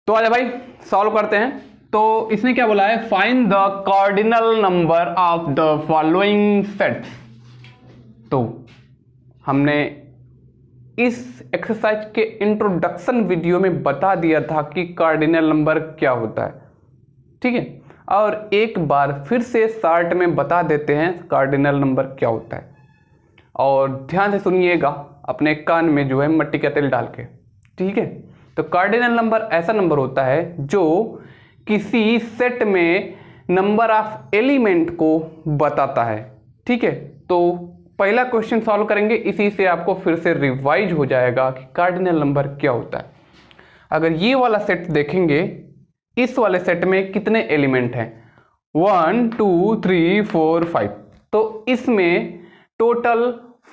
तो आजा भाई सॉल्व करते हैं। तो इसने क्या बोला है, find the cardinal number of the following sets. तो हमने इस एक्सरसाइज के इंट्रोडक्शन वीडियो में बता दिया था कि कार्डिनल नंबर क्या होता है, ठीक है। और एक बार फिर से शॉर्ट में बता देते हैं कार्डिनल नंबर क्या होता है, और ध्यान से सुनिएगा अपने कान में जो है मिट्टी का तेल डाल के, ठीक है। तो कार्डिनल नंबर ऐसा नंबर होता है जो किसी सेट में नंबर ऑफ एलिमेंट को बताता है, ठीक है। तो पहला क्वेश्चन सॉल्व करेंगे, इसी से आपको फिर से रिवाइज हो जाएगा कि कार्डिनल नंबर क्या होता है। अगर ये वाला सेट देखेंगे, इस वाले सेट में कितने एलिमेंट हैं, 1 2 3 4 5, तो इसमें टोटल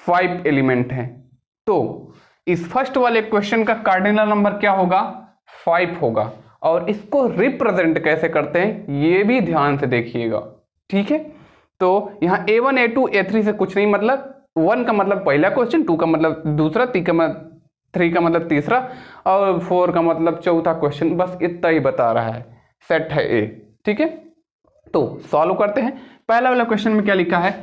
5 एलिमेंट हैं। तो इस फर्स्ट वाले क्वेश्चन का कार्डिनल नंबर क्या होगा, 5 होगा। और इसको रिप्रेजेंट कैसे करते हैं ये भी ध्यान से देखिएगा, ठीक है। तो यहाँ A1 A2 A3 से कुछ नहीं, मतलब 1 का मतलब पहला क्वेश्चन, 2 का मतलब दूसरा, 3 का मतलब तीसरा, और 4 का मतलब चौथा क्वेश्चन, बस इतना ही बता रहा है। सेट है A, ठीक है। तो सॉल्व करते हैं। पहला वाला क्वेश्चन में क्या लिखा है,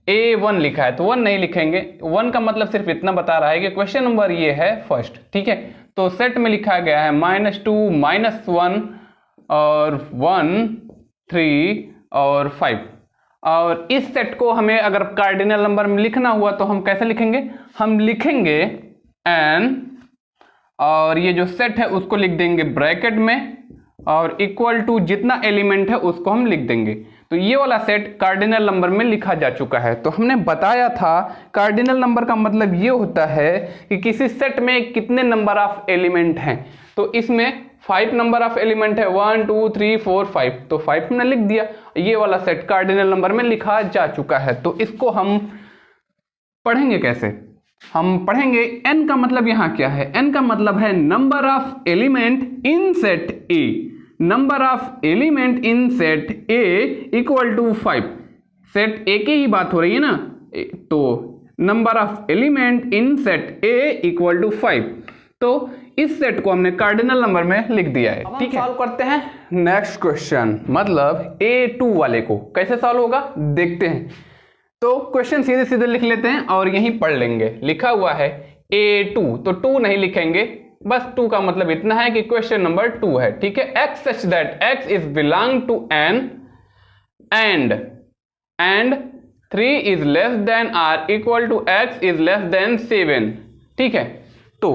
A1 लिखा है, तो 1 नहीं लिखेंगे। 1 का मतलब सिर्फ इतना बता रहा है कि क्वेश्चन नंबर ये है फर्स्ट, ठीक है। तो सेट में लिखा गया है -2 -1 और 1 3 और 5। और इस सेट को हमें अगर कार्डिनल नंबर में लिखना हुआ तो हम कैसे लिखेंगे, हम लिखेंगे n, और ये जो सेट है उसको लिख देंगे ब्रैकेट में, और इक्वल टू जितना एलिमेंट है उसको हम लिख देंगे। तो ये वाला सेट कार्डिनल नंबर में लिखा जा चुका है। तो हमने बताया था कार्डिनल नंबर का मतलब ये होता है कि किसी सेट में कितने नंबर ऑफ एलिमेंट हैं। तो इसमें 5 नंबर ऑफ एलिमेंट है, 1 2 3 4 5, तो 5 हमने लिख दिया। ये वाला सेट कार्डिनल नंबर में लिखा जा चुका है। तो इसको हम पढ़ेंगे कैसे, हम पढ़ेंगे n का मतलब यहाँ क्या है, n का मतलब है number of element in set A, number of element in set A equal to 5। Set A की ही बात हो रही है ना, तो number of element in set A equal to 5। तो इस सेट को हमने कार्डिनल नंबर में लिख दिया है, ठीक है। सॉल्व करते हैं नेक्स्ट क्वेश्चन, मतलब A2 वाले को कैसे सॉल्व होगा देखते हैं। तो क्वेश्चन सीधे सीधे लिख लेते हैं और यहीं पढ़ लेंगे। लिखा हुआ है A2, तो 2 नहीं लिखेंगे, बस 2 का मतलब इतना है कि क्वेश्चन नंबर 2 है, ठीक है। x such that x is belong to n and 3 is less than or equal to x is less than 7, ठीक है। तो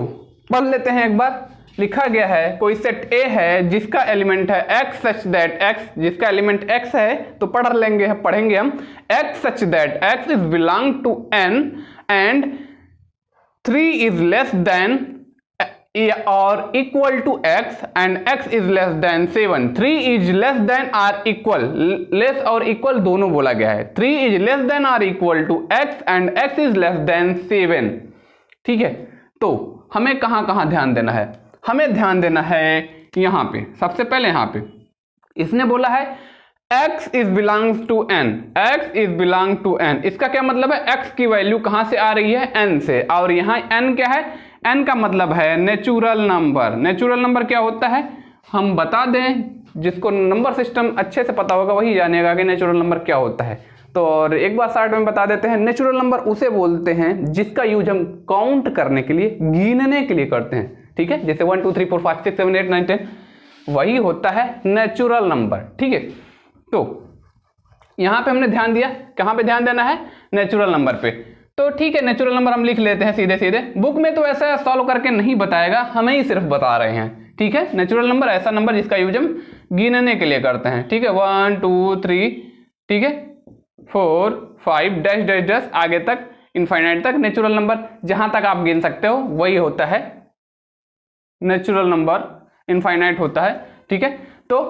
पढ़ लेते हैं एक बार। लिखा गया है कोई सेट A है जिसका एलिमेंट है x such that x, जिसका एलिमेंट x है, तो पढ़ेंगे हम x such that x is belong to n and 3 is less than or equal to x and x is less than 7। 3 is less than or equal, less और equal दोनों बोला गया है। 3 is less than or equal to x and x is less than 7, ठीक है। तो हमें कहाँ कहाँ ध्यान देना है, हमें ध्यान देना है यहाँ पे। सबसे पहले यहाँ पे इसने बोला है x is belongs to n, x is belong to n, इसका क्या मतलब है, x की वैल्यू कहाँ से आ रही है, n से, और यहाँ n क्या है, n का मतलब है नेचुरल नंबर। नेचुरल नंबर क्या होता है हम बता दें, जिसको नंबर सिस्टम अच्छे से पता होगा वही जानेगा कि नेचुरल नंबर क्या होता है। तो और एक बार शॉर्ट में बता देते हैं, नेचुरल नंबर उसे बोलते हैं जिसका यूज हम काउंट करने के लिए, गिनने के लिए करते हैं, ठीक है। जैसे 1 2 3 4 5 6 7 8 9 10, वही होता है नेचुरल नंबर, ठीक है। तो यहाँ पे हमने ध्यान दिया, कहाँ पे ध्यान देना है, नेचुरल नंबर पे। तो ठीक है, नेचुरल नंबर हम लिख लेते हैं सीधे सीधे। बुक में तो ऐसा सॉल्व करके नहीं बताएगा, हमें ही सिर्फ बता रहे हैं, ठीक है। नेचुरल नंबर ऐसा नंबर जिसका यूज हम गिनने के लिए करते हैं, ठीक है। 1 2 3, ठीक है, 4 5 डैश डैश डैश आगे तक इनफाइनाइट तक नेचुरल नंबर जहां तक आप गिन सकते हो वही होता है नेचुरल नंबर, इनफाइनाइट होता है, ठीक है। तो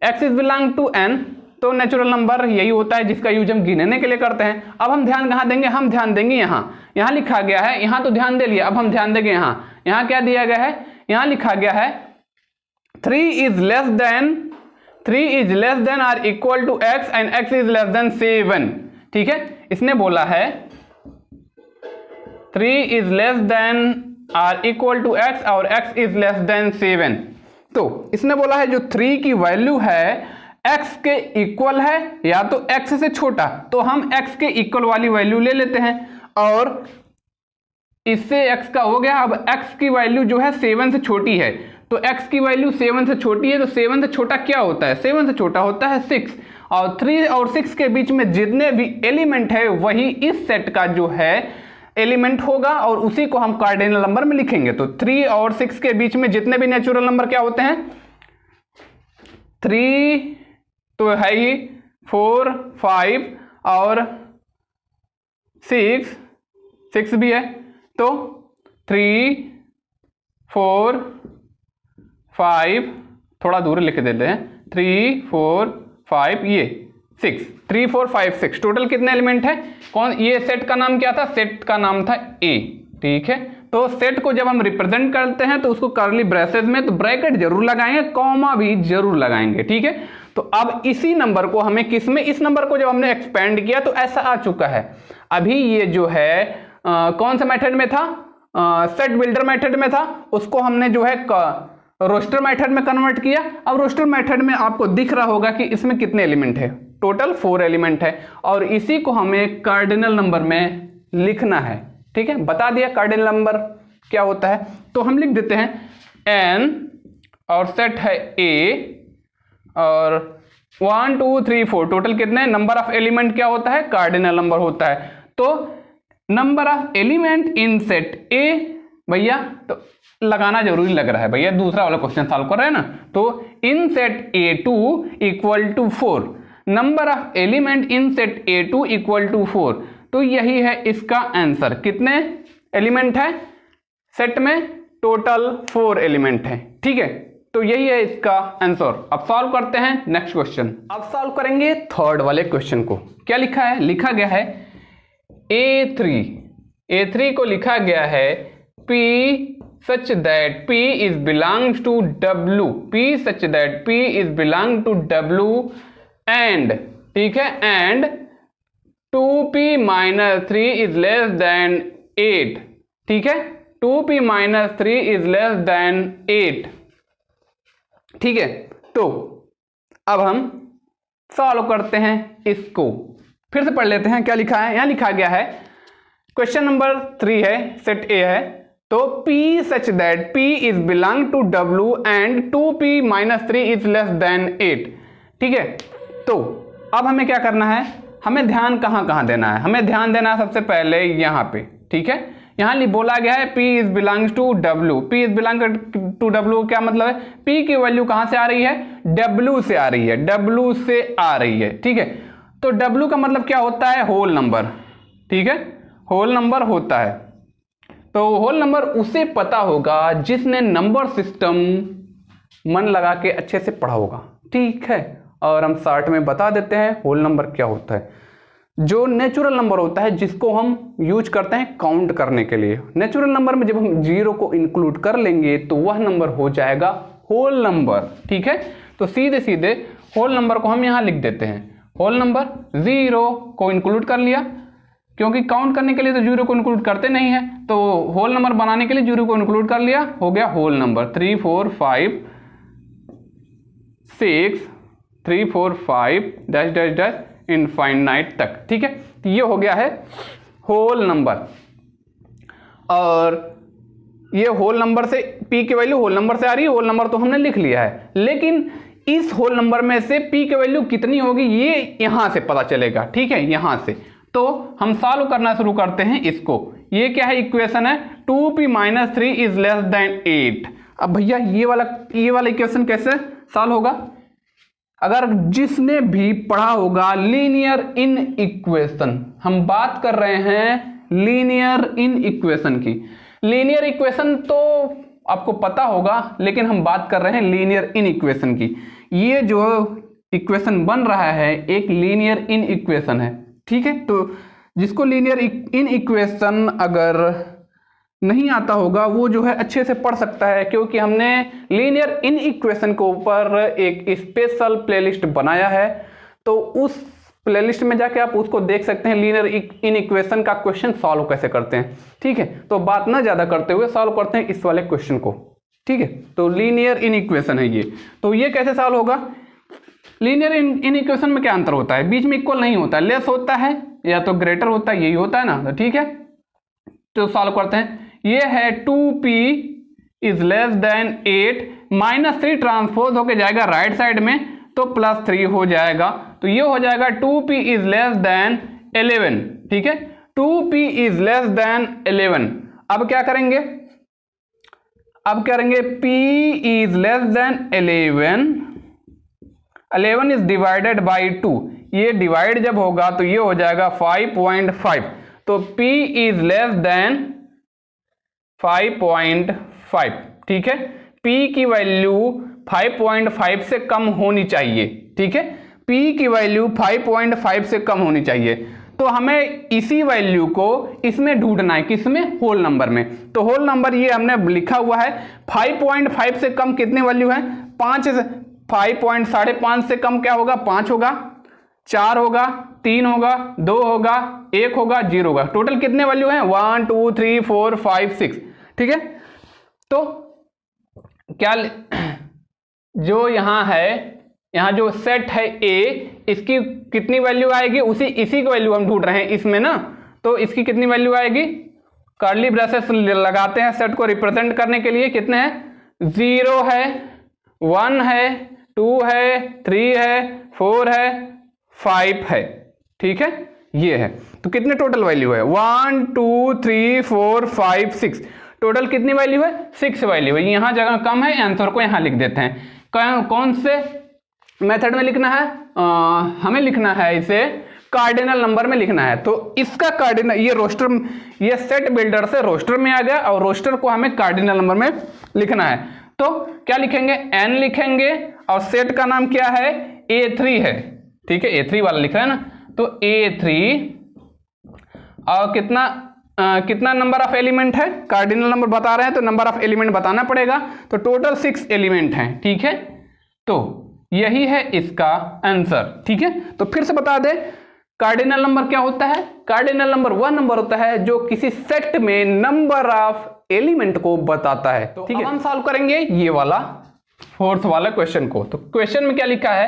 x is belong to n, तो नेचुरल नंबर यही होता है जिसका यूज हम गिनने के लिए करते हैं। अब हम ध्यान कहाँ देंगे, हम ध्यान देंगे यहाँ, यहाँ लिखा गया है, यहाँ तो ध्यान दे लिया, अब हम ध्यान देंगे यहाँ। यहाँ क्या दिया गया है, यहाँ लिखा गया है 3 is less than or equal to x and x is less than 7, ठीक है। इसने बोला है 3 is less than or equal to x और x is less than 7, तो इसने बोला है जो 3 की वैल्यू है x के इक्वल है या तो x से छोटा, तो हम x के इक्वल वाली वैल्यू ले लेते हैं और इससे x का हो गया। अब x की वैल्यू जो है 7 से छोटी है, तो x की वैल्यू 7 से छोटी है, तो 7 से छोटा क्या होता है? 7 से छोटा होता है 6, और 3 और 6 के बीच में जितने भी एलिमेंट है वही इस सेट का जो है एलिमेंट होगा और उसी को हम कार्डिनल नंबर में लिखेंगे। तो 3 और 6 के बीच में जितने भी नेचुरल नंबर क्या होते हैं? 3 तो है ही, 4, 5 और 6 भी है, तो 3, 4, 5 थोड़ा दूर लिख देते हैं, 3, 4, 5 ये 6, 3, 4, 5, 6 टोटल कितने एलिमेंट है? कौन? ये सेट का नाम क्या था? सेट का नाम था ए। ठीक है, तो सेट को जब हम रिप्रेजेंट करते हैं तो उसको कर्ली ब्रेसेस में तो ब्रैकेट जरूर लगाएंगे, कॉमा भी जरूर लगाएंगे। ठीक है, तो अब इसी नंबर को हमें किस में, इस नंबर को जब हमने एक्सपेंड किया तो ऐसा आ चुका है। अभी ये जो है कौन सा मेथड में था? सेट बिल्डर मेथड में था, उसको हमने जो है रोस्टर मेथड में कन्वर्ट किया। अब रोस्टर मेथड में आपको दिख रहा होगा कि इसमें कितने एलिमेंट है? टोटल 4 एलिमेंट है और इसी को हमें कार्डिनल नंबर में लिखना है। ठीक है, बता दिया कार्डिनल नंबर क्या होता है, तो हम लिख देते हैं n और सेट है a और 1, 2, 3, 4 टोटल कितने? नंबर ऑफ एलिमेंट क्या होता है? कार्डिनल नंबर होता है। तो number of element in set ए, भैया तो लगाना जरूरी लग रहा है भैया, दूसरा वाला क्वेश्चन सॉल्व कर रहे हैं ना। तो in set A2 equal to 4, number of element in set A2 equal to 4, तो यही है इसका आंसर। कितने एलिमेंट है सेट में? टोटल 4 एलिमेंट है। ठीक है, तो यही है इसका आंसर। अब सॉल्व करते हैं नेक्स्ट क्वेश्चन। अब सॉल्व करेंगे थर्ड वाले क्वेश्चन को। क्या लिखा है? लिखा गया है A3 को लिखा गया है P such that P is belongs to W, P such that P is belong to W and, ठीक है, and 2P minus 3 is less than 8, ठीक है, 2P minus 3 is less than 8। ठीक है, तो अब हम सॉल्व करते हैं इसको। फिर से पढ़ लेते हैं क्या लिखा है। यहां लिखा गया है क्वेश्चन नंबर 3 है, सेट ए है, तो P such that P is belong to W and 2P minus 3 is less than 8। ठीक है, तो अब हमें क्या करना है? हमें ध्यान कहाँ कहाँ देना है? हमें ध्यान देना है सबसे पहले यहाँ पे। ठीक है, यहाँ बोला गया है P is belongs to W, P is belong to W क्या मतलब है? P की वैल्यू कहाँ से आ रही है? W से आ रही है, W से आ रही है। ठीक है, तो W का मतलब क्या होता है? Whole number. ठीक है, होल नंबर होता है। तो होल नंबर उसे पता होगा जिसने नंबर सिस्टम मन लगा के अच्छे से पढ़ा होगा। ठीक है, और हम शॉर्ट में बता देते हैं होल नंबर क्या होता है। जो नेचुरल नंबर होता है जिसको हम यूज करते हैं काउंट करने के लिए, नेचुरल नंबर में जब हम 0 को इंक्लूड कर लेंगे तो वह नंबर हो जाएगा होल नंबर। ठीक है, तो सीधे सीधे होल नंबर को हम यहाँ लिख देते हैं। होल नंबर 0 को इंक्लूड कर लिया, क्योंकि काउंट करने के लिए तो 0 को इंक्लूड करते नहीं है, तो होल नंबर बनाने के लिए 0 को इंक्लूड कर लिया, हो गया whole number. 3, 4, 5, 6, 3, 4, 5 dash dash dash infinite तक। ठीक है, तो ये हो गया है होल नंबर। और ये होल नंबर से P की वैल्यू होल नंबर से आ रही है, होल नंबर तो हमने लिख लिया है, लेकिन इस होल नंबर में से P की वैल्यू कितनी होगी ये यहां से पता चलेगा। ठीक है, यहां से तो हम सॉल्व करना शुरू करते हैं इसको। ये क्या है? इक्वेशन है 2P minus 3 is less than 8। अब भैया ये वाला इक्वेशन कैसे सॉल्व होगा? अगर जिसने भी पढ़ा होगा लीनियर इन इक्वेशन, हम बात कर रहे हैं लीनियर इन इक्वेशन की। लीनियर इक्वेशन तो आपको पता होगा, लेकिन हम बात कर रहे हैं लीनियर इन इक्वेशन की। ये जो इक्वेशन बन रहा है एक लीनियर इन इक्वेशन है। ठीक है, तो जिसको लीनियर इन इक्वेशन अगर नहीं आता होगा वो जो है अच्छे से पढ़ सकता है, क्योंकि हमने लीनियर इन इक्वेशन के ऊपर एक स्पेशल प्लेलिस्ट बनाया है। तो उस प्लेलिस्ट में जाके आप उसको देख सकते हैं, लीनियर इन इक्वेशन का क्वेश्चन सॉल्व कैसे करते हैं। ठीक है, तो बात ना ज़्यादा करते हुए सॉल्व करते हैं इस वाले क्वेश्चन को। ठीक है, तो लीनियर इनइक्वेशन है ये। तो ये कैसे सॉल्व होगा? लीनियर इनइक्वेशन में क्या अंतर होता है? बीच में इक्वल नहीं होता है, लेस होता है या तो ग्रेटर होता है, यही होता है ना। तो ठीक है, तो सॉल्व करते हैं। ये है 2p is less than 8, -3 transpose होके जाएगा राइट साइड में तो +3 हो जाएगा। तो ये हो जाएगा 2p इज लेस देन 11। ठीक है, 2p इज लेस देन 11। अब क्या करेंगे? अब करेंगे p is less then 11 is divided by 2। ये डिवाइड जब होगा तो ये हो जाएगा 5.5। तो p इज लेस देन 5.5। ठीक है, p की वैल्यू 5.5 से कम होनी चाहिए। ठीक है, p की वैल्यू 5.5 से कम होनी चाहिए। तो हमें इसी वैल्यू को इसमें ढूंढना है, किसमें? होल नंबर में। तो होल नंबर ये हमने लिखा हुआ है 5.5 से कम कितने वैल्यू है? 5 से 5.5 से कम क्या होगा? 5 होगा, 4 होगा, 3 होगा, 2 होगा, 1 होगा, 0 होगा। टोटल कितने वैल्यू हैं? 1 2 3 4 5 6। ठीक है, तो क्या जो यहां है, यहां जो सेट है ए, इसकी कितनी वैल्यू आएगी? इसी की वैल्यू हम ढूंढ रहे हैं इसमें ना। तो इसकी कितनी वैल्यू आएगी? कर्ली ब्रेसेस लगाते हैं सेट को रिप्रेजेंट करने के लिए। कितने हैं? 0 है, 1 है, 2 है, 3 है, 4 है, 5 है। ठीक है, ये है। तो कितने टोटल वैल्यू है? 1 2 3 4 5 6। टोटल कितनी वैल्यू है? 6 वैल्यू है। यहां जगह कम है, आंसर को यहां लिख देते हैं। कौन से मेथड में लिखना है? हमें लिखना है इसे कार्डिनल नंबर में लिखना है। तो इसका कार्डिनल, ये रोस्टर, ये सेट बिल्डर से रोस्टर में आ गया और रोस्टर को हमें कार्डिनल नंबर में लिखना है। तो क्या लिखेंगे? n लिखेंगे और सेट का नाम क्या है? A3 है। ठीक है, A3 वाला लिख रहा है ना। तो A3 और कितना नंबर ऑफ एलिमेंट है? कार्डिनल नंबर बता रहे हैं तो नंबर ऑफ एलिमेंट बताना पड़ेगा। तो टोटल 6 एलिमेंट हैं। ठीक है, तो यही है इसका आंसर। ठीक है, तो फिर से बता दे, कार्डिनल नंबर क्या होता है? कार्डिनल नंबर वह नंबर होता है जो किसी सेट में नंबर ऑफ एलिमेंट को बताता है। तो ठीक है, हम सॉल्व करेंगे ये वाला 4th वाला क्वेश्चन को। तो क्वेश्चन में क्या लिखा है?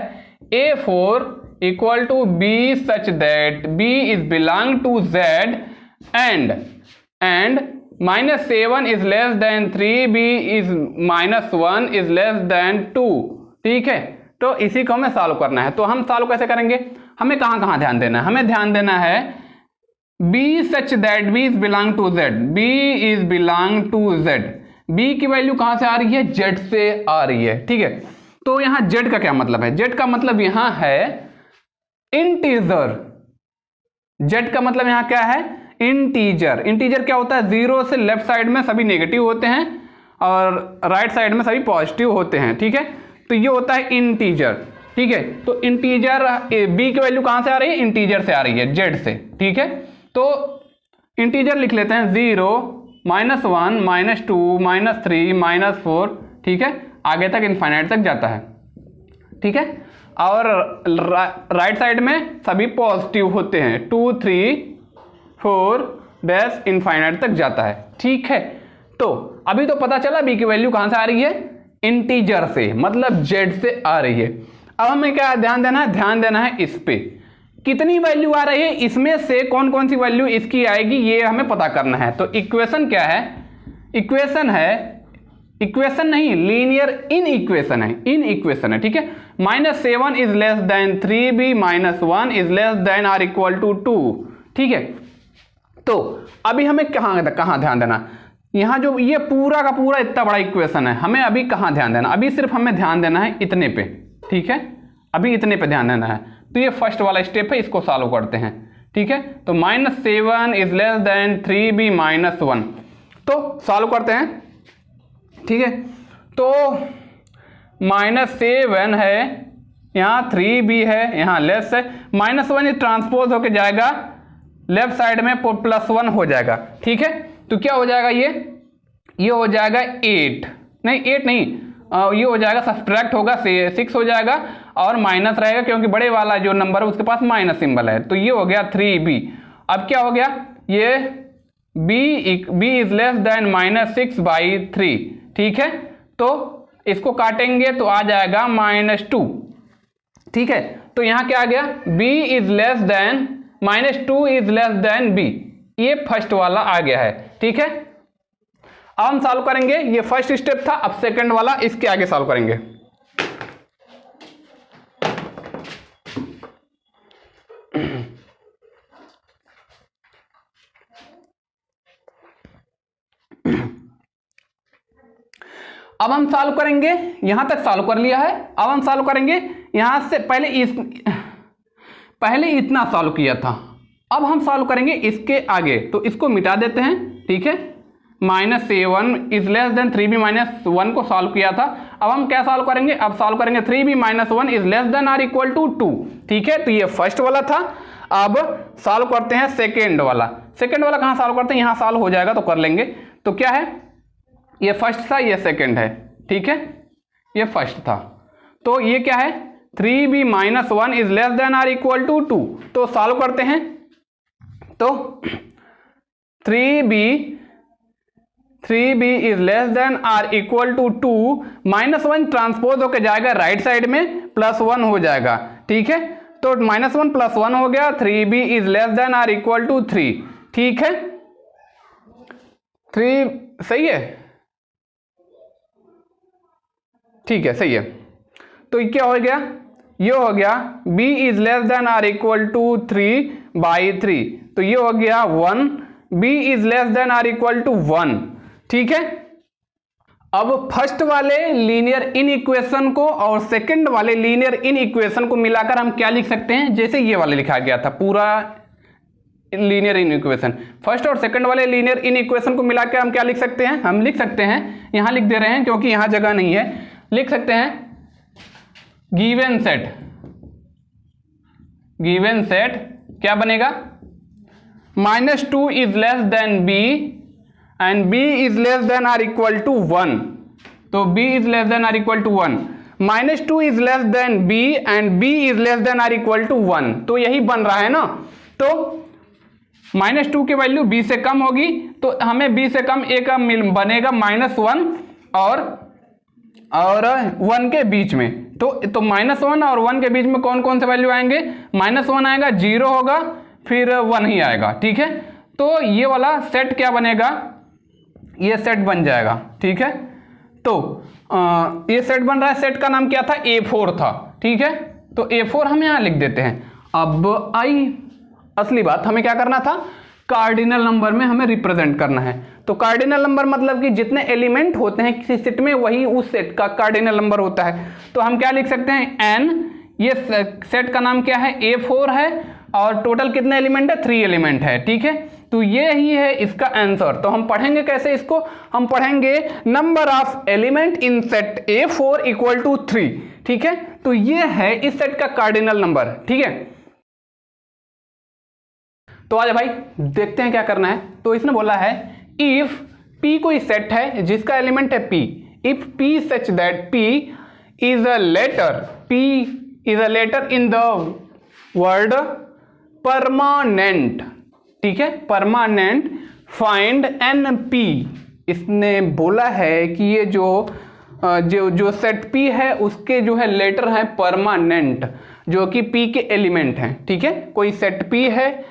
A4 equal to B such that B is belong to Z and -7 is less than 3, B is -1 is less than 2। ठीक है, तो इसी को हमें सॉल्व करना है। तो हम सॉल्व कैसे करेंगे? हमें कहां ध्यान देना है? हमें ध्यान देना है B such that B is belong to Z। B is belong to Z। B की वैल्यू कहां से आ रही है? Z से आ रही है। ठीक है, तो यहां Z का क्या मतलब है? Z का मतलब यहां है इंटीजर। Z का मतलब यहां क्या है? इंटीजर। इंटीजर क्या होता है? 0 से लेफ्ट साइड में सभी नेगेटिव होते हैं और राइट साइड में सभी पॉजिटिव होते हैं। ठीक है, तो ये होता है इंटीजर। ठीक है, तो इंटीजर B की वैल्यू कहां से आ रही है? इंटीजर से आ रही है, Z से। ठीक है, तो इंटीजर लिख लेते हैं 0 -1 -2 -3 -4। ठीक है, आगे तक इनफाइनाइट तक जाता है। ठीक है, और राइट साइड में सभी पॉजिटिव होते हैं, 2 3 4 डैश इनफाइनाइट तक जाता है। ठीक है, तो अभी तो पता चला B की वैल्यू कहां से आ रही है? इंटीजर से, मतलब Z से आ रही है। अब हमें क्या ध्यान देना है? ध्यान देना है इस पे कितनी वैल्यू आ रही है, इसमें से कौन कौन सी वैल्यू इसकी आएगी, ये हमें पता करना है। तो इक्वेशन क्या है? इक्वेशन है, इक्वेशन नहीं, लीनियर इन इक्वेशन है, इन इक्वेशन है। ठीक है, -7 is less than 3B -1 is less than or equal to 2। ठीक है, तो अभी हमें कहां ध्यान देना? यहां जो ये पूरा का पूरा इतना बड़ा इक्वेशन है, हमें अभी कहां ध्यान देना? अभी सिर्फ हमें ध्यान देना है इतने पे। ठीक है, अभी इतने पे ध्यान देना है। तो ये फर्स्ट वाला स्टेप है, इसको सॉल्व करते हैं। ठीक है, तो -7 इज लेस देन 3B -1, तो सॉल्व करते हैं। ठीक है, तो -7 है, यहाँ 3B है, यहाँ लेस है, -1 ट्रांसपोज होके जाएगा लेफ्ट साइड में, +1 हो जाएगा। ठीक है, तो क्या हो जाएगा? ये हो जाएगा 8 नहीं, ये हो जाएगा, सब्ट्रैक्ट होगा, 6 हो जाएगा और माइनस रहेगा क्योंकि बड़े वाला जो नंबर है उसके पास माइनस सिंबल है। तो ये हो गया 3B। अब क्या हो गया? ये B इज लेस देन -6/3। ठीक है, तो इसको काटेंगे तो आ जाएगा -2, ठीक है। तो यहां क्या आ गया, b is less than -2 is less than b, ये फर्स्ट वाला आ गया है, ठीक है। अब हम सॉल्व करेंगे, ये फर्स्ट स्टेप था, अब सेकंड वाला इसके आगे सॉल्व करेंगे। अब हम सॉल्व करेंगे, यहां तक सॉल्व कर लिया है। अब हम सॉल्व करेंगे यहां से, पहले इतना सॉल्व किया था, अब हम सॉल्व करेंगे इसके आगे, तो इसको मिटा देते हैं, ठीक है। -a1 is less than 3b - 1 को सॉल्व किया था। अब हम क्या सॉल्व करेंगे, अब सॉल्व करेंगे 3b - 1 is less than or equal to 2, ठीक है। तो ये फर्स्ट वाला था। अब सॉल्व करते हैं सेकेंड वाला। सेकेंड वाला कहां सॉल्व करते हैं, यहां सॉल्व हो जाएगा तो कर लेंगे। तो क्या है, ये फर्स्ट था, ये सेकेंड है, ठीक है। ये फर्स्ट था, तो ये क्या है, 3b - 1 is less than or equal to 2। तो सॉल्व करते हैं, तो 3b is less than or equal to 2, -1 transpose होकर जाएगा राइट साइड में, +1 हो जाएगा, ठीक है। तो -1 + 1 हो गया, 3b is less than or equal to 3, ठीक है। 3 सही है, ठीक है, सही है। तो ये क्या हो गया, ये हो गया b is less than or equal to 3/3, तो ये हो गया 1, b is less than or equal to 1, ठीक है। अब फर्स्ट वाले लीनियर इन इक्वेशन को और सेकंड वाले लीनियर इन इक्वेशन को मिलाकर हम क्या लिख सकते हैं, जैसे ये वाले लिखा गया था पूरा लीनियर इन इक्वेशन, फर्स्ट और सेकंड वाले लीनियर इन इक्वेशन को मिलाकर हम क्या लिख सकते हैं, हम लिख सकते हैं, यहां लिख दे रहे हैं क्योंकि यहां जगह नहीं है, लिख सकते हैं गिवन सेट क्या बनेगा, -2 is less than b and b is less than or equal to 1, तो b is less than or equal to 1, -2 is less than b and b is less than or equal to 1, तो यही बन रहा है ना। तो -2 की value b से कम होगी, तो हमें b से कम a का बनेगा -1 और 1 के बीच में, तो -1 और 1 के बीच में कौन कौन से वैल्यू आएंगे, -1 आएगा, 0 होगा, फिर 1 ही आएगा, ठीक है। तो ये वाला सेट क्या बनेगा, ये सेट बन जाएगा, ठीक है। तो ये सेट बन रहा है, सेट का नाम क्या था, A4 था, ठीक है। तो A4 हम यहां लिख देते हैं। अब आई असली बात, हमें क्या करना था, कार्डिनल नंबर में हमें रिप्रेजेंट करना है। तो कार्डिनल नंबर मतलब कि जितने एलिमेंट होते हैं किसी सेट में, वही उस सेट का कार्डिनल नंबर होता है। तो हम क्या लिख सकते हैं, n, ये सेट का नाम क्या है, A4 है, और टोटल कितने एलिमेंट है, 3 एलिमेंट है, ठीक है। तो ये ही है इसका आंसर। तो हम पढ़ेंगे कैसे इसको, हम पढ़ेंगे number of element in set A4 equal to 3, ठीक है। तो ये है इस सेट का कार्डिनल नंबर, ठीक है। तो आजा भाई देखते हैं क्या करना है। तो इसने बोला है इफ P कोई सेट है जिसका एलिमेंट है P, if P such that P is a letter in the word permanent, ठीक है, परमानेंट, फाइंड NP। इसने बोला है कि ये जो सेट P है उसके जो है लेटर है परमानेंट, जो कि P के एलिमेंट हैं, ठीक है। कोई सेट P है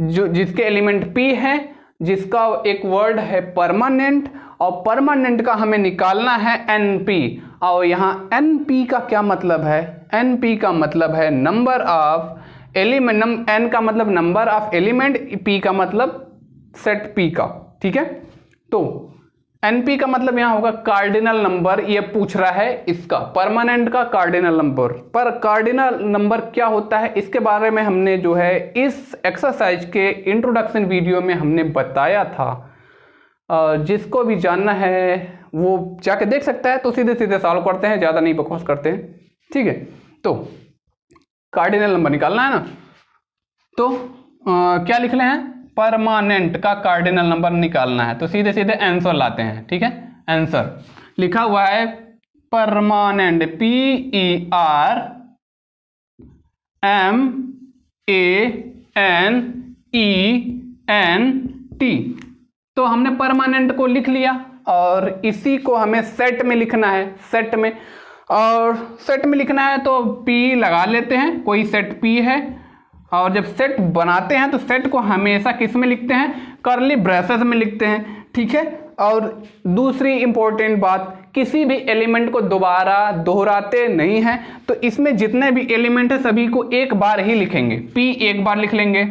जो जिसके एलिमेंट P है, जिसका एक वर्ड है परमानेंट, और परमानेंट का हमें निकालना है NP। और यहाँ NP का क्या मतलब है, NP का मतलब है नंबर ऑफ एलिमेंट, N का मतलब नंबर ऑफ एलिमेंट, P का मतलब सेट P का, ठीक है। तो NP का मतलब यहाँ होगा कार्डिनल नंबर, ये पूछ रहा है इसका परमानेंट का कार्डिनल नंबर। पर कार्डिनल नंबर क्या होता है इसके बारे में हमने जो है इस एक्सरसाइज के इंट्रोडक्शन वीडियो में हमने बताया था। जिसको भी जानना है वो जाके देख सकता है। तो सीधे सीधे सॉल्व करते हैं, ज़्यादा नहीं बकवास करते हैं, ठीक है। तो कार्डिनल नंबर निकालना है ना, तो क्या लिख रहे हैं, परमानेंट का कार्डिनल नंबर निकालना है। तो सीधे सीधे आंसर लाते हैं, ठीक है। आंसर लिखा हुआ है परमानेंट, PERMANENT, तो हमने परमानेंट को लिख लिया। और इसी को हमें सेट में लिखना है, सेट में। और सेट में लिखना है तो P लगा लेते हैं, कोई सेट P है। और जब सेट बनाते हैं तो सेट को हमेशा किस में लिखते हैं, कर्ली ब्रेसेस में लिखते हैं, ठीक है। और दूसरी इंपॉर्टेंट बात, किसी भी एलिमेंट को दोबारा दोहराते नहीं हैं, तो इसमें जितने भी एलिमेंट है सभी को एक बार ही लिखेंगे। P एक बार लिख लेंगे,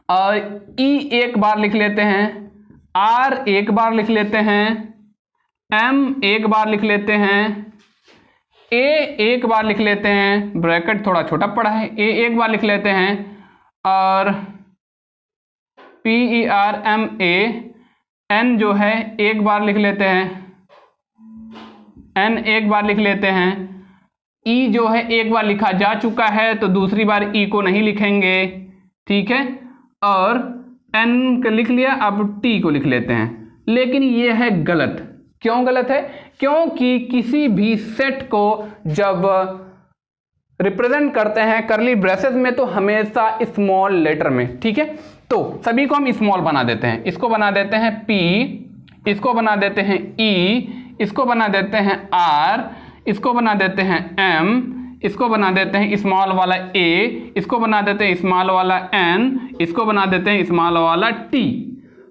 और E एक बार लिख लेते हैं, R एक बार लिख लेते हैं, M एक बार लिख लेते हैं, A एक बार लिख लेते हैं, ब्रैकेट थोड़ा छोटा पड़ा है, A एक बार लिख लेते हैं, और PERMA N जो है एक बार लिख लेते हैं, N एक बार लिख लेते हैं। E जो है एक बार लिखा जा चुका है तो दूसरी बार E को नहीं लिखेंगे, ठीक है। और N को लिख लिया, अब T को लिख लेते हैं। लेकिन ये है गलत। क्यों गलत है? क्योंकि किसी भी सेट को जब रिप्रेजेंट करते हैं कर्ली ब्रेसेस में तो हमेशा स्मॉल लेटर में, ठीक है। तो सभी को हम स्मॉल बना देते हैं। इसको बना देते हैं P, इसको बना देते हैं E, इसको बना देते हैं R, इसको बना देते हैं M, इसको बना देते हैं स्मॉल वाला A, इसको बना देते हैं स्मॉल वाला N, इसको बना देते हैं स्मॉल वाला T।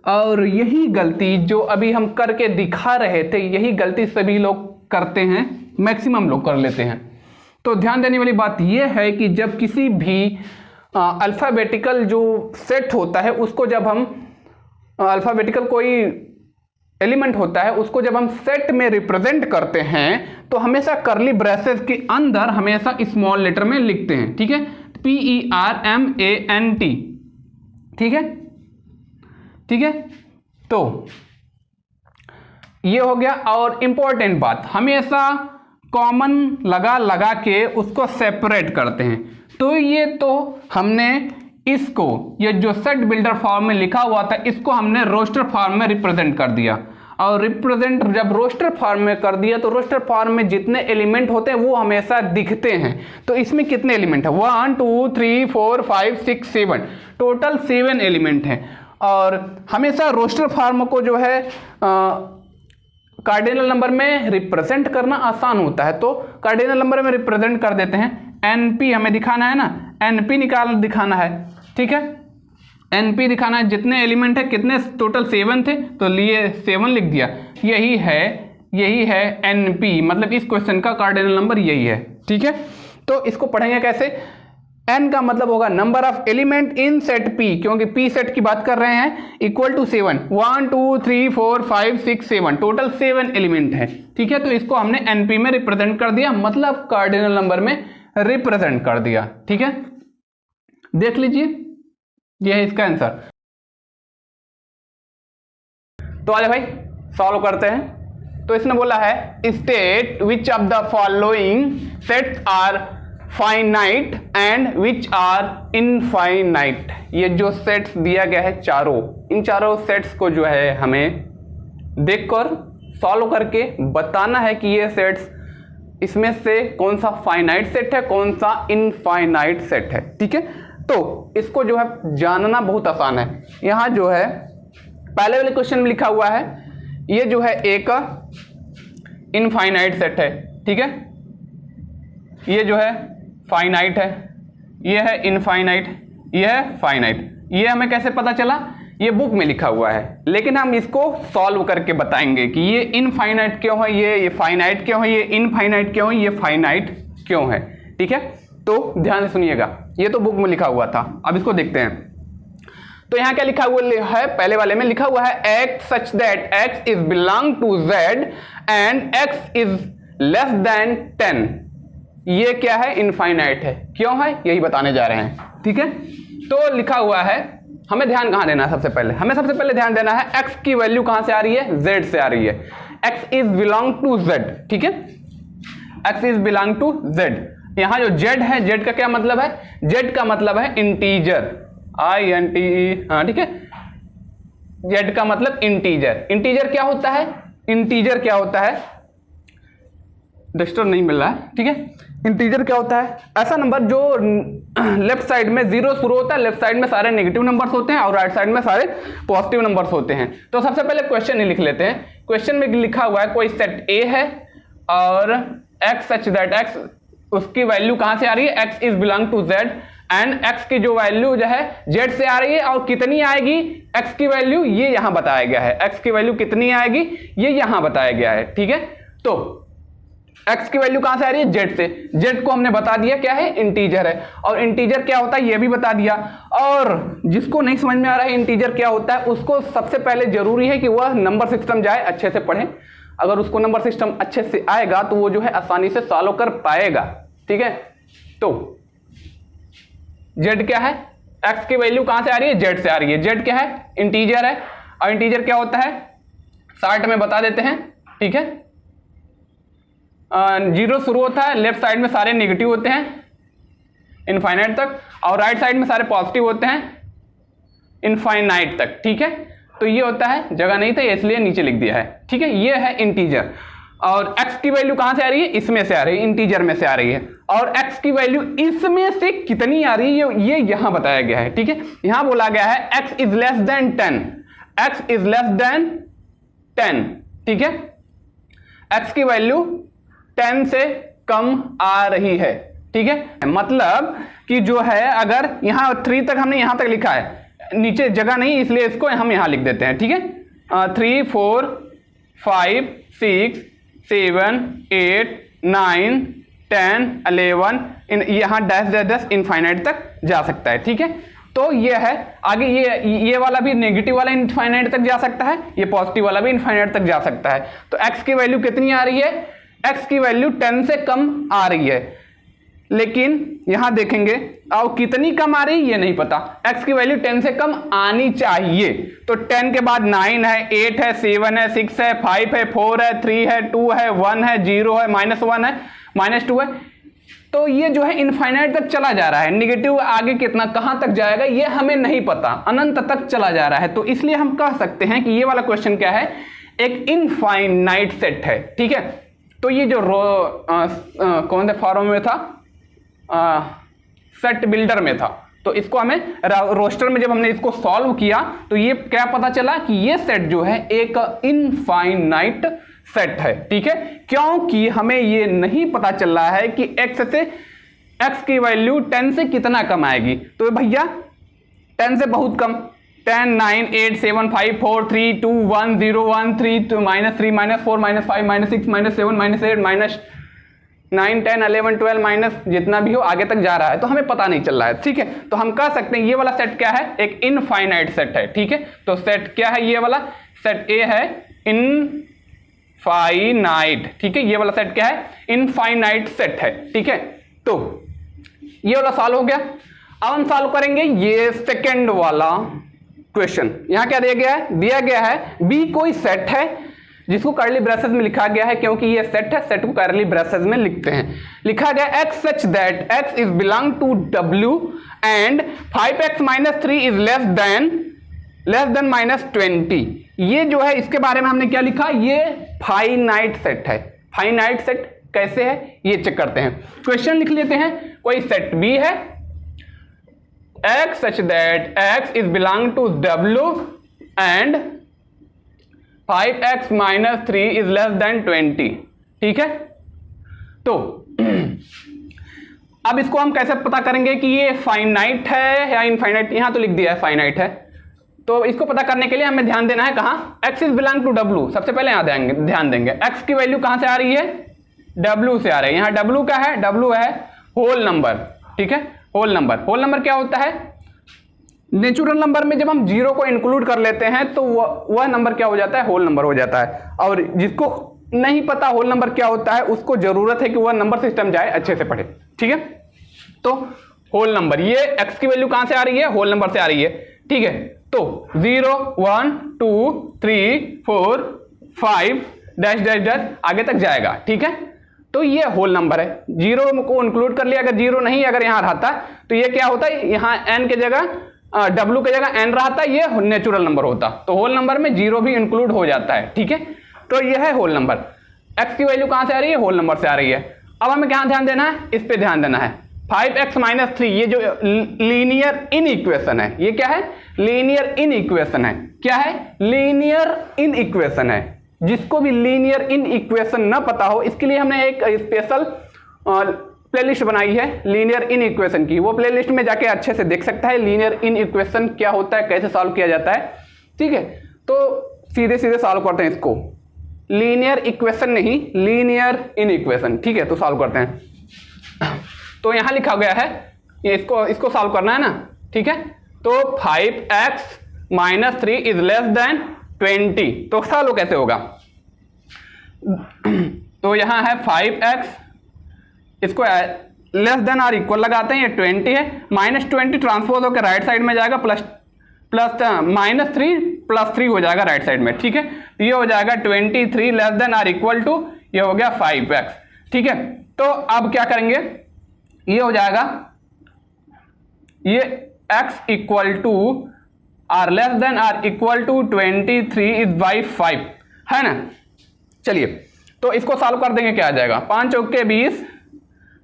और यही गलती जो अभी हम करके दिखा रहे थे, यही गलती सभी लोग करते हैं, मैक्सिमम लोग कर लेते हैं। तो ध्यान देने वाली बात यह है कि जब किसी भी अल्फ़ाबेटिकल जो सेट होता है उसको जब हम अल्फ़ाबेटिकल कोई एलिमेंट होता है उसको जब हम सेट में रिप्रेजेंट करते हैं तो हमेशा कर्ली ब्रेसेस के अंदर हमेशा स्मॉल लेटर में लिखते हैं, ठीक है। PERMANT, ठीक है, ठीक है। तो ये हो गया। और इंपॉर्टेंट बात, हमेशा कॉमन लगा के उसको सेपरेट करते हैं। तो ये तो हमने इसको, ये जो सेट बिल्डर फॉर्म में लिखा हुआ था, इसको हमने रोस्टर फॉर्म में रिप्रेजेंट कर दिया। और रिप्रेजेंट जब रोस्टर फॉर्म में कर दिया तो रोस्टर फॉर्म में जितने एलिमेंट होते हैं वो हमेशा दिखते हैं। तो इसमें कितने एलिमेंट है? 1 2 3 4 5 6 7, टोटल 7 एलिमेंट हैं। और हमेशा रोस्टर फॉर्म को जो है कार्डिनल नंबर में रिप्रेजेंट करना आसान होता है, तो कार्डिनल नंबर में रिप्रेजेंट कर देते हैं। NP हमें दिखाना है ना, NP निकाल दिखाना है, ठीक है। NP दिखाना है, जितने एलिमेंट है कितने, टोटल 7 थे तो लिए 7 लिख दिया। यही है NP, मतलब इस क्वेश्चन का कार्डिनल नंबर यही है, ठीक है। तो इसको पढ़ेंगे कैसे? N का मतलब होगा number of element in set P, क्योंकि P सेट की बात कर रहे हैं, इक्वल टू 7। 1 2 3 4 5 6 7, टोटल 7 एलिमेंट है, ठीक है। तो इसको हमने NP में रिप्रेजेंट कर दिया, मतलब कार्डिनल नंबर में रिप्रेजेंट कर दिया, ठीक है। देख लीजिए, यह है इसका आंसर। तो आइए भाई सॉल्व करते हैं। तो इसने बोला है state which of the following sets are finite and which are infinite. ये जो सेट्स दिया गया है चारों, इन चारों सेट्स को जो है हमें देखकर सॉल्व करके बताना है कि ये सेट्स, इसमें से कौन सा फाइनाइट सेट है, कौन सा इनफाइनाइट सेट है, ठीक है। तो इसको जो है जानना बहुत आसान है। यहाँ जो है पहले वाले क्वेश्चन में लिखा हुआ है, ये जो है एक इनफाइनाइट सेट है, ठीक है। ये जो है फाइनाइट है, ये है इनफाइनाइट, ये है फाइनाइट। ये हमें कैसे पता चला? ये बुक में लिखा हुआ है, लेकिन हम इसको सॉल्व करके बताएंगे कि ये इनफाइनाइट क्यों है, ये फाइनाइट क्यों है, ये इनफाइनाइट क्यों है, ये फाइनाइट क्यों है, ठीक है। तो ध्यान से सुनिएगा, ये तो बुक में लिखा हुआ था, अब इसको देखते हैं। तो यहाँ क्या लिखा हुआ है? पहले वाले में लिखा हुआ है x such that x is belong to z and x is less than 10। ये क्या है? इनफाइनाइट है। क्यों है? यही बताने जा रहे हैं, ठीक है। तो लिखा हुआ है, हमें ध्यान कहाँ देना है? सबसे पहले हमें सबसे पहले ध्यान देना है x की वैल्यू कहाँ से आ रही है? z से आ रही है। x is belong to z, ठीक है। x is belong to z। यहाँ जो z है, z का क्या मतलब है? z का मतलब है इंटीजर, INTE, हाँ ठीक है। z का मतलब इंटीजर। इंटीजर क्या होता है? इंटीजर क्या होता है? डिस्टर्ब नहीं मिल रहा है, ठीक है। इंटीजर क्या होता है? ऐसा नंबर जो लेफ्ट साइड में जीरो शुरू होता है, लेफ्ट साइड में सारे नेगेटिव नंबर्स होते हैं और राइट साइड में सारे पॉजिटिव नंबर्स होते हैं। तो सबसे पहले क्वेश्चन ही लिख लेते हैं। क्वेश्चन में लिखा हुआ है कोई सेट ए है और x सच दैट x, उसकी वैल्यू कहां से आ रही है? x is belong to z and x की जो वैल्यू जो है z से आ रही है और कितनी आएगी x की वैल्यू, ये यहां बताया गया है। x की वैल्यू कितनी आएगी ये यहां बताया गया है, ठीक है। तो x की वैल्यू कहां से आ रही है? z से। z को हमने बता दिया क्या है? इंटीजर है। और इंटीजर क्या होता है ये भी बता दिया। और जिसको नहीं समझ में आ रहा है इंटीजर क्या होता है, उसको सबसे पहले जरूरी है कि वह नंबर सिस्टम जाए, अच्छे से पढ़े। अगर उसको नंबर सिस्टम अच्छे से आएगा तो वो जो है आसानी से सॉल्व कर पाएगा, ठीक है। तो z क्या है? x की वैल्यू कहां से आ रही है? z से आ रही है। z क्या है? इंटीजर है। और इंटीजर क्या होता है शॉर्ट में बता देते हैं, ठीक है। जीरो शुरू होता है, लेफ्ट साइड में सारे नेगेटिव होते हैं इनफाइनाइट तक, और राइट साइड में सारे पॉजिटिव होते हैं इनफाइनाइट तक, ठीक है। तो ये होता है, जगह नहीं था इसलिए नीचे लिख दिया है, ठीक है। ये है इंटीजर। और x की वैल्यू कहां से आ रही है? इसमें से आ रही है, इंटीजर में से आ रही है। और x की वैल्यू इसमें से कितनी आ रही है ये यहां बताया गया है, ठीक है। यहां बोला गया है x is less than 10, x is less than 10, ठीक है। x की वैल्यू 10 से कम आ रही है, ठीक है। मतलब कि जो है अगर यहां 3 तक हमने यहां तक लिखा है, नीचे जगह नहीं इसलिए इसको हम यहां लिख देते हैं, ठीक है। 3 4 5 6 7 8 9 10 11 यहां डैश डैश डैश इनफाइनाइट तक जा सकता है, ठीक है। तो ये है आगे, ये वाला भी नेगेटिव वाला इनफाइनाइट तक जा सकता है, ये पॉजिटिव वाला भी इनफाइनाइट तक जा सकता है। तो x की वैल्यू कितनी आ रही है? x की वैल्यू 10 से कम आ रही है, लेकिन यहां देखेंगे और कितनी कम आ रही है ये नहीं पता। x की वैल्यू 10 से कम आनी चाहिए। तो 10 के बाद 9 है, 8 है, 7 है, 6 है, 5 है, 4 है, 3 है, 2 है, 1 है, 0 है, -1 है, -2 है। तो ये जो है इनफाइनाइट तक चला जा रहा है। नेगेटिव आगे कितना कहां तक जाएगा ये हमें नहीं पता, अनंत तक चला जा रहा है। तो इसलिए हम कह सकते हैं कि ये वाला क्वेश्चन क्या है? एक इनफाइनाइट सेट है, ठीक है। तो ये जो कौन से फॉर्म में था? सेट बिल्डर में था। तो इसको हमें रोस्टर में जब हमने इसको सॉल्व किया तो ये क्या पता चला कि ये सेट जो है एक इनफाइनाइट सेट है, ठीक है। क्योंकि हमें ये नहीं पता चल रहा है कि x की वैल्यू 10 से कितना कम आएगी। तो भैया 10 से बहुत कम, 10 9 8 7 5 4 3 2 1 0 1 3 2 -3 -4 -5 -6 -7 -8 -9 10 11 12 माइनस जितना भी हो आगे तक जा रहा है, तो हमें पता नहीं चल रहा है, ठीक है। तो हम कह सकते हैं ये वाला सेट क्या है? एक इनफाइनाइट सेट है, ठीक है। तो सेट क्या है? ये वाला सेट ए है इनफाइनाइट, ठीक है। ये वाला सेट क्या है? इनफाइनाइट सेट है, ठीक है। तो ये वाला सॉल्व हो गया। अब हम सॉल्व करेंगे ये सेकेंड वाला क्वेश्चन। यहां क्या दिया गया है? दिया गया है बी कोई सेट है जिसको कर्ली ब्रेसेस में लिखा गया है, क्योंकि ये सेट है, सेट को कर्ली ब्रेसेस में लिखते हैं। लिखा गया x such that x is belong to w and 5x - 3 is less than -20। ये जो है इसके बारे में हमने क्या लिखा? ये फाइनाइट सेट है। फाइनाइट सेट कैसे है ये चेक करते हैं। क्वेश्चन लिख लेते हैं। कोई सेट बी है, x such that x is belong to w and 5x - 3 is less than 20, ठीक है। तो अब इसको हम कैसे पता करेंगे कि ये फाइनाइट है या इनफाइनाइट? यहां तो लिख दिया है फाइनाइट है। तो इसको पता करने के लिए हमें ध्यान देना है कहां? x is belong to w। सबसे पहले यहां ध्यान देंगे x की वैल्यू कहां से आ रही है? w से आ रही है। यहां w क्या है? w है होल नंबर, ठीक है। होल नंबर, होल नंबर क्या होता है? नेचुरल नंबर में जब हम जीरो को इंक्लूड कर लेते हैं तो वह नंबर क्या हो जाता है? होल नंबर हो जाता है। और जिसको नहीं पता होल नंबर क्या होता है उसको जरूरत है कि वह नंबर सिस्टम जाए, अच्छे से पढ़े, ठीक है। तो होल नंबर, ये x की वैल्यू कहां से आ रही है? होल नंबर से आ रही है, ठीक है। तो 0 1 2 3 4 5 डैश डैश डैश आगे तक जाएगा, ठीक है। तो ये होल नंबर है। जीरो को इंक्लूड कर लिया, अगर जीरो नहीं अगर यहां रहता तो ये क्या होता है? यहां n के जगह w की जगह n रहता, ये नेचुरल नंबर होता। तो होल नंबर में जीरो भी इंक्लूड हो जाता है, ठीक है। तो ये है होल नंबर। x की वैल्यू कहां से आ रही है, होल नंबर से आ रही है। अब हमें क्या ध्यान देना है, इस पे ध्यान देना है। 5x - 3 ये जो लीनियर इन इक्वेशन है, ये क्या है, लीनियर इन इक्वेशन है। क्या है, लीनियर इन इक्वेशन है। जिसको भी लीनियर इन इक्वेशन ना पता हो, इसके लिए हमने एक स्पेशल प्लेलिस्ट बनाई है लीनियर इन इक्वेशन की। वो प्लेलिस्ट में जाके अच्छे से देख सकता है लीनियर इन इक्वेशन क्या होता है, कैसे सॉल्व किया जाता है। ठीक है, तो सीधे सीधे सॉल्व करते हैं इसको, लीनियर इक्वेशन नहीं, लीनियर इन इक्वेशन। ठीक है, तो सॉल्व करते हैं। तो यहां लिखा गया है, ये इसको सॉल्व करना है ना। ठीक है, तो 5x - 3 इज लेस देन 20, तो सॉल्व कैसे होगा। तो यहां है 5x, इसको लेस देन और इक्वल लगाते हैं, ये 20 है, -20 ट्रांसपोज होकर राइट साइड में जाएगा, प्लस -3 + 3 हो जाएगा राइट साइड में। ठीक है, ये हो जाएगा 23 लेस देन और इक्वल टू, ये हो गया 5x। ठीक है, तो अब क्या करेंगे, ये हो जाएगा, ये x equal to or less than or equal to 23/5 है ना। चलिए, तो इसको सॉल्व कर देंगे, क्या आ जाएगा, 5 चौके 20,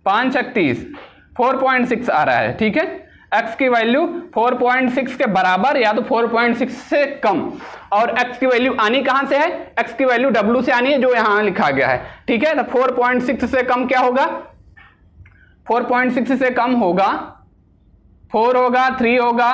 5 छक 30, 4.6 आ रहा है। ठीक है, x की वैल्यू 4.6 के बराबर या तो 4.6 से कम, और x की वैल्यू आनी कहां से है, x की वैल्यू w से आनी है, जो यहां लिखा गया है। ठीक है, तो 4.6 से कम क्या होगा, 4.6 से कम होगा 4 होगा, 3 होगा,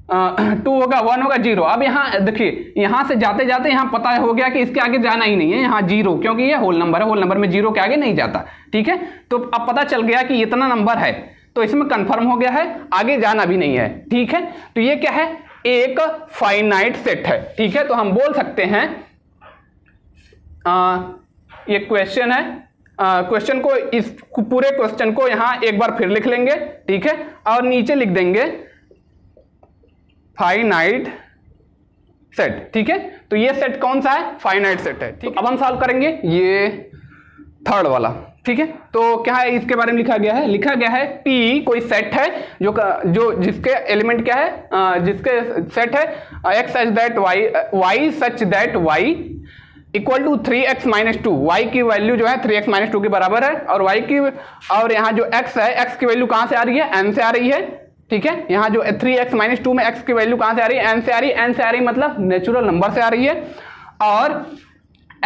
2 होगा, 1 होगा, 0। अब यहां देखिए, यहां से जाते जाते यहां पता हो गया कि इसके आगे जाना ही नहीं है, यहां 0, क्योंकि ये होल नंबर है, होल नंबर में 0 के आगे नहीं जाता। ठीक है, तो अब पता चल गया कि इतना नंबर है, तो इसमें कंफर्म हो गया है, आगे जाना भी नहीं है। ठीक है, तो ये क्या है, एक फाइनाइट सेट है। ठीक है, तो हम बोल सकते हैं, ये क्वेश्चन है, क्वेश्चन को, इस पूरे क्वेश्चन को यहां एक बार फिर लिख लेंगे। ठीक है, और नीचे लिख देंगे फाइनाइट सेट। ठीक है, तो ये सेट कौन सा है, फाइनाइट सेट है। ठीक, अब हम सॉल्व करेंगे ये थर्ड वाला। ठीक है, तो क्या है, इसके बारे में लिखा गया है P कोई सेट है जो जिसके एलिमेंट क्या है, जिसके सेट है x such that y such that y equal to 3x - 2, y की वैल्यू जो है 3x - 2 के बराबर है, और y की, और यहाँ जो x है, x की वैल्यू कहां से आ रही है, n से आ रही है। ठीक है, यहाँ जो 3x - 2 में x की वैल्यू कहां से आ रही है, n से आ रही है, n से आ रही है मतलब नेचुरल नंबर से आ रही है, और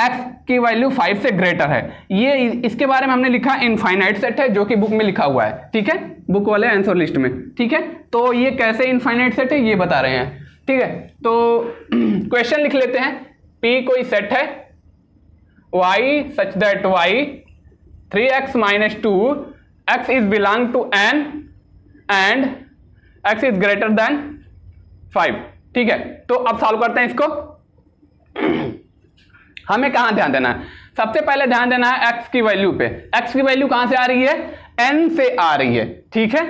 x की वैल्यू 5 से ग्रेटर है। ये इसके बारे में हमने लिखा इनफाइनाइट सेट है, जो कि बुक में लिखा हुआ है। ठीक है, बुक वाले आंसर लिस्ट में। ठीक है, तो ये कैसे इनफाइनाइट सेट है ये बता रहे हैं। ठीक है, तो क्वेश्चन लिख लेते हैं, P कोई सेट है, y such that y 3x - 2 x is belong to n and x is greater than 5। ठीक है, तो अब सॉल्व करते हैं इसको। हमें कहां ध्यान देना है, सबसे पहले ध्यान देना है x की वैल्यू पे। x की वैल्यू कहां से आ रही है, n से आ रही है। ठीक है,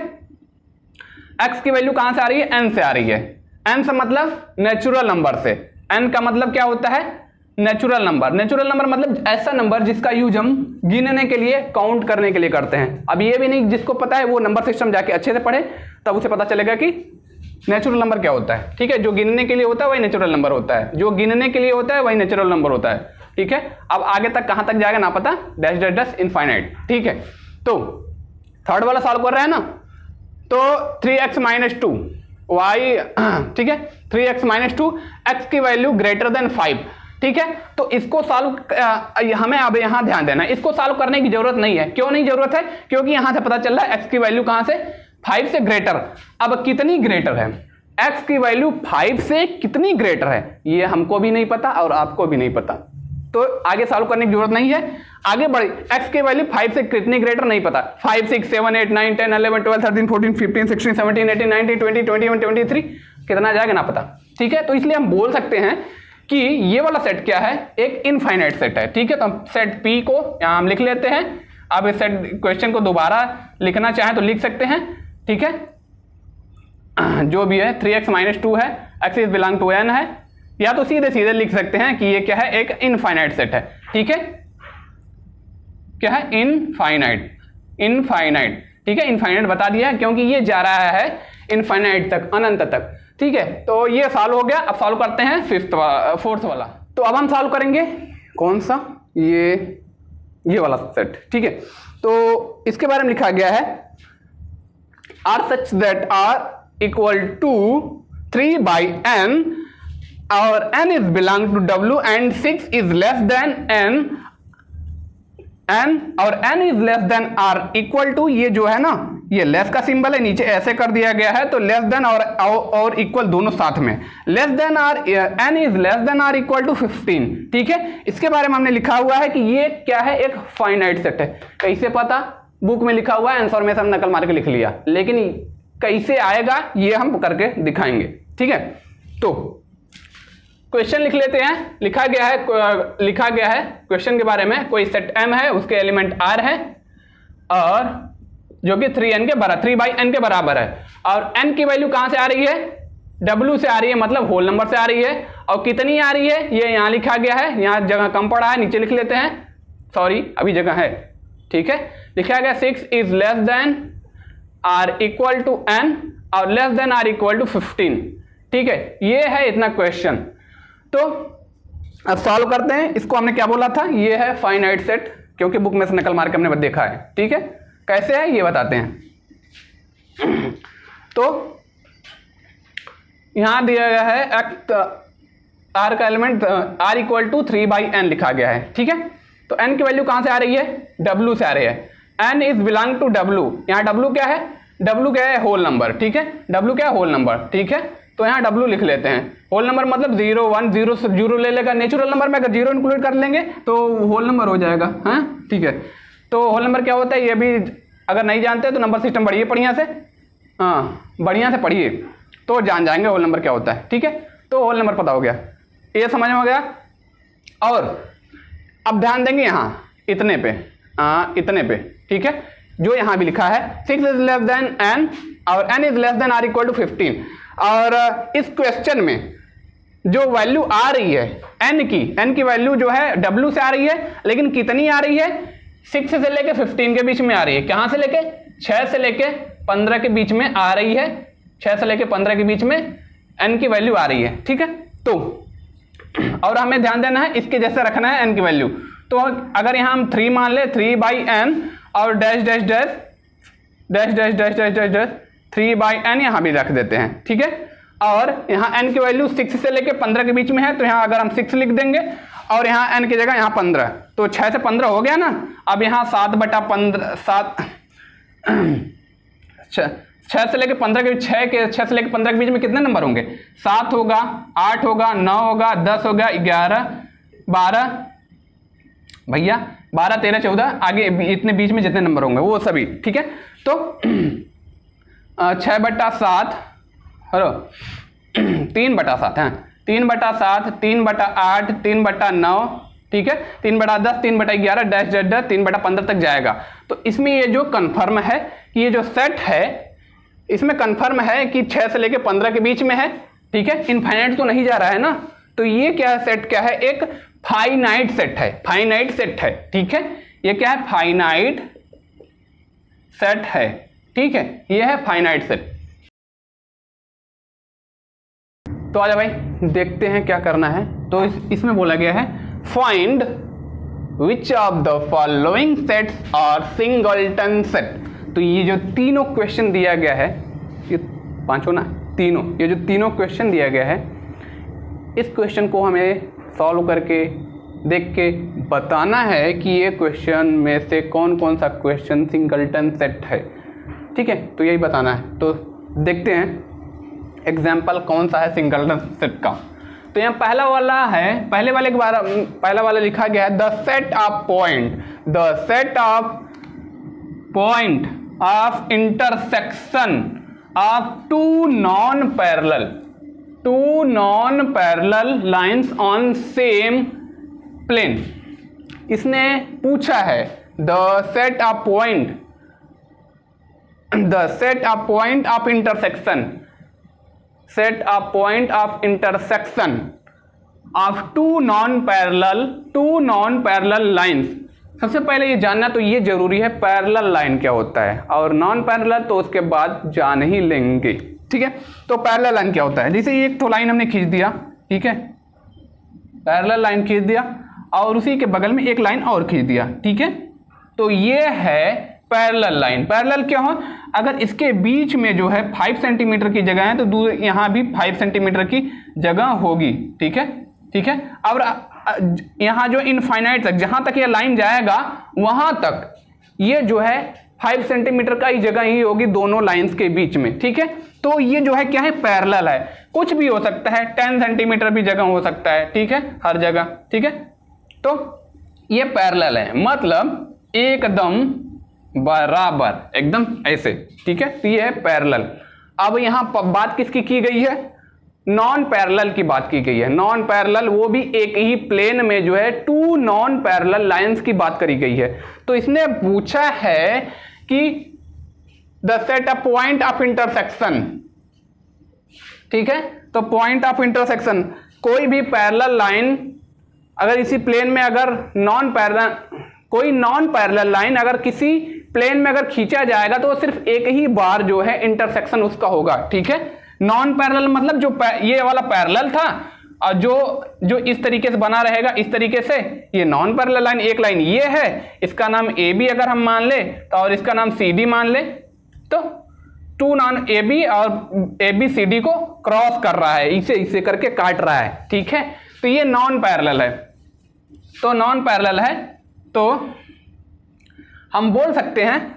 x की वैल्यू कहां से आ रही है, n से आ रही है। n से मतलब नेचुरल नंबर से, n का मतलब क्या होता है, नेचुरल नंबर। नेचुरल नंबर मतलब ऐसा नंबर जिसका यूज हम गिनने के लिए, काउंट करने के लिए करते हैं। अब ये भी नहीं, जिसको पता है वो नंबर सिस्टम जाके अच्छे से पढ़े, तब उसे पता चलेगा कि नेचुरल नंबर क्या होता है। ठीक है, जो गिनने के लिए होता है वही नेचुरल नंबर होता है, जो गिनने के लिए होता है वही नेचुरल नंबर होता है। ठीक है, अब आगे तक कहां तक जाएगा ना पता, डैश डैश डैश इनफाइनाइट। ठीक है, तो थर्ड वाला सॉल्व कर रहे हैं ना, तो 3x - 2 y, ठीक है, 3x - 2 x की वैल्यू ग्रेटर देन 5। ठीक है, तो इसको सॉल्व, हमें अब यहां ध्यान देना है, इसको सॉल्व करने की जरूरत नहीं है। क्यों नहीं जरूरत है, क्योंकि यहां से पता चल रहा है x की वैल्यू कहां से, 5 से ग्रेटर। अब कितनी ग्रेटर है, x की वैल्यू 5 से कितनी ग्रेटर है, ये हमको भी नहीं पता और आपको भी नहीं पता, तो आगे सॉल्व करने की जरूरत नहीं है। आगे बढ़े, x की वैल्यू 5 से कितनी ग्रेटर नहीं पता, 5 6 7 8 9 10 11 12 13 14 15 16 17 18 19 20 21 23 कितना जाएगा ना पता। ठीक है, तो इसलिए हम बोल सकते हैं कि ये वाला सेट क्या है, एक इनफाइनाइट सेट है। ठीक है, तो हम सेट P को यहां हम लिख लेते हैं। अब इस सेट क्वेश्चन को दोबारा लिखना चाहें तो लिख सकते हैं। ठीक है, जो भी है 3x - 2 है, x is belong to n है, या तो सीधे सीधे लिख सकते हैं कि ये क्या है, एक इनफाइनाइट सेट है। ठीक है, क्या है, इनफाइनाइट, इनफाइनाइट। ठीक है, इनफाइनाइट बता दिया क्योंकि ये जा रहा है इनफाइनाइट तक, अनंत तक। ठीक है, तो ये सॉल्व हो गया। अब सॉल्व करते हैं फोर्थ वाला। तो अब हम सॉल्व करेंगे कौन सा, ये वाला सेट, ठीक है। तो इसके बारे में लिखा गया है R such that R equal to 3/n और n is belong to w and 6 is less than n और n is less than r equal to, ये जो है ना ये लेस का सिंबल है, नीचे ऐसे कर दिया गया है, तो लेस देन और इक्वल दोनों साथ में, less than or, n is less than or equal to 15, ठीक है। इसके बारे में हमने लिखा हुआ है कि ये क्या है, एक फाइनाइट सेट है। कैसे पता, बुक में लिखा हुआ है, इन्फॉर्मेशन नकल मार के लिख लिया, लेकिन कैसे आएगा ये हम करके दिखाएंगे, ठीक है। तो क्वेश्चन लिख लेते हैं। लिखा गया है क्वेश्चन के बारे में, कोई सेट m है, उसके एलिमेंट r है और जो कि 3/n के बराबर है, और n की वैल्यू कहां से आ रही है, w से आ रही है, मतलब होल नंबर से आ रही है। और कितनी आ रही है ये यहां लिखा गया है, यहां जगह कम पड़ा है, नीचे लिख लेते हैं, सॉरी अभी जगह है, ठीक है। लिखा गया 6 is less than r equal to n और less than r equal to 15, ठीक है। ये है इतना क्वेश्चन। तो अब सॉल्व करते हैं। इसको हमने क्या बोला था, ये है फाइनाइट सेट, क्योंकि बुक में से नकल मार के हमने देखा है, ठीक है। कैसे है ये बताते हैं। तो यहां दिया गया है r का element r equal to 3/n लिखा गया है, ठीक है। तो n की वैल्यू कहां से आ रही है, w से आ रही है। n is belong to w, यहां w क्या है, w क्या है, होल नंबर, ठीक है। w क्या है, होल नंबर, ठीक है। तो यहाँ w लिख लेते हैं, होल नंबर मतलब 0 1 0 0 ले लेगा, नेचुरल नंबर में अगर 0 इंक्लूड कर लेंगे तो होल नंबर हो जाएगा, हाँ ठीक है। तो होल नंबर क्या होता है ये भी अगर नहीं जानते तो नंबर सिस्टम बढ़िए बढ़िया से, हाँ बढ़िया से पढ़िए तो जान जाएंगे होल नंबर क्या होता है, ठीक है। तो होल नंबर पता हो गया, ये समझ में हो गया। और अब ध्यान देंगे यहाँ इतने पे, ठीक है। जो यहाँ भी लिखा है 6 इज लेस देन n और n is less than r equal to 15, और इस क्वेश्चन में जो वैल्यू आ रही है n की वैल्यू जो है w से आ रही है, लेकिन कितनी आ रही है, 6 से लेके 15 के बीच में आ रही है। कहां से लेके, 6 से लेके 15 के बीच में आ रही है, 6 से लेके 15 के बीच में n की वैल्यू आ रही है, ठीक है। तो और हमें ध्यान देना है इसके जैसे रखना है n की वैल्यू। तो अगर यहाँ हम 3 मान ले, 3/n और dash dash dash dash dash dash dash dash dash 3/n यहाँ भी रख देते हैं, ठीक है। और यहाँ n की वैल्यू 6 से लेके 15 के बीच में है, तो यहाँ अगर हम 6 लिख देंगे और यहाँ n की जगह यहाँ 15, तो 6 से 15 हो गया ना। अब यहाँ 7/15 6 से लेके 15 के 6 से लेके 15 के बीच में कितने नंबर होंगे, 7 होगा, 8 होगा, 9 होगा, 10 होगा, 11 12 भैया 12 13 14 आगे इतने बीच में जितने नंबर होंगे वो सभी, ठीक है। तो 6/7 हेलो 3/7 है, 3/7 3/8 3/9, ठीक है, 3/10 3/11 डैश डैश डैश 3/15 तक जाएगा। तो इसमें ये जो कन्फर्म है कि ये जो सेट है इसमें कन्फर्म है कि 6 से लेके 15 के बीच में है, ठीक है। इनफाइनाइट तो नहीं जा रहा है ना। तो ये क्या है, सेट क्या है, एक फाइनाइट सेट है, फाइनाइट सेट है, ठीक है। ये क्या है, फाइनाइट सेट है, ठीक है। ये है फाइनाइट सेट। तो आजा भाई देखते हैं क्या करना है। तो इसमें बोला गया है find which of the following sets are singleton set. तो ये जो तीनों क्वेश्चन दिया गया है, ये पांचों ना तीनों, ये जो तीनों क्वेश्चन दिया गया है, इस क्वेश्चन को हमें सॉल्व करके देख के बताना है कि ये क्वेश्चन में से कौन कौन सा क्वेश्चन सिंगलटन सेट है, ठीक है। तो यही बताना है। तो देखते हैं एग्जाम्पल कौन सा है सिंगलटन सेट का। तो यहाँ पहला वाला है, पहला वाला लिखा गया है the set of point of intersection of two non parallel lines on same plane. इसने पूछा है the set of point of intersection of two non parallel lines. सबसे पहले ये जानना तो ये जरूरी है पैरेलल लाइन क्या होता है, और नॉन पैरेलल तो उसके बाद जान ही लेंगे, ठीक है। तो पैरेलल लाइन क्या होता है, जैसे एक तो लाइन हमने खींच दिया, ठीक है, पैरेलल लाइन खींच दिया और उसी के बगल में एक लाइन और खींच दिया, ठीक है। तो ये है पैरेलल लाइन। पैरेलल क्या हो, अगर इसके बीच में जो है 5 सेंटीमीटर की जगह है तो दूर यहाँ भी 5 सेंटीमीटर की जगह होगी, ठीक है, ठीक है। अब यहाँ जो इनफाइनाइट तक, जहां तक ये लाइन जाएगा वहां तक ये जो है 5 सेंटीमीटर का ही जगह ही होगी दोनों लाइंस के बीच में, ठीक है। तो ये जो है क्या है, पैरेलल है। कुछ भी हो सकता है, 10 सेंटीमीटर भी जगह हो सकता है, ठीक है, हर जगह, ठीक है। तो ये पैरेलल है, मतलब एकदम बराबर, एकदम ऐसे, ठीक है। तो ये है पैरेलल। अब यहां बात किसकी की गई है, नॉन पैरेलल की बात की गई है। नॉन पैरेलल, वो भी एक ही प्लेन में जो है 2 नॉन पैरेलल लाइंस की बात करी गई है। तो इसने पूछा है कि the set a point of intersection, ठीक है। तो पॉइंट ऑफ इंटरसेक्शन, कोई भी पैरेलल लाइन अगर इसी प्लेन में, अगर कोई नॉन पैरेलल लाइन अगर किसी प्लेन में अगर खींचा जाएगा तो सिर्फ एक ही बार जो है इंटरसेक्शन उसका होगा, ठीक है। नॉन पैरेलल मतलब जो ये वाला पैरेलल था और जो इस तरीके से बना रहेगा, इस तरीके से, ये नॉन पैरेलल लाइन। एक लाइन ये है, इसका नाम ए बी अगर हम मान ले तो, और इसका नाम सी डी मान ले, तो 2 नॉन ए बी और ए बी सी डी को क्रॉस कर रहा है, इसे करके काट रहा है, ठीक है। तो ये नॉन पैरेलल है। तो नॉन पैरेलल है तो हम बोल सकते हैं,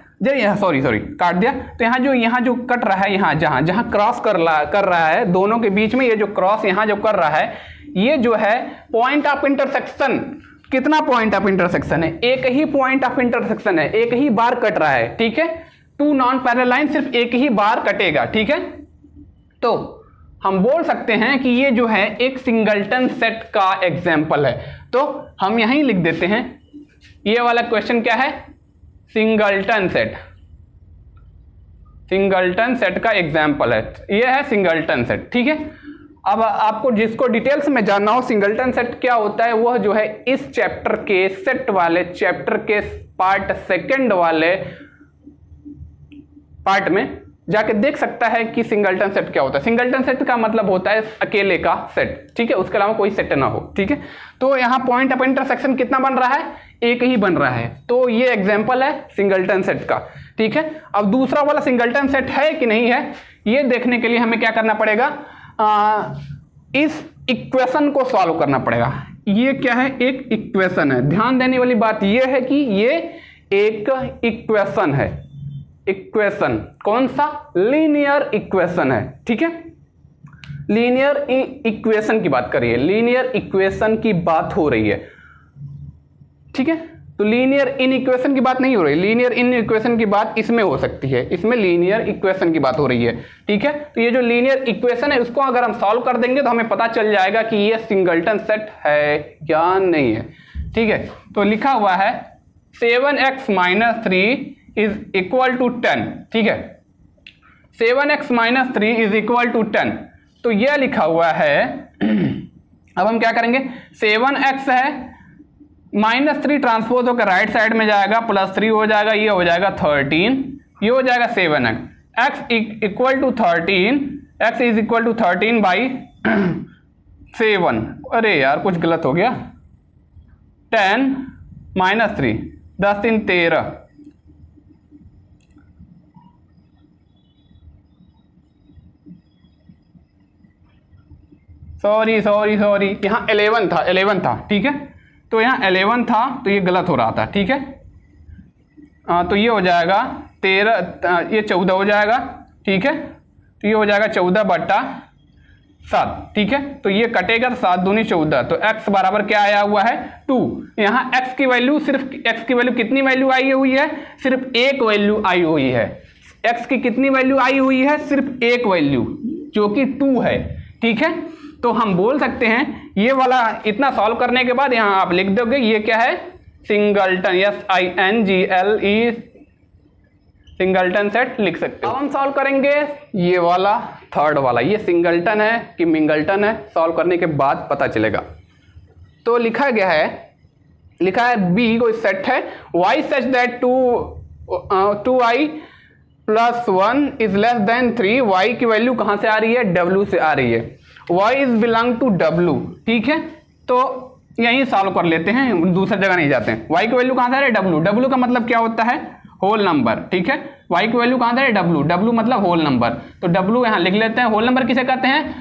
सॉरी काट दिया। तो यहाँ जो कट रहा है, यहाँ जहां क्रॉस कर रहा है दोनों के बीच में, ये जो क्रॉस यहाँ जो कर रहा है, ये जो है पॉइंट ऑफ इंटरसेक्शन। कितना पॉइंट ऑफ इंटरसेक्शन है, एक ही पॉइंट ऑफ इंटरसेक्शन है, एक ही बार कट रहा है, ठीक है। 2 नॉन पैरेलल लाइन सिर्फ एक ही बार कटेगा, ठीक है। तो हम बोल सकते हैं कि ये जो है एक सिंगलटन सेट का एग्जाम्पल है। तो हम यहीं लिख देते हैं, ये वाला क्वेश्चन क्या है, सिंगलटन सेट। सिंगलटन सेट का एग्जाम्पल है, ये है सिंगलटन सेट, ठीक है। अब आपको जिसको डिटेल्स में जानना हो सिंगलटन सेट क्या होता है, वह जो है इस चैप्टर के सेट वाले चैप्टर के पार्ट 2 वाले पार्ट में जाके देख सकता है कि सिंगलटन सेट क्या होता है। सिंगलटन सेट का मतलब होता है अकेले का सेट, ठीक है, उसके अलावा कोई सेट ना हो, ठीक है। तो यहाँ पॉइंट ऑफ इंटरसेक्शन कितना बन रहा है, एक ही बन रहा है। तो ये एग्जांपल है सिंगलटन सेट का, ठीक है। अब दूसरा वाला सिंगलटन सेट है कि नहीं है, ये देखने के लिए हमें क्या करना पड़ेगा, इस इक्वेशन को सॉल्व करना पड़ेगा। ये क्या है, एक इक्वेशन है। ध्यान देने वाली बात ये है कि ये एक इक्वेशन है। इक्वेशन कौन सा, लीनियर इक्वेशन है, ठीक है। लीनियर इक्वेशन की बात करिए, लीनियर इक्वेशन की बात हो रही है, ठीक है। तो लीनियर इन इक्वेशन की बात नहीं हो रही, लीनियर इन इक्वेशन की बात इसमें हो सकती है, इसमें लीनियर इक्वेशन की बात हो रही है, ठीक है। तो ये जो लीनियर इक्वेशन है उसको अगर हम सॉल्व कर देंगे तो हमें पता चल जाएगा कि ये सिंगलटन सेट है या नहीं है, ठीक है। तो लिखा हुआ है 7x - 3 इज इक्वल टू 10, ठीक है। 7x - 3 इज इक्वल टू 10, तो यह लिखा हुआ है। अब हम क्या करेंगे, 7x है, -3 ट्रांसपोज होकर राइट साइड में जाएगा, +3 हो जाएगा, ये हो जाएगा 13, ये हो जाएगा 7x। x equal to 13, x is equal to 13 by 7। अरे यार कुछ गलत हो गया, 10 - 3, 10 3 13, सॉरी यहाँ 11 था, ठीक है। तो यहाँ 11 था तो ये गलत हो रहा था, ठीक है। तो ये हो जाएगा 13, ये 14 हो जाएगा, ठीक है। तो ये हो जाएगा 14/7, ठीक है। तो ये कटेगा तो 7 दूनी 14, तो x बराबर क्या आया हुआ है 2। यहाँ x की वैल्यू, सिर्फ x की वैल्यू कितनी वैल्यू आई हुई है, सिर्फ एक वैल्यू आई हुई है। x की कितनी वैल्यू आई हुई है, सिर्फ एक वैल्यू जो कि 2 है, ठीक है। तो हम बोल सकते हैं ये वाला इतना सॉल्व करने के बाद यहां आप लिख दोगे ये क्या है, सिंगलटन, SINGLE, सिंगलटन सेट लिख सकते हो। अब हम सॉल्व करेंगे ये वाला थर्ड वाला, ये सिंगलटन है कि मिंगलटन है, सॉल्व करने के बाद पता चलेगा। तो लिखा गया है, लिखा है बी कोई सेट है, y such that 2i + 1 is less than 3, y की वैल्यू कहां से आ रही है, w से आ रही है, y is belong to w, ठीक है। तो यहीं सॉल्व कर लेते हैं, दूसरी जगह नहीं जाते हैं। y की वैल्यू कहाँ से आ रही है? डब्ल्यू। डब्ल्यू का मतलब क्या होता है? होल नंबर, ठीक है। y की वैल्यू कहाँ से आ रही है? डब्ल्यू। डब्ल्यू मतलब होल नंबर, तो डब्ल्यू यहाँ लिख लेते हैं। होल नंबर किसे कहते हैं?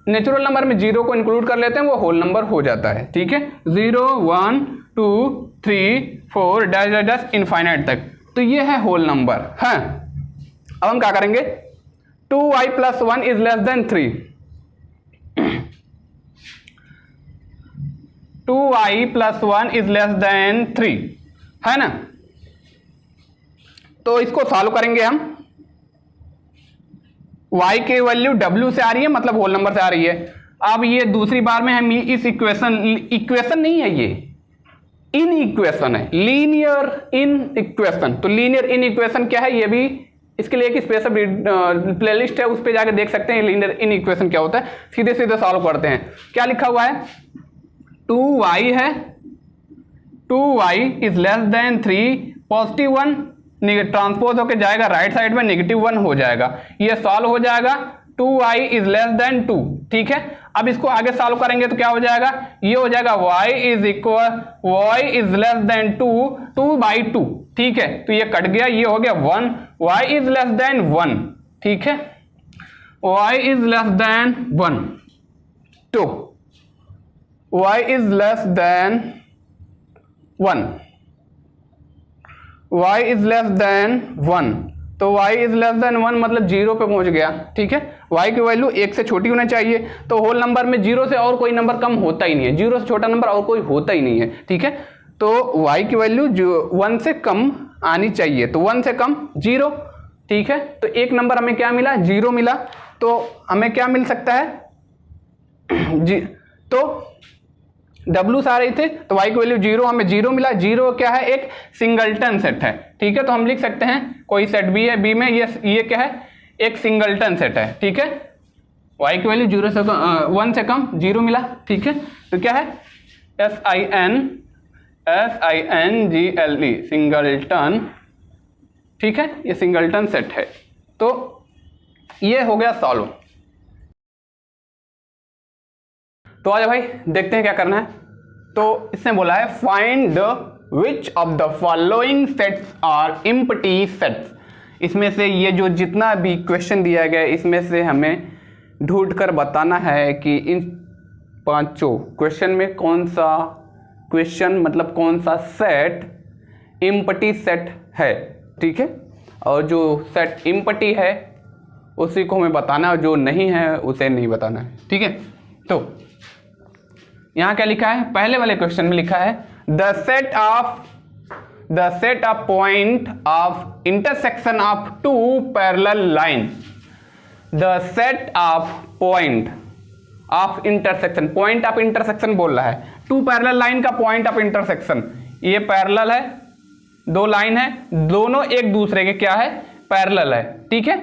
नेचुरल नंबर में जीरो को इंक्लूड कर लेते हैं, वो होल नंबर हो जाता है, ठीक है। 0 1 2 3 4 डैश डैश डैश इनफाइनाइट तक, तो ये है होल नंबर है। अब हम क्या करेंगे? 2y + 1 is less than 3। 2y + 1 is less than 3 है ना। तो इसको सॉल्व करेंगे हम। y की वैल्यू w से आ रही है, मतलब होल नंबर से आ रही है। अब ये दूसरी बार में हम इस इक्वेशन नहीं है, ये इन इक्वेशन है, लीनियर इन इक्वेशन। तो लीनियर इन इक्वेशन क्या है? ये भी इसके लिए एक स्पेशल प्लेलिस्ट है, उस पर जाकर देख सकते हैं लीनियर इन इक्वेशन क्या होता है। सीधे सीधे सॉल्व करते हैं। क्या लिखा हुआ है? 2y है, 2y is less than 3, +1 transpose होकर जाएगा राइट साइड में, -1 हो जाएगा। ये सॉल्व हो जाएगा। 2y इज लेस देन 2, ठीक है। अब इसको आगे सॉल्व करेंगे तो क्या हो जाएगा? ये हो जाएगा y इज लेस देन 2/2, ठीक है। तो ये कट गया, ये हो गया 1, y इज लेस देन 1, ठीक है। y इज लेस देन 1, तो y is less then 1, y is less then 1, तो y इज लेस देन 1 मतलब 0 पे पहुंच गया, ठीक है। y की वैल्यू 1 से छोटी होनी चाहिए, तो होल नंबर में 0 से और कोई नंबर कम होता ही नहीं है, 0 से छोटा नंबर और कोई होता ही नहीं है, ठीक है। तो y की वैल्यू जो 1 से कम आनी चाहिए, तो 1 से कम 0, ठीक है। तो एक नंबर हमें क्या मिला? 0 मिला। तो हमें क्या मिल सकता है? तो W से आ रही थे, तो y की वैल्यू 0, हमें 0 मिला। 0 क्या है? एक सिंगलटन सेट है, ठीक है। तो हम लिख सकते हैं कोई सेट B है, B में ये क्या है? एक सिंगलटन सेट है, ठीक है। y की वैल्यू 1 से कम 0 मिला, ठीक है। तो क्या है? SINGLE सिंगलटन, ठीक है। ये सिंगलटन सेट है। तो ये हो गया सॉल्व। तो आजा भाई देखते हैं क्या करना है। तो इसने बोला है find the which of the following sets are empty sets. इसमें से ये जो जितना भी क्वेश्चन दिया गया है, इसमें से हमें ढूंढकर बताना है कि इन पांचों क्वेश्चन में कौन सा क्वेश्चन मतलब कौन सा सेट एम्प्टी सेट है, ठीक है। और जो सेट एम्प्टी है उसी को हमें बताना है, और जो नहीं है उसे नहीं बताना है, ठीक है। तो यहां क्या लिखा है? पहले वाले क्वेश्चन में लिखा है the set of point of intersection of two parallel line. The set of point of intersection, point of intersection बोल रहा है, टू पैरेलल लाइन का पॉइंट ऑफ इंटरसेक्शन। ये पैरेलल है, दो लाइन है, दोनों एक दूसरे के क्या है? पैरेलल है, ठीक है।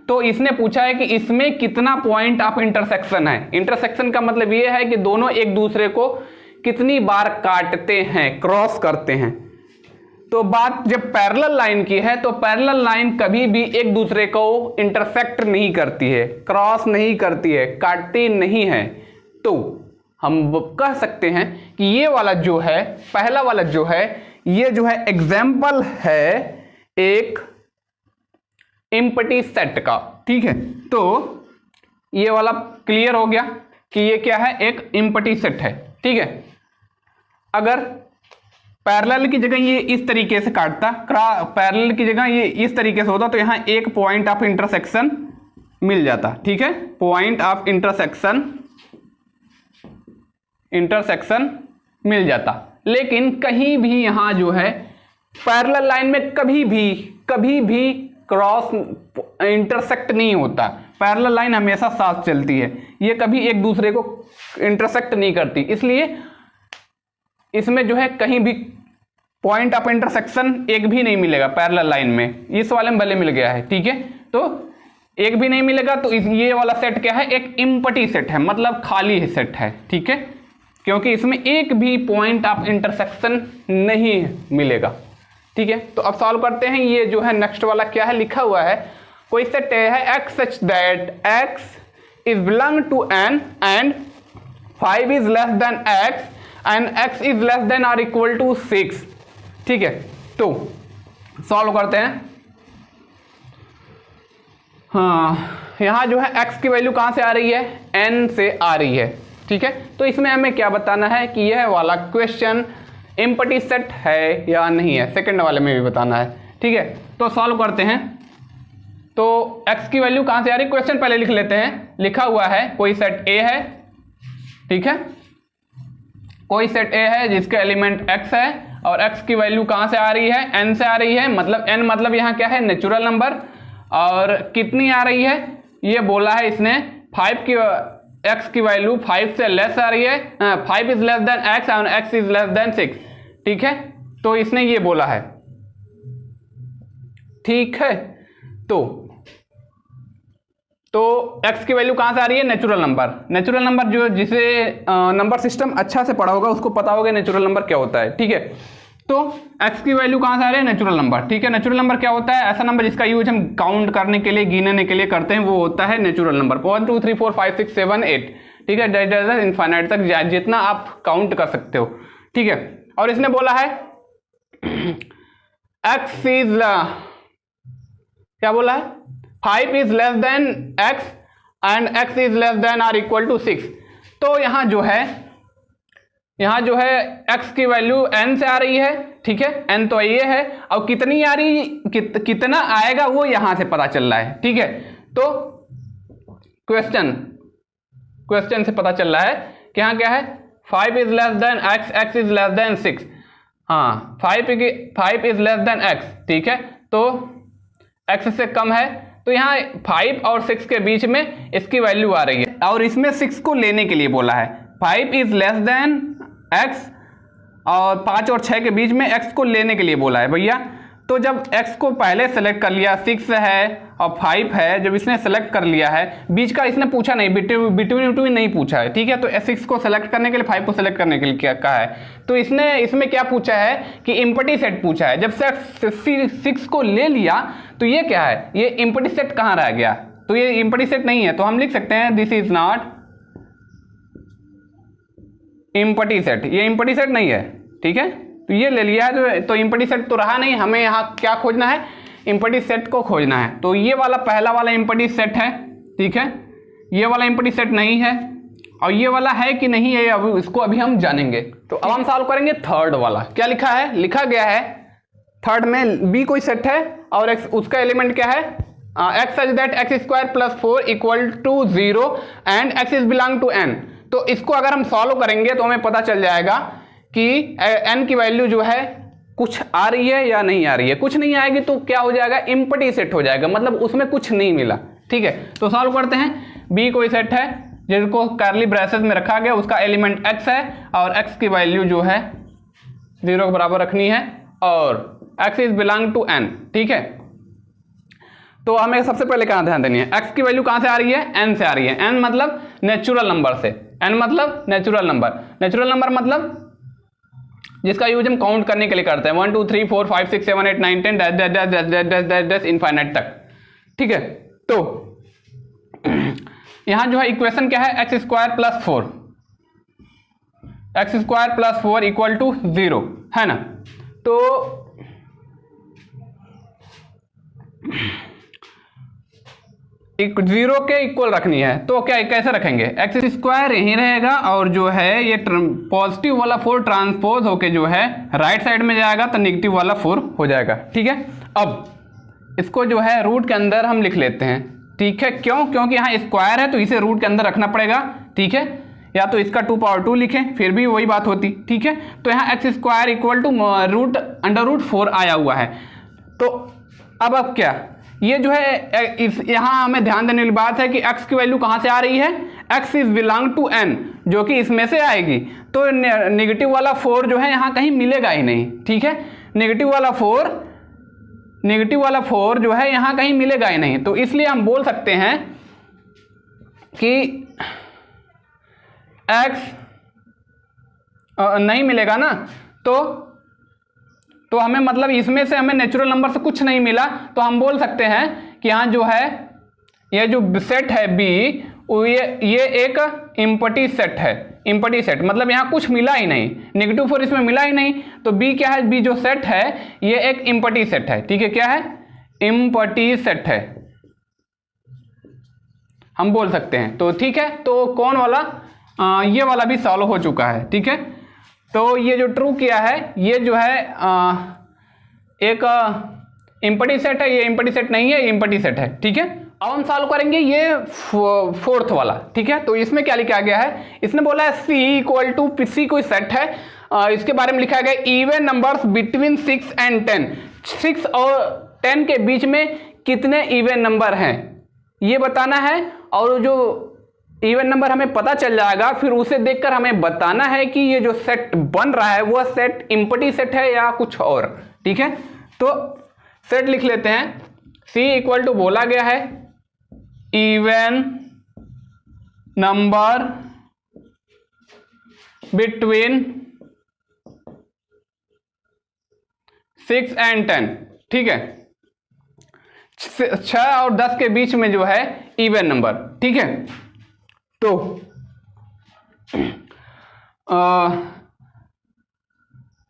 तो इसने पूछा है कि इसमें कितना पॉइंट ऑफ इंटरसेक्शन है। इंटरसेक्शन का मतलब ये है कि दोनों एक दूसरे को कितनी बार काटते हैं, क्रॉस करते हैं। तो बात जब पैरेलल लाइन की है, तो पैरेलल लाइन कभी भी एक दूसरे को इंटरसेक्ट नहीं करती है, क्रॉस नहीं करती है, काटती नहीं है। तो हम कह सकते हैं कि ये वाला जो है, पहला वाला जो है, ये जो है एग्जाम्पल है एक एम्प्टी सेट का, ठीक है। तो ये वाला क्लियर हो गया कि ये क्या है? एक एम्प्टी सेट है, ठीक है। अगर पैरेलल की जगह ये इस तरीके से काटता, पैरेलल की जगह ये इस तरीके से होता, तो यहां एक पॉइंट ऑफ इंटरसेक्शन मिल जाता, ठीक है। पॉइंट ऑफ इंटरसेक्शन मिल जाता। लेकिन कहीं भी यहां जो है पैरेलल लाइन में कभी भी क्रॉस इंटरसेक्ट नहीं होता। पैरेलल लाइन हमेशा साथ चलती है, ये कभी एक दूसरे को इंटरसेक्ट नहीं करती। इसलिए इसमें जो है कहीं भी पॉइंट ऑफ इंटरसेक्शन एक भी नहीं मिलेगा पैरेलल लाइन में। इस वाले में भले मिल गया है, ठीक है। तो एक भी नहीं मिलेगा, तो ये वाला सेट क्या है? एक एम्प्टी सेट है, मतलब खाली सेट है, ठीक है। क्योंकि इसमें एक भी पॉइंट ऑफ इंटरसेक्शन नहीं मिलेगा, ठीक है। तो अब सॉल्व करते हैं। ये जो है नेक्स्ट वाला क्या है? लिखा हुआ है कोई सेट है x such that x is belong to n and 5 is less than x and x is less than or equal to 6। ठीक है, तो सॉल्व करते हैं। हाँ, यहाँ जो है x की वैल्यू कहाँ से आ रही है, n से आ रही है। ठीक है, तो इसमें हमें क्या बताना है कि यह वाला क्वेश्चन एम्प्टी सेट है या नहीं है, सेकंड वाले में भी बताना है। ठीक है, तो सॉल्व करते हैं। तो x की वैल्यू कहाँ से आ रही है, क्वेश्चन पहले लिख लेते हैं। लिखा हुआ है कोई सेट A है, ठीक है, कोई सेट A है जिसका एलिमेंट x है और x की वैल्यू कहाँ से आ रही है, n से आ रही है। मतलब n मतलब यहाँ क्या है, नेचुरल नंबर। और कितनी आ रही है, ये बोला है इसने 5 की x की वैल्यू 5 से लेस आ रही है, 5 इज लेस देन x और x इज लेस देन 6। ठीक है, तो इसने ये बोला है। ठीक है, तो x की वैल्यू कहां से आ रही है, नेचुरल नंबर। नेचुरल नंबर जो जिसे नंबर सिस्टम अच्छा से पढ़ा होगा उसको पता होगा नेचुरल नंबर क्या होता है। ठीक है, तो x की वैल्यू कहां से आ रही है, नेचुरल नंबर। ठीक है, नेचुरल नंबर क्या होता है, ऐसा नंबर जिसका यूज हम काउंट करने के लिए, गिनने के लिए करते हैं, वो होता है नेचुरल नंबर। 1 2 3 4 5 6 7 8। ठीक है, इनफाइनाइट तक जितना आप काउंट कर सकते हो। ठीक है, और इसने बोला है x इज क्या बोला है, 5 is less than x and x is less than or equal to 6। तो यहाँ जो है x की वैल्यू n से आ रही है। ठीक है, n तो ये है, और कितनी आ रही, कितना आएगा वो यहां से पता चल रहा है। ठीक है, तो क्वेश्चन से पता चल रहा है कि यहाँ क्या है, 5 is less than x, x is less then 6। हाँ, 5 इज लेस देन x। ठीक है, तो x से कम है, तो यहाँ 5 और 6 के बीच में इसकी वैल्यू आ रही है, और इसमें 6 को लेने के लिए बोला है। 5 इज लेस देन x और 5 और 6 के बीच में x को लेने के लिए बोला है भैया। तो जब x को पहले सेलेक्ट कर लिया, 6 है और 5 है, जब इसने सेलेक्ट कर लिया है, बीच का इसने पूछा नहीं, बिटवीन नहीं पूछा है। ठीक है, तो 6 को सेलेक्ट करने के लिए, 5 को सेलेक्ट करने के लिए क्या कहा है, तो इसने इसमें क्या पूछा है कि एम्प्टी सेट पूछा है। जब 6 को ले लिया तो ये क्या है, ये एम्प्टी सेट कहाँ रह गया, तो ये एम्प्टी सेट नहीं है, तो हम लिख सकते हैं this is not empty set, ये एम्प्टी सेट नहीं है। ठीक है, तो ये ले लिया है, तो एम्प्टी सेट तो रहा नहीं, हमें यहाँ क्या खोजना है, एम्प्टी सेट को खोजना है। तो ये वाला पहला वाला एम्प्टी सेट है। ठीक है, ये वाला एम्प्टी सेट नहीं है, और ये वाला है कि नहीं है, अभी इसको अभी हम जानेंगे। तो अब हम सॉल्व करेंगे थर्ड वाला। क्या लिखा है, लिखा गया है थर्ड में b कोई सेट है और x उसका एलिमेंट क्या है, x such that x square plus 4 equal to 0 and x is belong to n। तो इसको अगर हम सॉल्व करेंगे तो हमें पता चल जाएगा कि n की वैल्यू जो है कुछ आ रही है या नहीं आ रही है। कुछ नहीं आएगी तो क्या हो जाएगा, एम्प्टी सेट हो जाएगा, मतलब उसमें कुछ नहीं मिला। ठीक है, तो सॉल्व करते हैं। b कोई सेट है जिसको कर्ली ब्रेसेस में रखा गया, उसका एलिमेंट x है और x की वैल्यू जो है 0 के बराबर रखनी है और x is belong to n। ठीक है, तो हमें सबसे पहले कहाँ ध्यान देनी है, x की वैल्यू कहाँ से आ रही है, n से आ रही है। n मतलब नेचुरल नंबर से, n मतलब नेचुरल नंबर। नेचुरल नंबर मतलब जिसका यूज हम काउंट करने के लिए करते हैं, 1 2 3 4 5 6 7 8 9 10 डैश इनफाइनाइट तक। ठीक है, तो यहां जो है इक्वेशन क्या है, x square plus 4 equal to 0 है ना। तो जीरो के इक्वल रखनी है, तो क्या कैसे रखेंगे, एक्स स्क्वायर यहीं रहेगा और जो है ये पॉजिटिव वाला 4 ट्रांसपोज होके जो है राइट साइड में जाएगा तो नेगेटिव वाला 4 हो जाएगा। ठीक है, अब इसको जो है रूट के अंदर हम लिख लेते हैं। ठीक है, क्यों, क्योंकि यहाँ स्क्वायर है तो इसे रूट के अंदर रखना पड़ेगा। ठीक है, या तो इसका 2 पावर 2 लिखें फिर भी वही बात होती। ठीक है, तो यहाँ x square equal to root under root 4 आया हुआ है। तो अब क्या, ये जो है यहाँ हमें ध्यान देने वाली बात है कि x की वैल्यू कहाँ से आ रही है, x is belong to n, जो कि इसमें से आएगी। तो नेगेटिव वाला 4 जो है यहाँ कहीं मिलेगा ही नहीं। ठीक है, नेगेटिव वाला 4 जो है यहाँ कहीं मिलेगा ही नहीं। तो इसलिए हम बोल सकते हैं कि x नहीं मिलेगा ना, तो हमें मतलब इसमें से हमें नेचुरल नंबर से कुछ नहीं मिला, तो हम बोल सकते हैं कि यहाँ जो है ये जो सेट है b, ये एक एम्प्टी सेट है। इम्पटी सेट, मतलब यहाँ कुछ मिला ही नहीं, -4 इसमें मिला ही नहीं, तो बी क्या है, बी जो सेट है ये एक इम्पटी सेट है। ठीक है, क्या है, इम्पटी सेट है, हम बोल सकते हैं। तो ठीक है, तो कौन वाला, ये वाला भी सॉल्व हो चुका है। ठीक है, तो ये जो ट्रू किया है ये जो है एक इम्पटी सेट है, ये इम्पटी सेट नहीं है, ये इम्पटी सेट है। ठीक है, अब हम सॉल्व करेंगे ये फोर्थ वाला। ठीक है, तो इसमें क्या लिखा गया है, इसने बोला है C = सी कोई सेट है, इसके बारे में लिखा गया इवन नंबर्स बिटवीन 6 and 10, 6 और 10 के बीच में कितने इवन नंबर हैं ये बताना है, और जो इवन नंबर हमें पता चल जाएगा फिर उसे देखकर हमें बताना है कि ये जो सेट बन रहा है वह सेट इम्पटी सेट है या कुछ और। ठीक है, तो सेट लिख लेते हैं, C बोला गया है इवन नंबर बिटवीन 6 and 10। ठीक है, 6 और 10 के बीच में जो है इवन नंबर। ठीक है, तो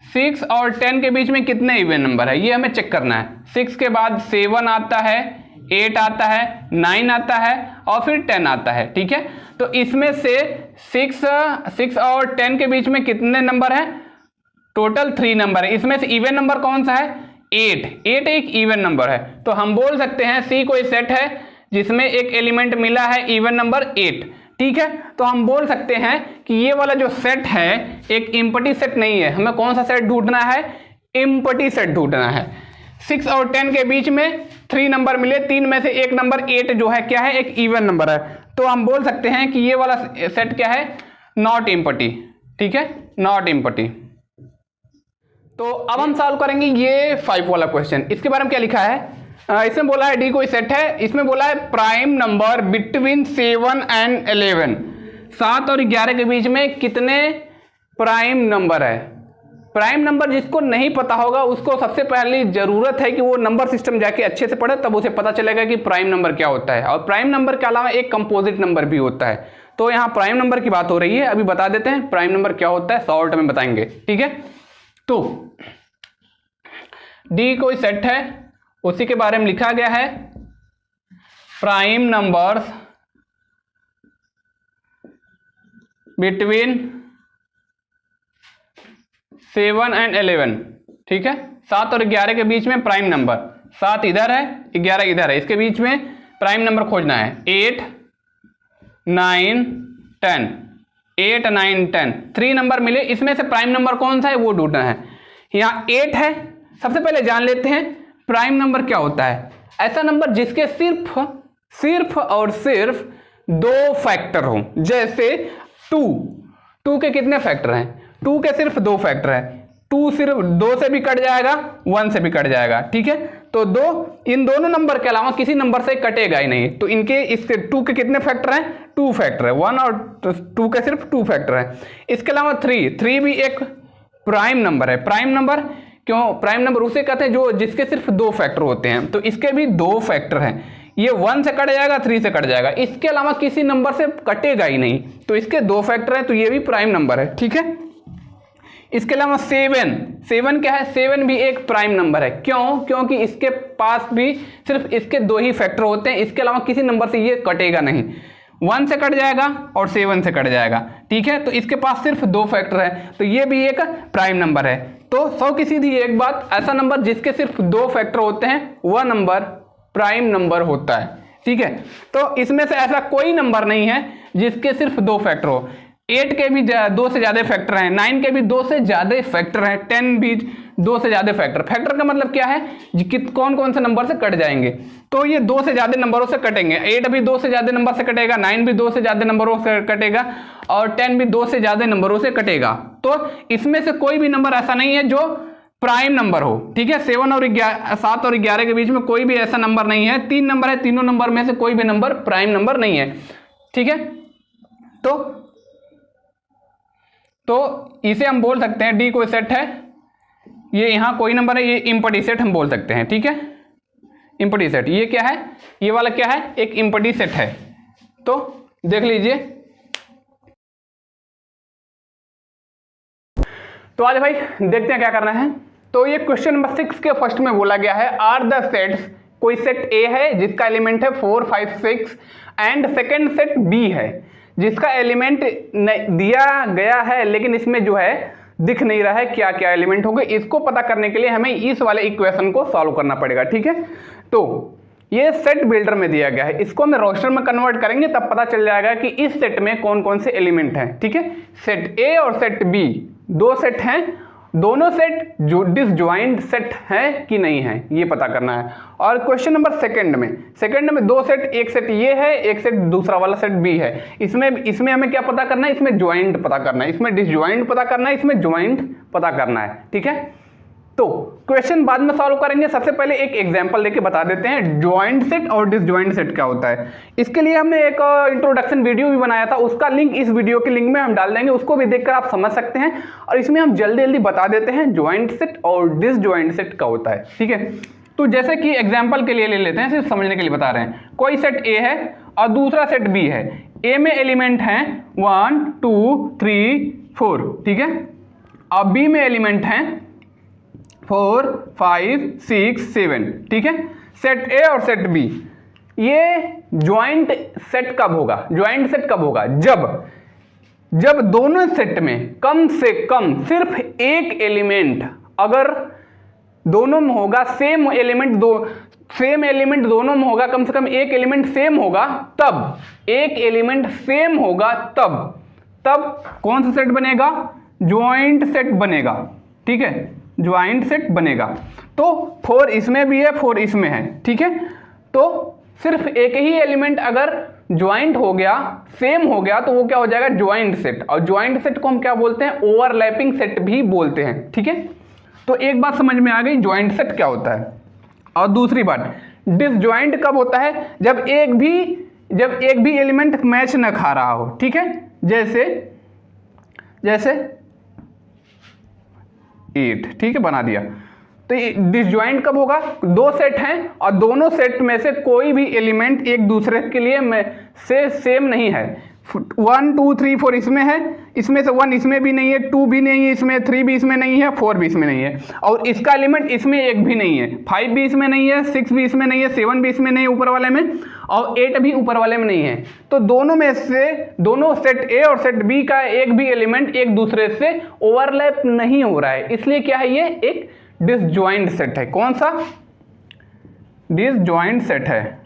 6 और 10 के बीच में कितने इवन नंबर है ये हमें चेक करना है। 6 के बाद 7 आता है, 8 आता है, 9 आता है और फिर 10 आता है। ठीक है, तो इसमें से 6 और 10 के बीच में कितने नंबर हैं, टोटल 3 नंबर है। इसमें से इवन नंबर कौन सा है, 8 एक इवन नंबर है। तो हम बोल सकते हैं C कोई सेट है जिसमें एक एलिमेंट मिला है इवन नंबर 8। ठीक है, तो हम बोल सकते हैं कि ये वाला जो सेट है एक इम्पटी सेट नहीं है, हमें कौन सा सेट ढूंढना है, इम्पटी सेट ढूंढना है। 6 और 10 के बीच में 3 नंबर मिले, 3 में से एक नंबर 8 जो है क्या है, एक इवन नंबर है। तो हम बोल सकते हैं कि ये वाला सेट क्या है, नॉट इम्पटी। ठीक है, नॉट इम्पटी। तो अब हम सॉल्व करेंगे ये 5 वाला क्वेश्चन। इसके बारे में क्या लिखा है, इसमें बोला है डी कोई सेट है, इसमें बोला है प्राइम नंबर बिटवीन 7 and 11, 7 और 11 के बीच में कितने प्राइम नंबर है। प्राइम नंबर जिसको नहीं पता होगा उसको सबसे पहली जरूरत है कि वो नंबर सिस्टम जाके अच्छे से पढ़े, तब उसे पता चलेगा कि प्राइम नंबर क्या होता है। और प्राइम नंबर के अलावा एक कंपोजिट नंबर भी होता है। तो यहाँ प्राइम नंबर की बात हो रही है, अभी बता देते हैं प्राइम नंबर क्या होता है, शॉर्ट में बताएंगे। ठीक है, तो डी कोई सेट है, उसी के बारे में लिखा गया है प्राइम नंबर्स बिटवीन 7 and 11। ठीक है, 7 और 11 के बीच में प्राइम नंबर, 7 इधर है 11 इधर है, इसके बीच में प्राइम नंबर खोजना है। 8 9 10, 8 9 10, 3 नंबर मिले, इसमें से प्राइम नंबर कौन सा है वो ढूंढना है। यहाँ 8 है, सबसे पहले जान लेते हैं प्राइम नंबर क्या होता है। ऐसा नंबर जिसके सिर्फ और सिर्फ 2 फैक्टर हो, जैसे 2 के कितने फैक्टर हैं, 2 के सिर्फ 2 फैक्टर है, 2 सिर्फ 2 से भी कट जाएगा, 1 से भी कट जाएगा। ठीक है, तो 2 इन दोनों नंबर के अलावा किसी नंबर से कटेगा ही नहीं। तो इनके इसके 2 के कितने फैक्टर हैं, 2 फैक्टर है, 1 और 2 के सिर्फ 2 फैक्टर है। इसके अलावा 3 भी एक प्राइम नंबर है। प्राइम नंबर क्यों, प्राइम नंबर उसे कहते हैं जो जिसके सिर्फ 2 फैक्टर होते हैं, तो इसके भी 2 फैक्टर हैं। ये 1 से कट जाएगा, 3 से कट जाएगा, इसके अलावा किसी नंबर से कटेगा ही नहीं, तो इसके 2 फैक्टर हैं, तो ये भी प्राइम नंबर है। ठीक है, इसके अलावा 7 क्या है, 7 भी एक प्राइम नंबर है। क्यों, क्योंकि इसके पास भी सिर्फ इसके 2 ही फैक्टर होते हैं, इसके अलावा किसी नंबर से ये कटेगा नहीं, 1 से कट जाएगा और 7 से कट जाएगा। ठीक है, तो इसके पास सिर्फ 2 फैक्टर है, तो ये भी एक प्राइम नंबर है। तो 100 की सीधी एक बात, ऐसा नंबर जिसके सिर्फ 2 फैक्टर होते हैं वह नंबर प्राइम नंबर होता है। ठीक है, तो इसमें से ऐसा कोई नंबर नहीं है जिसके सिर्फ 2 फैक्टर हो। 8 के भी 2 से ज्यादा फैक्टर हैं, 9 के भी 2 से ज्यादा फैक्टर हैं, 10 भी 2 से ज्यादा फैक्टर। फैक्टर का मतलब क्या है, कौन कौन से नंबर से कट जाएंगे, तो ये 2 से ज्यादा नंबरों से कटेंगे। 8 भी 2 से ज्यादा नंबर से कटेगा, 9 भी 2 से ज्यादा नंबरों से कटेगा और 10 भी 2 से ज्यादा नंबरों से कटेगा। तो इसमें से कोई भी नंबर ऐसा नहीं है जो प्राइम नंबर हो। ठीक है, 7 और 11 के बीच में कोई भी ऐसा नंबर नहीं है। 3 नंबर है, तीनों नंबर में से कोई भी नंबर प्राइम नंबर नहीं है। ठीक है, तो इसे हम बोल सकते हैं डी कोई सेट है, ये यहाँ कोई नंबर है, ये इम्पटी सेट हम बोल सकते हैं। ठीक है, इम्पटी सेट ये क्या है, ये वाला क्या है, एक इम्पटी सेट है। तो देख लीजिए तो आज भाई देखते हैं क्या करना है। तो ये क्वेश्चन नंबर 6 के फर्स्ट में बोला गया है आर द सेट्स, कोई सेट ए है जिसका एलिमेंट है 4 5 6 एंड सेकेंड सेट बी है जिसका एलिमेंट दिया गया है लेकिन इसमें जो है दिख नहीं रहा है क्या क्या एलिमेंट होंगे। इसको पता करने के लिए हमें इस वाले इक्वेशन को सॉल्व करना पड़ेगा, ठीक है। तो ये सेट बिल्डर में दिया गया है, इसको हम रोस्टर में कन्वर्ट करेंगे तब पता चल जाएगा कि इस सेट में कौन कौन से एलिमेंट हैं, ठीक है। सेट ए और सेट बी दो सेट हैं, दोनों सेट जो डिसजॉइंट सेट है कि नहीं है ये पता करना है। और क्वेश्चन नंबर सेकंड में दो सेट, एक सेट ये है, एक सेट दूसरा वाला सेट बी है। इसमें हमें क्या पता करना है, इसमें ज्वाइंट पता करना है, इसमें डिसजॉइंट पता करना है, इसमें ज्वाइंट पता करना है, ठीक है। तो क्वेश्चन बाद में सॉल्व करेंगे, सबसे पहले एक एग्जांपल लेके बता देते हैं ज्वाइंट सेट और डिसजॉइंट सेट क्या होता है। इसके लिए हमने एक इंट्रोडक्शन वीडियो भी बनाया था, उसका लिंक इस वीडियो के लिंक में हम डाल देंगे, उसको भी देखकर आप समझ सकते हैं। और इसमें हम जल्दी जल्दी बता देते हैं ज्वाइंट सेट और डिसजॉइंट सेट क्या होता है, ठीक है। तो जैसे कि एग्जाम्पल के लिए ले लेते हैं, सिर्फ समझने के लिए बता रहे हैं। कोई सेट ए है और दूसरा सेट बी है, ए में एलिमेंट हैं 1 2 3 4, ठीक है, और बी में एलिमेंट हैं 4 5 6 7, ठीक है। सेट ए और सेट बी, ये ज्वाइंट सेट कब होगा, ज्वाइंट सेट कब होगा, जब दोनों सेट में कम से कम सिर्फ एक एलिमेंट अगर दोनों में होगा, सेम एलिमेंट दोनों में होगा, कम से कम एक एलिमेंट सेम होगा, तब एक एलिमेंट सेम होगा तब कौन सा सेट बनेगा, ज्वाइंट सेट बनेगा, ठीक है, ज्वाइंट सेट बनेगा। तो 4 इसमें भी है 4 इसमें है, ठीक है। तो सिर्फ एक ही एलिमेंट अगर ज्वाइंट हो गया, सेम हो गया, तो वो क्या हो जाएगा, ज्वाइंट सेट। और ज्वाइंट सेट को हम क्या बोलते हैं, ओवरलैपिंग सेट भी बोलते हैं, ठीक है। तो एक बात समझ में आ गई ज्वाइंट सेट क्या होता है। और दूसरी बात, डिसज्वाइंट कब होता है, जब एक भी एलिमेंट मैच न खा रहा हो, ठीक है। जैसे 8, ठीक है, बना दिया। तो डिसज्वाइंट कब होगा, दो सेट हैं और दोनों सेट में से कोई भी एलिमेंट एक दूसरे के लिए से सेम नहीं है। 1 2 3 4 इसमें है, इसमें से 1 इसमें भी नहीं है, 2 भी नहीं है इसमें, 3 भी इसमें नहीं है, 4 भी इसमें नहीं है, और इसका एलिमेंट इसमें एक भी नहीं है, 5 भी इसमें नहीं है, 6 भी इसमें नहीं है, 7 भी इसमें नहीं है ऊपर वाले में, और 8 भी ऊपर वाले में नहीं है। तो दोनों में से दोनों सेट ए और सेट बी का एक भी एलिमेंट एक दूसरे से ओवरलैप नहीं हो रहा है, इसलिए क्या है, ये एक डिसज्वाइंट सेट है। कौन सा, डिसज्वाइंट सेट है,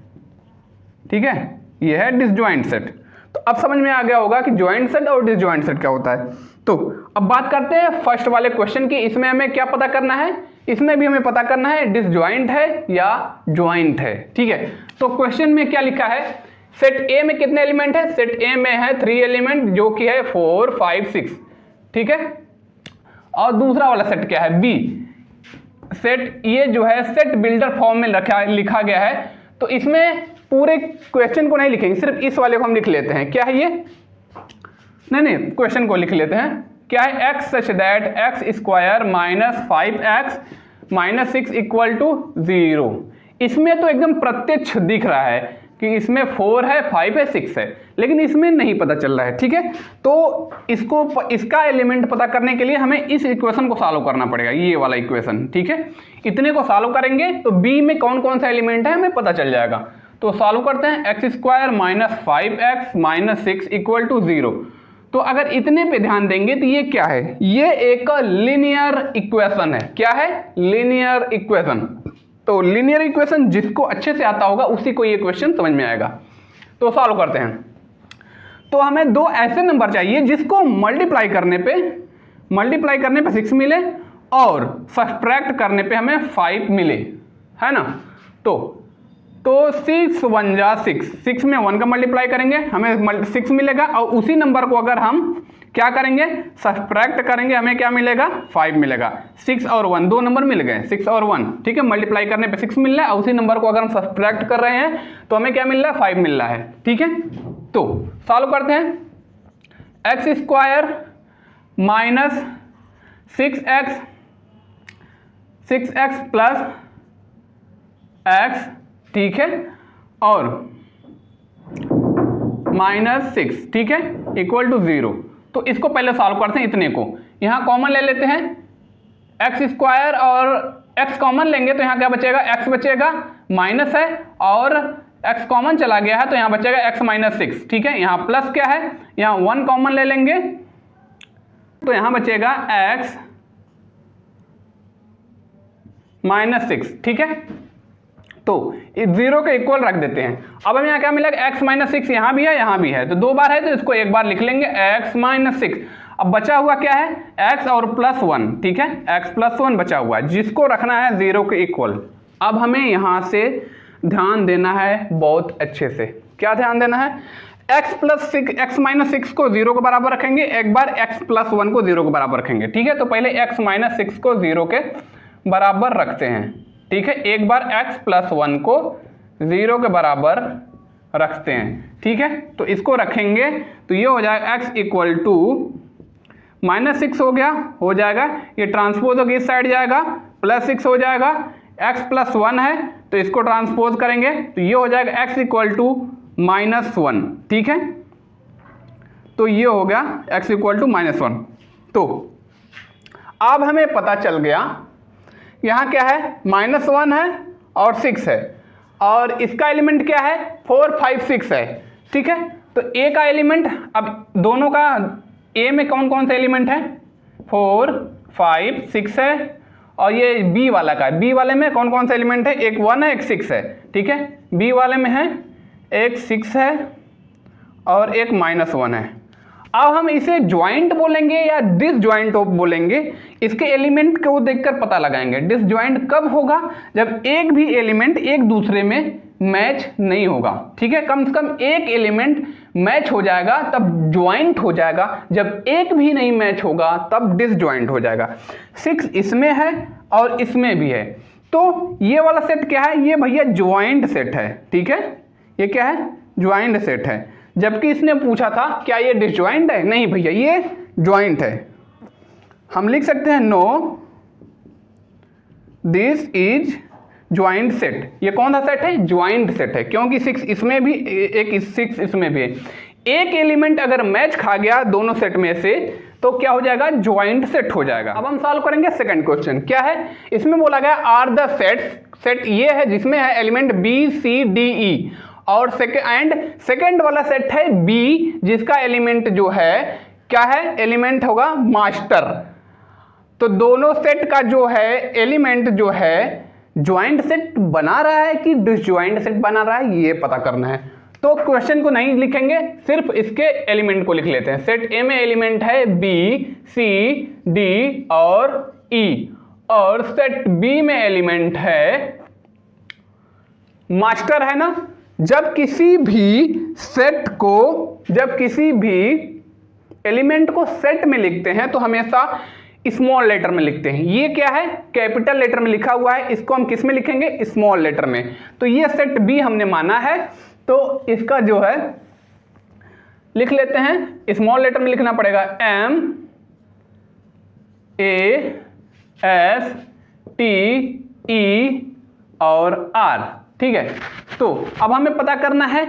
ठीक है, ये है डिसज्वाइंट सेट। तो अब समझ में आ गया होगा कि ज्वाइंट सेट और डिसज्वाइंट सेट क्या होता है। तो अब बात करते हैं फर्स्ट वाले क्वेश्चन की। इसमें हमें क्या पता करना है, इसमें भी हमें पता करना है डिसज्वाइंट है या ज्वाइंट है, ठीक है। तो क्वेश्चन में क्या लिखा है, सेट ए में कितने एलिमेंट है, सेट ए में है 3 एलिमेंट जो कि है 4 5 6, ठीक है। और दूसरा वाला सेट क्या है, बी सेट, ये जो है सेट बिल्डर फॉर्म में लिखा गया है। तो इसमें पूरे क्वेश्चन को नहीं लिखेंगे, सिर्फ इस वाले को हम लिख लेते हैं। क्या है ये, नहीं क्वेश्चन को लिख लेते हैं। क्या है, x such that x square minus 5x minus 6 equal to 0। इसमें तो एकदम प्रत्यक्ष दिख रहा है कि इसमें 4 है 5 है 6 है, लेकिन इसमें नहीं पता चल रहा है, ठीक है। तो इसका एलिमेंट पता करने के लिए हमें इस इक्वेशन को सॉल्व करना पड़ेगा, ये वाला इक्वेशन, ठीक है। इतने को सॉल्व करेंगे तो बी में कौन कौन सा एलिमेंट है हमें पता चल जाएगा। तो सॉल्व करते हैं, x square minus 5x minus 6 equal to 0। तो अगर इतने पे ध्यान देंगे तो ये क्या है, ये एक लीनियर इक्वेशन है। क्या है, लीनियर इक्वेशन। तो लीनियर इक्वेशन जिसको अच्छे से आता होगा उसी को ये क्वेश्चन समझ में आएगा। तो सॉल्व करते हैं। तो हमें दो ऐसे नंबर चाहिए जिसको मल्टीप्लाई करने पे 6 मिले और सब्ट्रैक्ट करने पे हमें 5 मिले, है ना। तो 6 1 जा 6 में 1 का मल्टीप्लाई करेंगे हमें 6 मिलेगा, और उसी नंबर को अगर हम क्या करेंगे, सब्ट्रैक्ट करेंगे, हमें क्या मिलेगा, 5 मिलेगा। 6 और 1 दो नंबर मिल गए, 6 और 1, ठीक है। मल्टीप्लाई करने पे 6 मिल रहा है, और उसी नंबर को अगर हम सब्ट्रैक्ट कर रहे हैं तो हमें क्या मिल रहा है, 5 मिल रहा है, ठीक है। तो सॉल्व करते हैं, x square minus 6x plus x, ठीक है, और माइनस 6, ठीक है, इक्वल टू 0। तो इसको पहले सॉल्व करते हैं, इतने को, यहाँ कॉमन ले लेते हैं, एक्स स्क्वायर और एक्स कॉमन लेंगे तो यहाँ क्या बचेगा, एक्स बचेगा, माइनस है और एक्स कॉमन चला गया है तो यहाँ बचेगा एक्स माइनस 6। ठीक है, यहाँ प्लस क्या है, यहाँ 1 कॉमन ले लेंगे तो यहाँ बचेगा एक्स माइनस 6। ठीक है, तो 0 के इक्वल रख देते हैं। अब हमें यहाँ क्या मिलेगा, x माइनस 6 यहाँ भी है यहाँ भी है, तो 2 बार है तो इसको एक बार लिख लेंगे x माइनस 6। अब बचा हुआ क्या है, x और प्लस 1। ठीक है, x प्लस 1 बचा हुआ है जिसको रखना है 0 के इक्वल। अब हमें यहाँ से ध्यान देना है बहुत अच्छे से। क्या ध्यान देना है, x माइनस 6 को 0 के बराबर रखेंगे, एक बार x प्लस 1 को 0 के बराबर रखेंगे। ठीक है, तो पहले x माइनस 6 को 0 के बराबर रखते हैं। ठीक है, एक बार x प्लस 1 को 0 के बराबर रखते हैं। ठीक है, तो इसको रखेंगे तो ये हो जाएगा x इक्वल टू माइनस 6 हो जाएगा, ये ट्रांसपोज होकर इस साइड जाएगा, प्लस 6 हो जाएगा, x प्लस 1 है तो इसको ट्रांसपोज करेंगे तो ये हो जाएगा x इक्वल टू माइनस 1। ठीक है, तो ये हो गया x इक्वल टू माइनस 1। तो अब हमें पता चल गया यहाँ क्या है, माइनस 1 है और 6 है और इसका एलिमेंट क्या है, 4 5 6 है। ठीक है, तो a का एलिमेंट, अब दोनों का a में कौन कौन से एलिमेंट है, 4 5 6 है और ये b वाला का, b वाले में कौन कौन से एलिमेंट है, एक 1 है एक 6 है। ठीक है, b वाले में है एक 6 है और एक माइनस 1 है। अब हम इसे ज्वाइंट बोलेंगे या डिसज्वाइंट बोलेंगे, इसके एलिमेंट को देखकर पता लगाएंगे। डिसज्वाइंट कब होगा, जब एक भी एलिमेंट एक दूसरे में मैच नहीं होगा। ठीक है, कम से कम एक एलिमेंट मैच हो जाएगा तब ज्वाइंट हो जाएगा, जब एक भी नहीं मैच होगा तब डिसज्वाइंट हो जाएगा। 6 इसमें है और इसमें भी है, तो ये वाला सेट क्या है, ये भैया ज्वाइंट सेट है। ठीक है, ये क्या है, ज्वाइंट सेट है। जबकि इसने पूछा था क्या ये डिसज्वाइंट है, नहीं भैया ये ज्वाइंट है। हम लिख सकते हैं no this is joint set. ये कौन सा सेट है, ज्वाइंट सेट है, क्योंकि 6 इसमें भी एक 6 इसमें भी है। एक एलिमेंट अगर मैच खा गया दोनों सेट में से तो क्या हो जाएगा, ज्वाइंट सेट हो जाएगा। अब हम सॉल्व करेंगे सेकंड क्वेश्चन। क्या है, इसमें बोला गया आर द सेट ये है जिसमें है element B C D E और सेकंड वाला सेट है B जिसका एलिमेंट जो है क्या है, एलिमेंट होगा मास्टर। तो दोनों सेट का जो है एलिमेंट जो है ज्वाइंट सेट बना रहा है कि डिसज्वाइंट सेट बना रहा है, ये पता करना है। तो क्वेश्चन को नहीं लिखेंगे, सिर्फ इसके एलिमेंट को लिख लेते हैं। सेट A में एलिमेंट है B C D और E और सेट B में एलिमेंट है मास्टर, है ना। जब किसी भी एलिमेंट को सेट में लिखते हैं तो हमेशा स्मॉल लेटर में लिखते हैं। ये क्या है, कैपिटल लेटर में लिखा हुआ है, इसको हम किस में लिखेंगे, स्मॉल लेटर में। तो ये सेट बी हमने माना है तो इसका जो है लिख लेते हैं, स्मॉल लेटर में लिखना पड़ेगा M A S T E और R। ठीक है, तो अब हमें पता करना है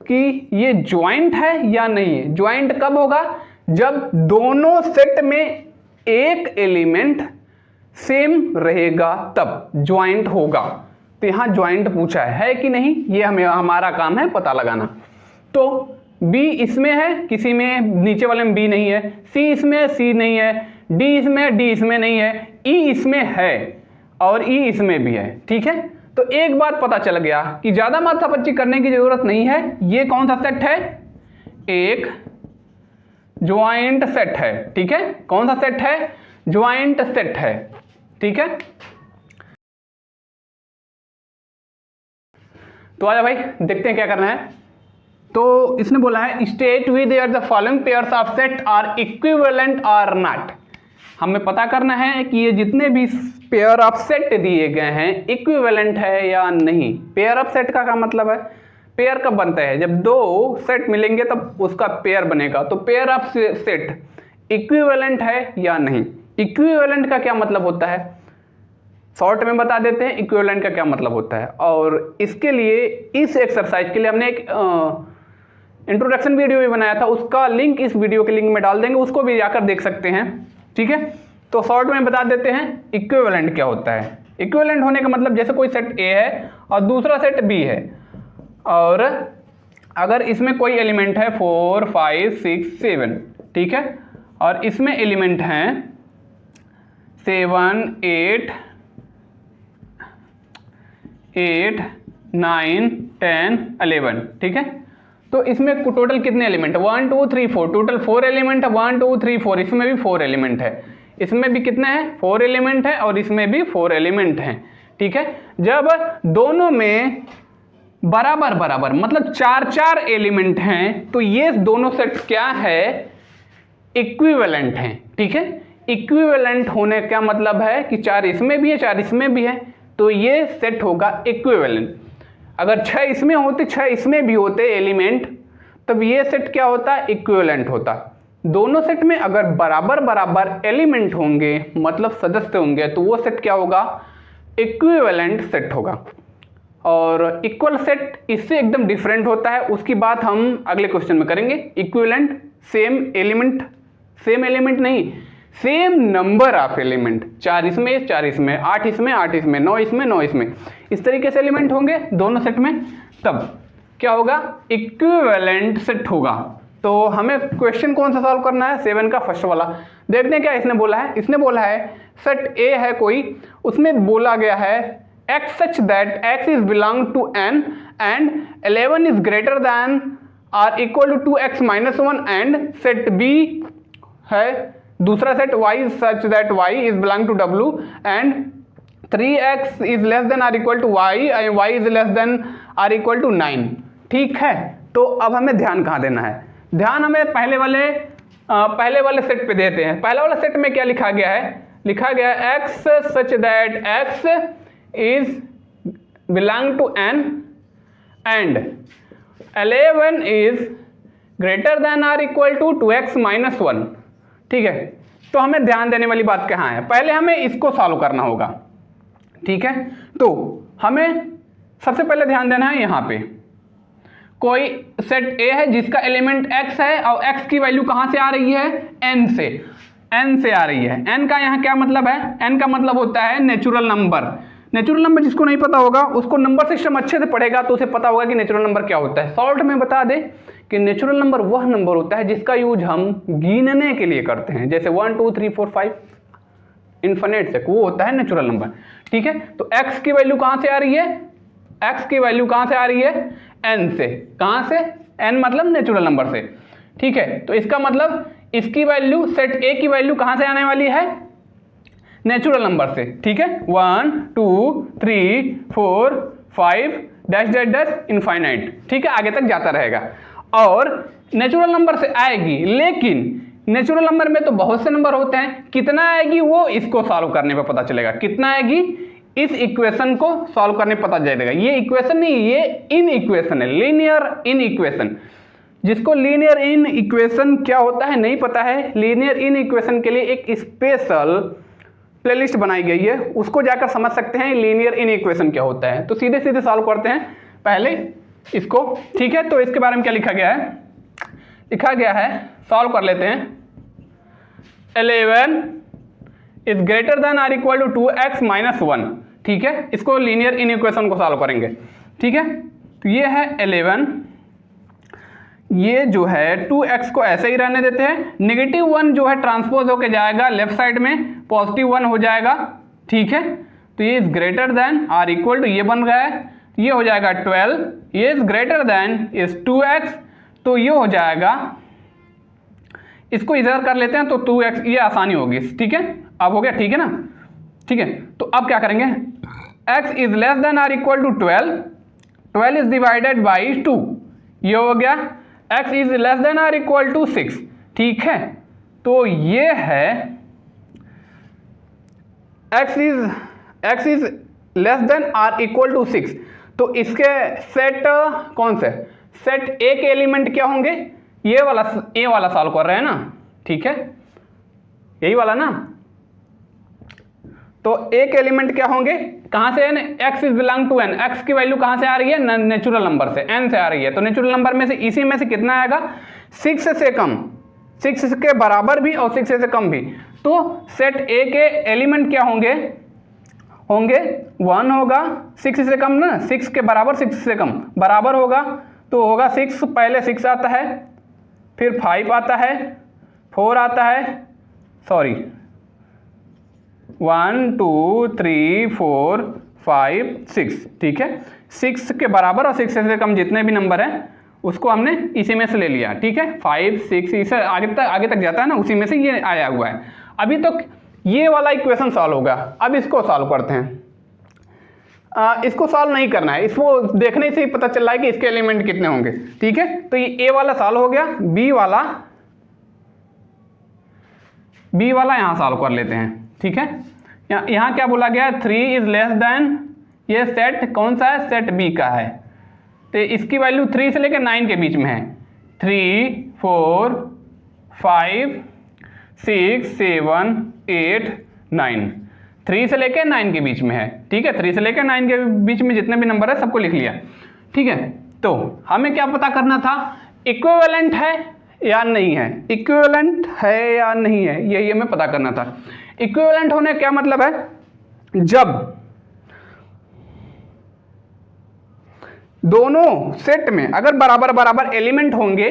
कि ये ज्वाइंट है या नहीं है। ज्वाइंट कब होगा, जब दोनों सेट में एक एलिमेंट सेम रहेगा तब ज्वाइंट होगा। तो यहां ज्वाइंट पूछा है कि नहीं, ये हमारा काम है पता लगाना। तो B इसमें है, किसी में नीचे वाले में B नहीं है, C इसमें है, C नहीं है, D इसमें है, D इसमें नहीं है, E इसमें है और E इसमें भी है। ठीक है, तो एक बात पता चल गया कि ज्यादा माथापच्ची करने की जरूरत नहीं है। ये कौन सा सेट है, एक ज्वाइंट सेट है। ठीक है, कौन सा सेट है, ज्वाइंट सेट है। ठीक है, तो आजा भाई देखते हैं क्या करना है। तो इसने बोला है state with the following pairs of set are equivalent और नॉट। हमें पता करना है कि ये जितने भी पेयर ऑफ सेट दिए गए हैं इक्विवेलेंट है या नहीं। पेयर ऑफ सेट का क्या मतलब है, पेयर कब बनता है, जब दो सेट मिलेंगे तब उसका पेयर बनेगा। तो पेयर ऑफ सेट इक्विवेलेंट है या नहीं। इक्विवेलेंट का क्या मतलब होता है, शॉर्ट में बता देते हैं इक्विवेलेंट का क्या मतलब होता है। और इसके लिए इस एक्सरसाइज के लिए हमने एक इंट्रोडक्शन वीडियो भी बनाया था, उसका लिंक इस वीडियो के लिंक में डाल देंगे, उसको भी जाकर देख सकते हैं। ठीक है, तो शॉर्ट में बता देते हैं इक्विवेलेंट क्या होता है। इक्विवेलेंट होने का मतलब जैसे कोई सेट ए है और दूसरा सेट बी है, और अगर इसमें कोई एलिमेंट है 4 5 6 7, ठीक है, और इसमें एलिमेंट हैं 7 8 8 9 10 11, ठीक है। तो इसमें टोटल कितने एलिमेंट है? 1 2 3 4, टोटल 4 एलिमेंट है। 1 2 3 4, इसमें भी 4 एलिमेंट है, इसमें भी कितने हैं? 4 एलिमेंट है, और इसमें भी 4 एलिमेंट हैं, ठीक है। जब दोनों में बराबर बराबर मतलब 4 एलिमेंट हैं, तो ये दोनों सेट क्या है? इक्विवेलेंट हैं, ठीक है। इक्विवेलेंट होने का मतलब है कि 4 इसमें भी है 4 इसमें भी है, तो ये सेट होगा इक्विवेलेंट। अगर 6 इसमें होते 6 इसमें भी होते एलिमेंट, तब ये सेट क्या होता? इक्विवेलेंट होता। दोनों सेट में अगर बराबर बराबर एलिमेंट होंगे मतलब सदस्य होंगे, तो वो सेट क्या होगा? इक्विवेलेंट सेट होगा। और इक्वल सेट इससे एकदम डिफरेंट होता है, उसकी बात हम अगले क्वेश्चन में करेंगे। इक्विवेलेंट सेम एलिमेंट नहीं, सेम नंबर ऑफ एलिमेंट, 4 इसमें 4 इसमें, 8 इसमें 8 इसमें, 9 इसमें 9 इसमें, इस तरीके से एलिमेंट होंगे दोनों सेट में, तब क्या होगा? इक्विवेलेंट सेट होगा। तो हमें क्वेश्चन कौन सा सॉल्व करना है? 7 का फर्स्ट वाला। देखते हैं क्या इसने बोला है। इसने बोला है सेट ए है कोई, उसमें बोला गया है x such that x is belong to n and 11 is greater than or equal to 2x minus 1, and set b है दूसरा set y such that y is belong to w and 3x is less than or equal to y and y is less than or equal to 9, ठीक है। तो अब हमें ध्यान कहाँ देना है? ध्यान हमें पहले वाले सेट पे देते हैं। पहले वाला सेट में क्या लिखा गया है? लिखा गया है x such that x is belong to n and 11 is greater than or equal to 2x minus 1, ठीक है। तो हमें ध्यान देने वाली बात कहाँ है? पहले हमें इसको सॉल्व करना होगा, ठीक है। तो हमें सबसे पहले ध्यान देना है यहाँ पे कोई सेट A है जिसका एलिमेंट x है, और x की वैल्यू कहाँ से आ रही है? n से आ रही है। n का यहाँ क्या मतलब है? n का मतलब होता है नेचुरल नंबर। नेचुरल नंबर जिसको नहीं पता होगा उसको नंबर सिस्टम अच्छे से पढ़ेगा तो उसे पता होगा कि नेचुरल नंबर क्या होता है। शॉर्ट में बता दे कि नेचुरल नंबर वह नंबर होता है जिसका यूज हम गिनने के लिए करते हैं, जैसे 1 2 3 4 5 इन्फिनिट तक, वो होता है नेचुरल नंबर, ठीक है। तो x की वैल्यू कहाँ से आ रही है? x की वैल्यू कहाँ से आ रही है? n से। कहाँ से? n मतलब नेचुरल नंबर से, ठीक है। तो इसका मतलब इसकी वैल्यू सेट A की वैल्यू कहाँ से आने वाली है? नेचुरल नंबर से, ठीक है। 1 2 3 4 5 डैश डैश डैश इनफाइनाइट, ठीक है, आगे तक जाता रहेगा और नेचुरल नंबर से आएगी। लेकिन नेचुरल नंबर में तो बहुत से नंबर होते हैं, कितना आएगी वो इसको सॉल्व करने पे पता चलेगा। कितना आएगी? इस इक्वेशन को सॉल्व करने पता चलेगा। ये इक्वेशन नहीं, ये इन इक्वेशन है, लीनियर इन इक्वेशन। जिसको लीनियर इन इक्वेशन क्या होता है नहीं पता है, लीनियर इन इक्वेशन के लिए एक स्पेशल प्लेलिस्ट बनाई गई है, उसको जाकर समझ सकते हैं लीनियर इन इक्वेशन क्या होता है। तो सीधे सीधे सॉल्व करते हैं पहले इसको, ठीक है। तो इसके बारे में क्या लिखा गया है? लिखा गया है, सॉल्व कर लेते हैं। 11 is greater than or equal to 2x minus 1, ठीक है। इसको लीनियर इन इक्वेशन को सॉल्व करेंगे, ठीक है। तो ये है 11, ये जो है 2x को ऐसे ही रहने देते हैं। नेगेटिव 1 जो है ट्रांसपोज होके जाएगा लेफ्ट साइड में, पॉजिटिव 1 हो जाएगा, ठीक है। तो ये is greater than or equal to, ये बन गया है, ये हो जाएगा 12, ये is greater then is 2x, तो ये हो जाएगा, इसको इधर कर लेते हैं तो 2x, ये आसानी होगी, ठीक है। अब हो गया, ठीक है ना, ठीक है। तो अब क्या करेंगे? x is less than or equal to 12, 12 is divided by 2, ये हो गया। x is less than or equal to 6, ठीक है। तो ये है x is less than or equal to 6। तो इसके सेट कौन से? सेट A के एलिमेंट क्या होंगे? ये वाला, A वाला सॉल्व कर रहे हैं ना, ठीक है, यही वाला ना। तो A के एलिमेंट क्या होंगे? कहां से? x is belong to n, x की वैल्यू कहां से आ रही है? नेचुरल नंबर से, n से आ रही है। तो नेचुरल नंबर में से इसी में से कितना आएगा? 6 से कम, 6 के बराबर भी और 6 से कम भी। तो सेट ए के एलिमेंट क्या होंगे, 1 होगा, 6 से कम ना, 6 के बराबर, 6 से कम बराबर होगा तो होगा 6, पहले 6 आता है, फिर 5 आता है, 4 आता है, सॉरी 1 2 3 4 5 6, ठीक है। 6 के बराबर और 6 से कम जितने भी नंबर हैं उसको हमने इसी में से ले लिया, ठीक है। 5 6 इसे आगे तक जाता है ना, उसी में से ये आया हुआ है। अभी तो ये वाला इक्वेशन सॉल्व होगा, अब इसको सॉल्व करते हैं। इसको सॉल्व नहीं करना है, इसको देखने से ही पता चल रहा है कि इसके एलिमेंट कितने होंगे, ठीक है। तो ये ए वाला सॉल्व हो गया, बी वाला यहां सॉल्व कर लेते हैं, ठीक है। यहां क्या बोला गया, 3 इज लेस देन, ये सेट कौन सा है, सेट बी का है, तो इसकी वैल्यू 3 से लेकर 9 के बीच में है। 3 4 5 6 7 8 9, 3 से लेकर 9 के बीच में है, ठीक है। 3 से लेकर 9 के बीच में जितने भी नंबर है सबको लिख लिया, ठीक है। तो हमें क्या पता करना था, इक्विवेलेंट है या नहीं है, इक्विवेलेंट है या नहीं है, यही हमें पता करना था। इक्विवेलेंट होने का क्या मतलब है, जब दोनों सेट में अगर बराबर बराबर एलिमेंट होंगे,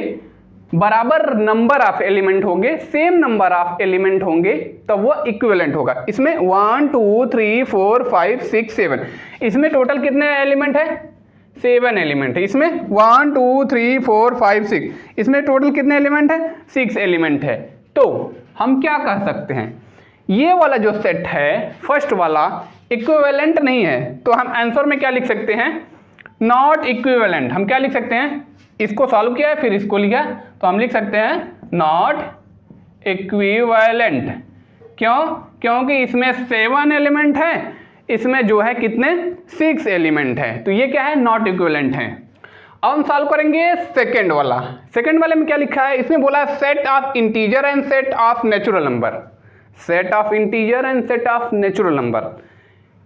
बराबर नंबर ऑफ एलिमेंट होंगे, सेम नंबर ऑफ एलिमेंट होंगे, तब वो इक्विवेलेंट होगा। इसमें 1 2 3 4 5 6 7, इसमें टोटल कितने एलिमेंट है, 7 एलिमेंट है। इसमें 1 2 3 4 5 6, इसमें टोटल कितने एलिमेंट है, 6 एलिमेंट है। तो हम क्या कह सकते हैं, ये वाला जो सेट है फर्स्ट वाला इक्विवेलेंट नहीं है, तो हम आंसर में क्या लिख सकते हैं, नॉट इक्विवेलेंट। हम क्या लिख सकते हैं, इसको सॉल्व किया है फिर इसको लिखा, तो हम लिख सकते हैं नॉट इक्विवेलेंट। क्यों, क्योंकि इसमें 7 एलिमेंट है, इसमें जो है कितने, 6 एलिमेंट है, तो ये क्या है, नॉट इक्विवेलेंट है। अब हम सॉल्व करेंगे सेकेंड वाला। सेकेंड वाले में क्या लिखा है, इसमें बोला set of integer and set of natural number, set of integer and set of natural number.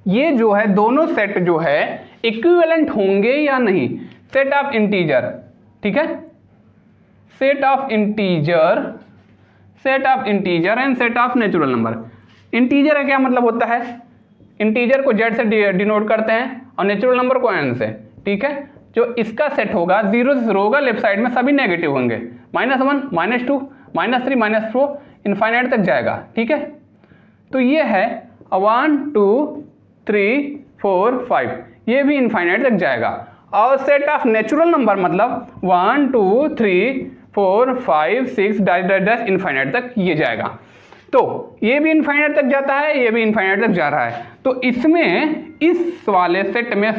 ये जो है दोनों सेट जो है इक्विवेलेंट होंगे या नहीं, सेट ऑफ इंटीजर, ठीक है, set of integer and set of natural number. Integer का क्या मतलब होता है, इंटीजर को जेड से डिनोट करते हैं और नेचुरल नंबर को एन से, ठीक है। जो इसका सेट होगा 0 से शुरू होगा, लेफ्ट साइड में सभी नेगेटिव होंगे, -1 -2 -3 -4 इनफाइनाइट तक जाएगा, ठीक है। तो ये है 1 2 3 4 5, ये भी इनफाइनाइट तक जाएगा। और सेट ऑफ नेचुरल नंबर मतलब 1 2 3 4 5 6 डैश इनफाइनाइट तक ये जाएगा। तो ये भी इनफाइनाइट तक जाता है, ये भी इनफाइनाइट तक जा रहा है। तो इसमें इस वाले सेट में,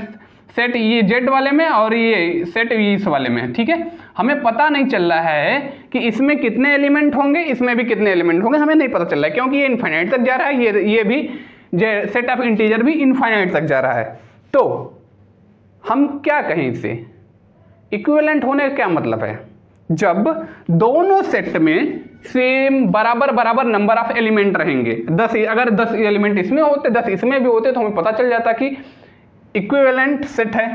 सेट ये जेड वाले में और ये सेट इस वाले में, ठीक है। हमें पता नहीं चल रहा है कि इसमें कितने एलिमेंट होंगे, इसमें भी कितने एलिमेंट होंगे, हमें नहीं पता चल रहा है, क्योंकि ये इनफाइनाइट तक जा रहा है, ये भी सेट ऑफ इंटीजर भी इनफाइनाइट तक जा रहा है। तो हम क्या कहें इसे, इक्विवेलेंट होने का क्या मतलब है, जब दोनों सेट में सेम बराबर नंबर ऑफ एलिमेंट रहेंगे। 10 अगर 10 एलिमेंट इसमें होते, 10 इसमें भी होते, तो हमें पता चल जाता कि इक्विवेलेंट सेट है।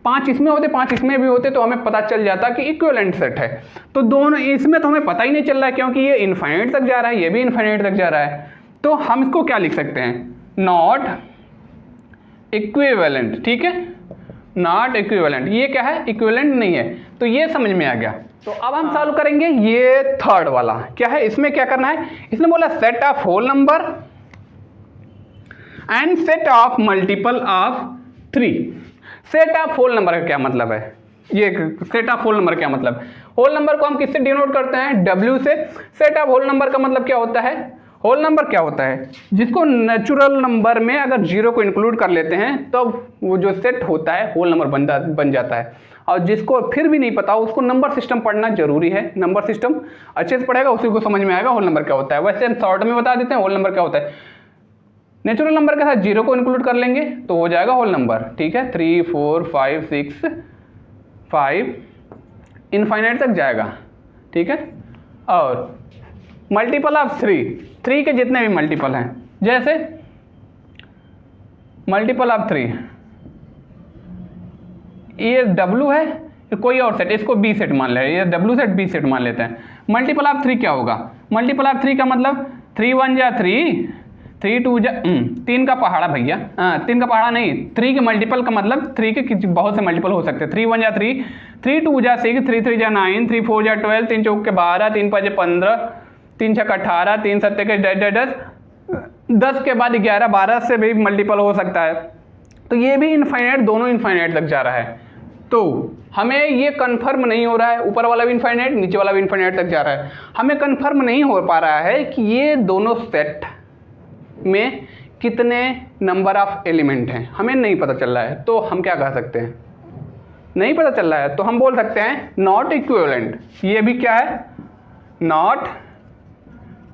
5 इसमें होते, 5 इसमें भी होते, तो हमें पता चल जाता कि इक्विवेलेंट सेट है। तो दोनों इसमें तो हमें पता ही नहीं चल रहा है, क्योंकि ये इनफाइनाइट तक जा रहा है, ये भी इनफाइनाइट तक जा रहा है। तो हम इसको क्या लिख सकते हैं, नॉट इक्विवेलेंट, ठीक है, नॉट इक्विवेलेंट। ये क्या है, इक्विवेलेंट नहीं है। तो ये समझ में आ गया। तो अब हम सॉल्व करेंगे ये थर्ड वाला। क्या है, इसमें क्या करना है, इसने बोला set of whole number and set of multiple of 3। Set of whole number का क्या मतलब है, ये सेट ऑफ होल नंबर क्या मतलब, होल नंबर को हम किससे डिनोट करते हैं, W से। सेट ऑफ होल नंबर का मतलब क्या होता है, होल नंबर क्या होता है, जिसको नेचुरल नंबर में अगर 0 को इंक्लूड कर लेते हैं तो वो जो सेट होता है होल नंबर बन जाता है। और जिसको फिर भी नहीं पता उसको नंबर सिस्टम पढ़ना जरूरी है। नंबर सिस्टम अच्छे से पढ़ेगा, उसी को समझ में आएगा होल नंबर क्या होता है। वैसे हम शॉर्ट में बता देते हैं होल नंबर क्या होता है। नेचुरल नंबर के साथ 0 को इंक्लूड कर लेंगे तो हो जाएगा होल नंबर, ठीक है। 3 4 5 6 5 इनफाइनाइट तक जाएगा, ठीक है। और मल्टीपल ऑफ 3 के जितने भी मल्टीपल हैं, जैसे मल्टीपल ऑफ 3, ये W है, कोई और सेट, इसको B सेट मान ले, ये W सेट B सेट मान लेते हैं। मल्टीपल ऑफ 3 क्या होगा, मल्टीपल ऑफ 3 का मतलब 3 1 जा 3, 3 2 जा 3 का पहाड़ा भैया, 3 का पहाड़ा नहीं, 3 के मल्टीपल का मतलब 3 के बहुत से मल्टीपल हो सकते हैं। 3 1 जा 3, 3 2 जा 6, 3 3 जा 9, 3 4 जा 12, 3 चौक के 12, 3 5 15, 3 6 18, 3 7 के 10, 10 के बाद 11, 12 से भी मल्टीपल हो सकता है। तो ये भी इनफाइनाइट, दोनों इनफाइनाइट तक जा रहा है। तो हमें ये कन्फर्म नहीं हो रहा है, ऊपर वाला भी इनफाइनाइट, नीचे वाला भी इनफाइनाइट तक जा रहा है। हमें कन्फर्म नहीं हो पा रहा है कि ये दोनों सेट में कितने नंबर ऑफ एलिमेंट हैं, हमें नहीं पता चल रहा है। तो हम क्या कह सकते हैं, नहीं पता चल रहा है तो हम बोल सकते हैं नॉट इक्विवेलेंट। ये भी क्या है, नॉट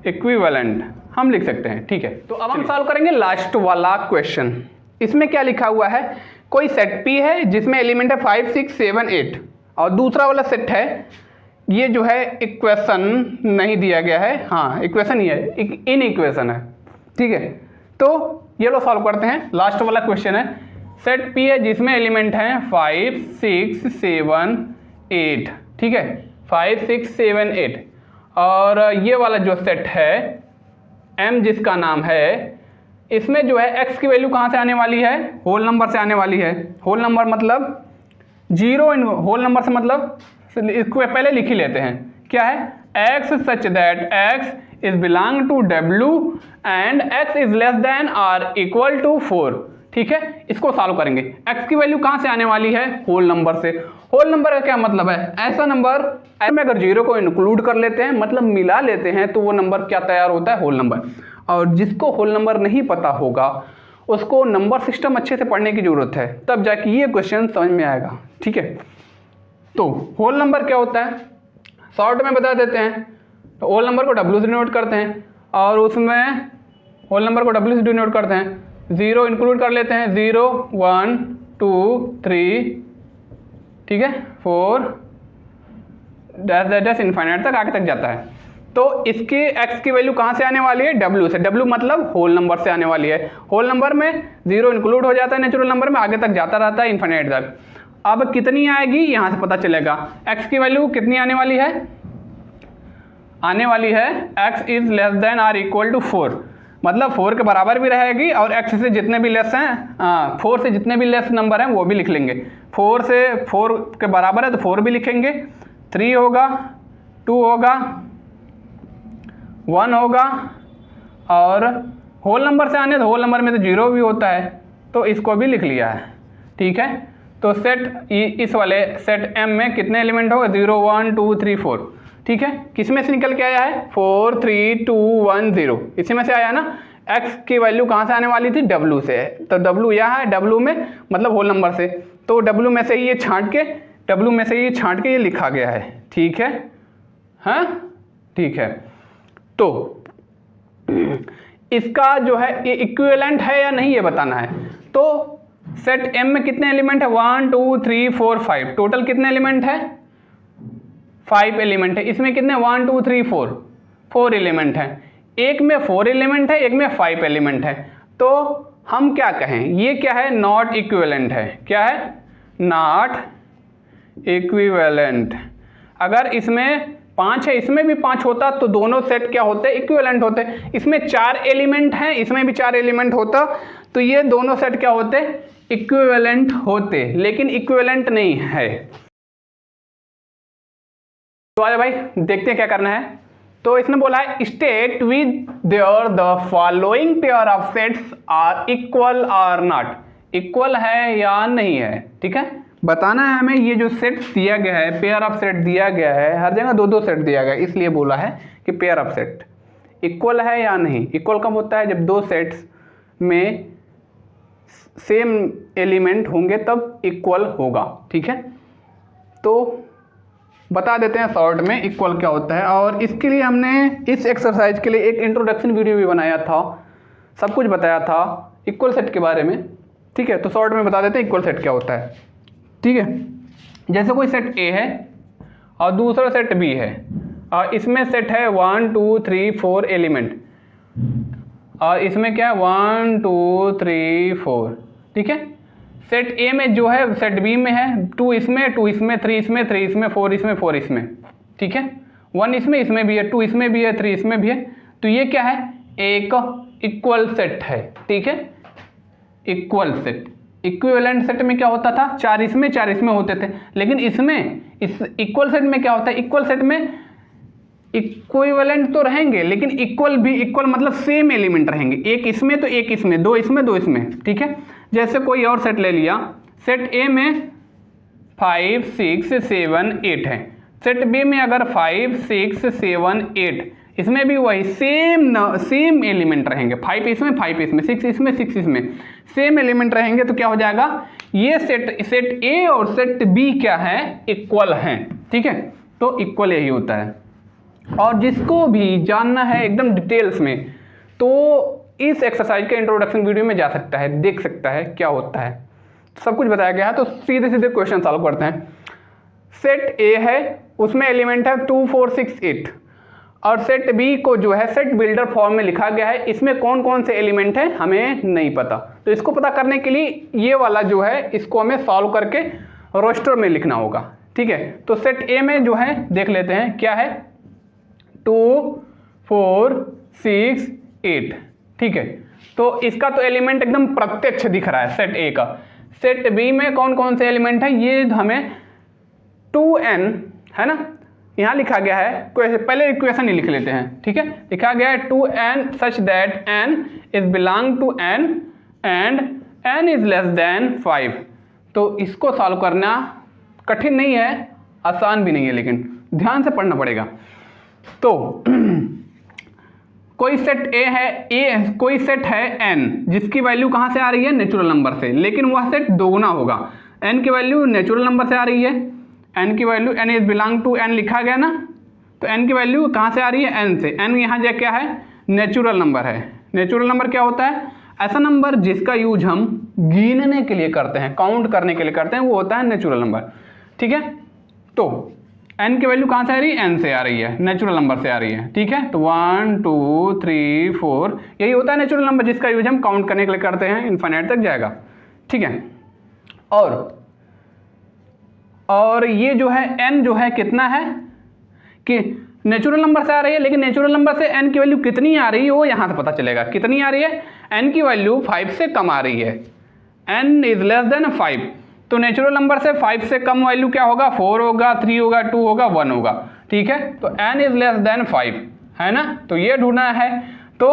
इक्विवेलेंट हम लिख सकते हैं, ठीक है। तो अब हम सॉल्व करेंगे लास्ट वाला क्वेश्चन। इसमें क्या लिखा हुआ है, कोई सेट P है जिसमें एलिमेंट है 5 6 7 8 और दूसरा वाला सेट है, ये जो है इक्वेशन नहीं दिया गया है, हाँ इक्वेशन ही है, इन इक्वेशन है, ठीक है। तो ये लो सॉल्व करते हैं। लास्ट वाला क्वेश्चन है, सेट P है जिसमें एलिमेंट हैं 5 6 7 8, ठीक है, 5 6 7 8 और ये वाला जो सेट है M जिसका नाम है, इसमें जो है x की वैल्यू कहाँ से आने वाली है, होल नंबर से आने वाली है। होल नंबर मतलब 0 इन होल नंबर से मतलब इसको पहले लिख ही लेते हैं, क्या है, x such that x is belong to W and x is less than और इक्वल टू 4, ठीक है। इसको सॉल्व करेंगे। x की वैल्यू कहाँ से आने वाली है, होल नंबर से। होल नंबर का क्या मतलब है, ऐसा नंबर में अगर 0 को इंक्लूड कर लेते हैं, मतलब मिला लेते हैं, तो वो नंबर क्या तैयार होता है, होल नंबर। और जिसको होल नंबर नहीं पता होगा उसको नंबर सिस्टम अच्छे से पढ़ने की ज़रूरत है, तब जाके ये क्वेश्चन समझ में आएगा, ठीक है। तो होल नंबर क्या होता है, शॉर्ट में बता देते हैं। तो होल नंबर को W से डिनोट करते हैं और उसमें होल नंबर को W से डिनोट करते हैं, 0 इंक्लूड कर लेते हैं, 0 1 2 3, ठीक है, 4 डैश डैश डैश इनफाइनाइट तक आगे तक जाता है। तो इसके x की वैल्यू कहाँ से आने वाली है, W से। W मतलब होल नंबर से आने वाली है। होल नंबर में 0 इंक्लूड हो जाता है नेचुरल नंबर में, आगे तक जाता रहता है इनफाइनाइट तक। अब कितनी आएगी यहाँ से पता चलेगा, x की वैल्यू कितनी आने वाली है, आने वाली है x इज लेस देन और इक्वल टू 4, मतलब 4 के बराबर भी रहेगी और x से जितने भी लेस हैं, 4 से जितने भी लेस नंबर हैं वो भी लिख लेंगे। 4 से 4 के बराबर है तो 4 भी लिखेंगे, 3 होगा, 2 होगा, 1 होगा और होल नंबर से आने तो होल नंबर में तो 0 भी होता है, तो इसको भी लिख लिया है, ठीक है। तो सेट इस वाले सेट M में कितने एलिमेंट होगा, 0 1 2 3 4, ठीक है। किस में से निकल के आया है, 4 3 2 1 0, इसी में से आया ना। x की वैल्यू कहाँ से आने वाली थी, W से, तो W यहाँ है, W में मतलब होल नंबर से, तो W में से ये छांट के ये लिखा गया है, ठीक है, हाँ ठीक है। तो इसका जो है ये इक्विवेलेंट है या नहीं ये बताना है। तो सेट M में कितने एलिमेंट है, 1 2 3 4 5, टोटल कितने एलिमेंट है, 5 एलिमेंट है। इसमें कितने 1 2 3 4 एलिमेंट है, एक में 4 एलिमेंट है, एक में 5 एलिमेंट है। तो हम क्या कहें, ये क्या है, नॉट इक्विवेलेंट है। क्या है, नॉट इक्विवेलेंट। अगर इसमें 5 है, इसमें भी 5 होता तो दोनों सेट क्या होते, इक्विवेलेंट होते। इसमें 4 एलिमेंट हैं, इसमें भी 4 एलिमेंट होता तो ये दोनों सेट क्या होते, इक्विवेलेंट होते, लेकिन इक्विवेलेंट नहीं है। तो आजा भाई देखते हैं क्या करना है। तो इसने बोला है state with there the following pair of sets are equal और नॉट, इक्वल है या नहीं है, ठीक है। बताना है हमें ये जो सेट दिया गया है, पेयर ऑफ सेट दिया गया है, हर जगह 2 2 सेट दिया गया है, इसलिए बोला है कि पेयर ऑफ सेट इक्वल है या नहीं। इक्वल कब होता है, जब 2 सेट्स में सेम एलिमेंट होंगे तब इक्वल होगा, ठीक है। तो बता देते हैं शॉर्ट में इक्वल क्या होता है। और इसके लिए हमने इस एक्सरसाइज के लिए एक इंट्रोडक्शन वीडियो भी बनाया था, सब कुछ बताया था इक्वल सेट के बारे में, ठीक है। तो शॉर्ट में बता देते हैं इक्वल सेट क्या होता है, ठीक है। जैसे कोई सेट A है और दूसरा सेट B है और इसमें सेट है 1 2 3 4 एलिमेंट और इसमें क्या है 1 2 3 4, ठीक है। सेट A में जो है सेट B में है 2 इसमें 3 इसमें 3 इसमें 4 इसमें 4 इसमें, ठीक है। 1 इसमें भी है, 2 इसमें भी है, 3 इसमें भी है। तो ये क्या है, एक इक्वल सेट है, ठीक है, इक्वल सेट। इक्विवेलेंट सेट में क्या होता था, 4 इसमें होते थे, लेकिन इसमें इस इक्वल सेट में क्या होता है, इक्वल सेट में इक्विवेलेंट तो रहेंगे लेकिन इक्वल भी, इक्वल मतलब सेम एलिमेंट रहेंगे, एक इसमें तो एक इसमें, दो इसमें दो इसमें, ठीक है। जैसे कोई और सेट ले लिया, सेट ए में 5 6 7 8 है, सेट बी में अगर 5 6 7 8, इसमें भी वही सेम एलिमेंट रहेंगे, 5 इसमें 5 इसमें, 6 इसमें 6 इसमें, सेम एलिमेंट रहेंगे, तो क्या हो जाएगा, ये सेट ए और सेट बी क्या है, इक्वल हैं, ठीक है। तो इक्वल यही होता है। और जिसको भी जानना है एकदम डिटेल्स में, तो इस एक्सरसाइज के इंट्रोडक्शन वीडियो में जा सकता है, देख सकता है क्या होता है, सब कुछ बताया गया है। तो सीधे सीधे क्वेश्चन सॉल्व करते हैं। सेट ए है, उसमें एलिमेंट है 2 4 6 8, और सेट बी को जो है सेट बिल्डर फॉर्म में लिखा गया है, इसमें कौन कौन से एलिमेंट हैं हमें नहीं पता। तो इसको पता करने के लिए ये वाला जो है इसको हमें सॉल्व करके रोस्टर में लिखना होगा, ठीक है। तो सेट ए में जो है देख लेते हैं क्या है, 2 4 6 8, ठीक है। तो इसका तो एलिमेंट एकदम प्रत्यक्ष दिख रहा है सेट ए का। सेट बी में कौन कौन से एलिमेंट है, ये हमें 2n है ना, यहाँ लिखा गया है, पहले इक्वेशन ही लिख लेते हैं, ठीक है। लिखा गया है 2n such that n is belong to n and n is less than 5। तो इसको सॉल्व करना कठिन नहीं है, आसान भी नहीं है, लेकिन ध्यान से पढ़ना पड़ेगा। तो कोई सेट ए है, कोई सेट है n, जिसकी वैल्यू कहाँ से आ रही है, नेचुरल नंबर से, लेकिन वह सेट दोगुना होगा। n की वैल्यू नेचुरल नंबर से आ रही है, n की value n is belong to n लिखा गया ना, तो n की वैल्यू कहाँ से आ रही है, n से। n यहाँ क्या है, नेचुरल नंबर है। नेचुरल नंबर क्या होता है, ऐसा नंबर जिसका यूज हम गिनने के लिए करते हैं, काउंट करने के लिए करते हैं, वो होता है नेचुरल नंबर, ठीक है। तो n की वैल्यू कहाँ से आ रही है, n से आ रही है, नेचुरल नंबर से आ रही है, ठीक है। तो 1 2 3 4 यही होता है नेचुरल नंबर जिसका यूज हम काउंट करने के लिए करते हैं, इन्फिनिट तक जाएगा, ठीक है। और ये जो है n जो है कितना है, कि नेचुरल नंबर से आ रही है, लेकिन नेचुरल नंबर से n की वैल्यू कितनी आ रही है वो यहाँ से पता चलेगा। कितनी आ रही है, n की वैल्यू 5 से कम आ रही है, n इज लेस देन 5। तो नेचुरल नंबर से 5 से कम वैल्यू क्या होगा, 4 होगा, 3 होगा, 2 होगा, 1 होगा, ठीक है। तो n इज लेस देन 5 है ना, तो ये ढूंढना है। तो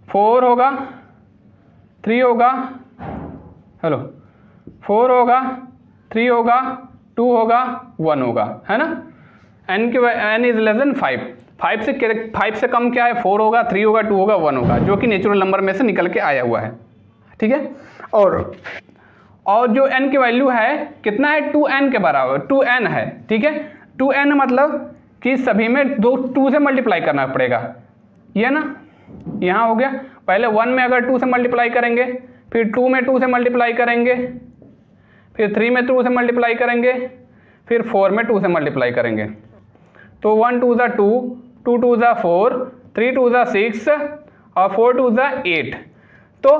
4 होगा, 3 होगा, हेलो 4 होगा, 3 होगा, 2 होगा, 1 होगा, है ना। n इज लेस देन 5, 5 से कम क्या है, 4 होगा, 3 होगा, 2 होगा, 1 होगा, जो कि नेचुरल नंबर में से निकल के आया हुआ है, ठीक है। और जो n की वैल्यू है कितना है, 2n के बराबर, 2n है, ठीक है। 2n मतलब कि सभी में 2 से मल्टीप्लाई करना पड़ेगा, ये ना, यहाँ हो गया। पहले 1 में अगर 2 से मल्टीप्लाई करेंगे, फिर 2 में 2 से मल्टीप्लाई करेंगे, फिर 3 में 2 से मल्टीप्लाई करेंगे, फिर 4 में 2 से मल्टीप्लाई करेंगे। तो 1 2 ज़ा 2, 2 2 ज़ा 4, 3 2 ज़ा 6 और 4 2 ज़ा 8। तो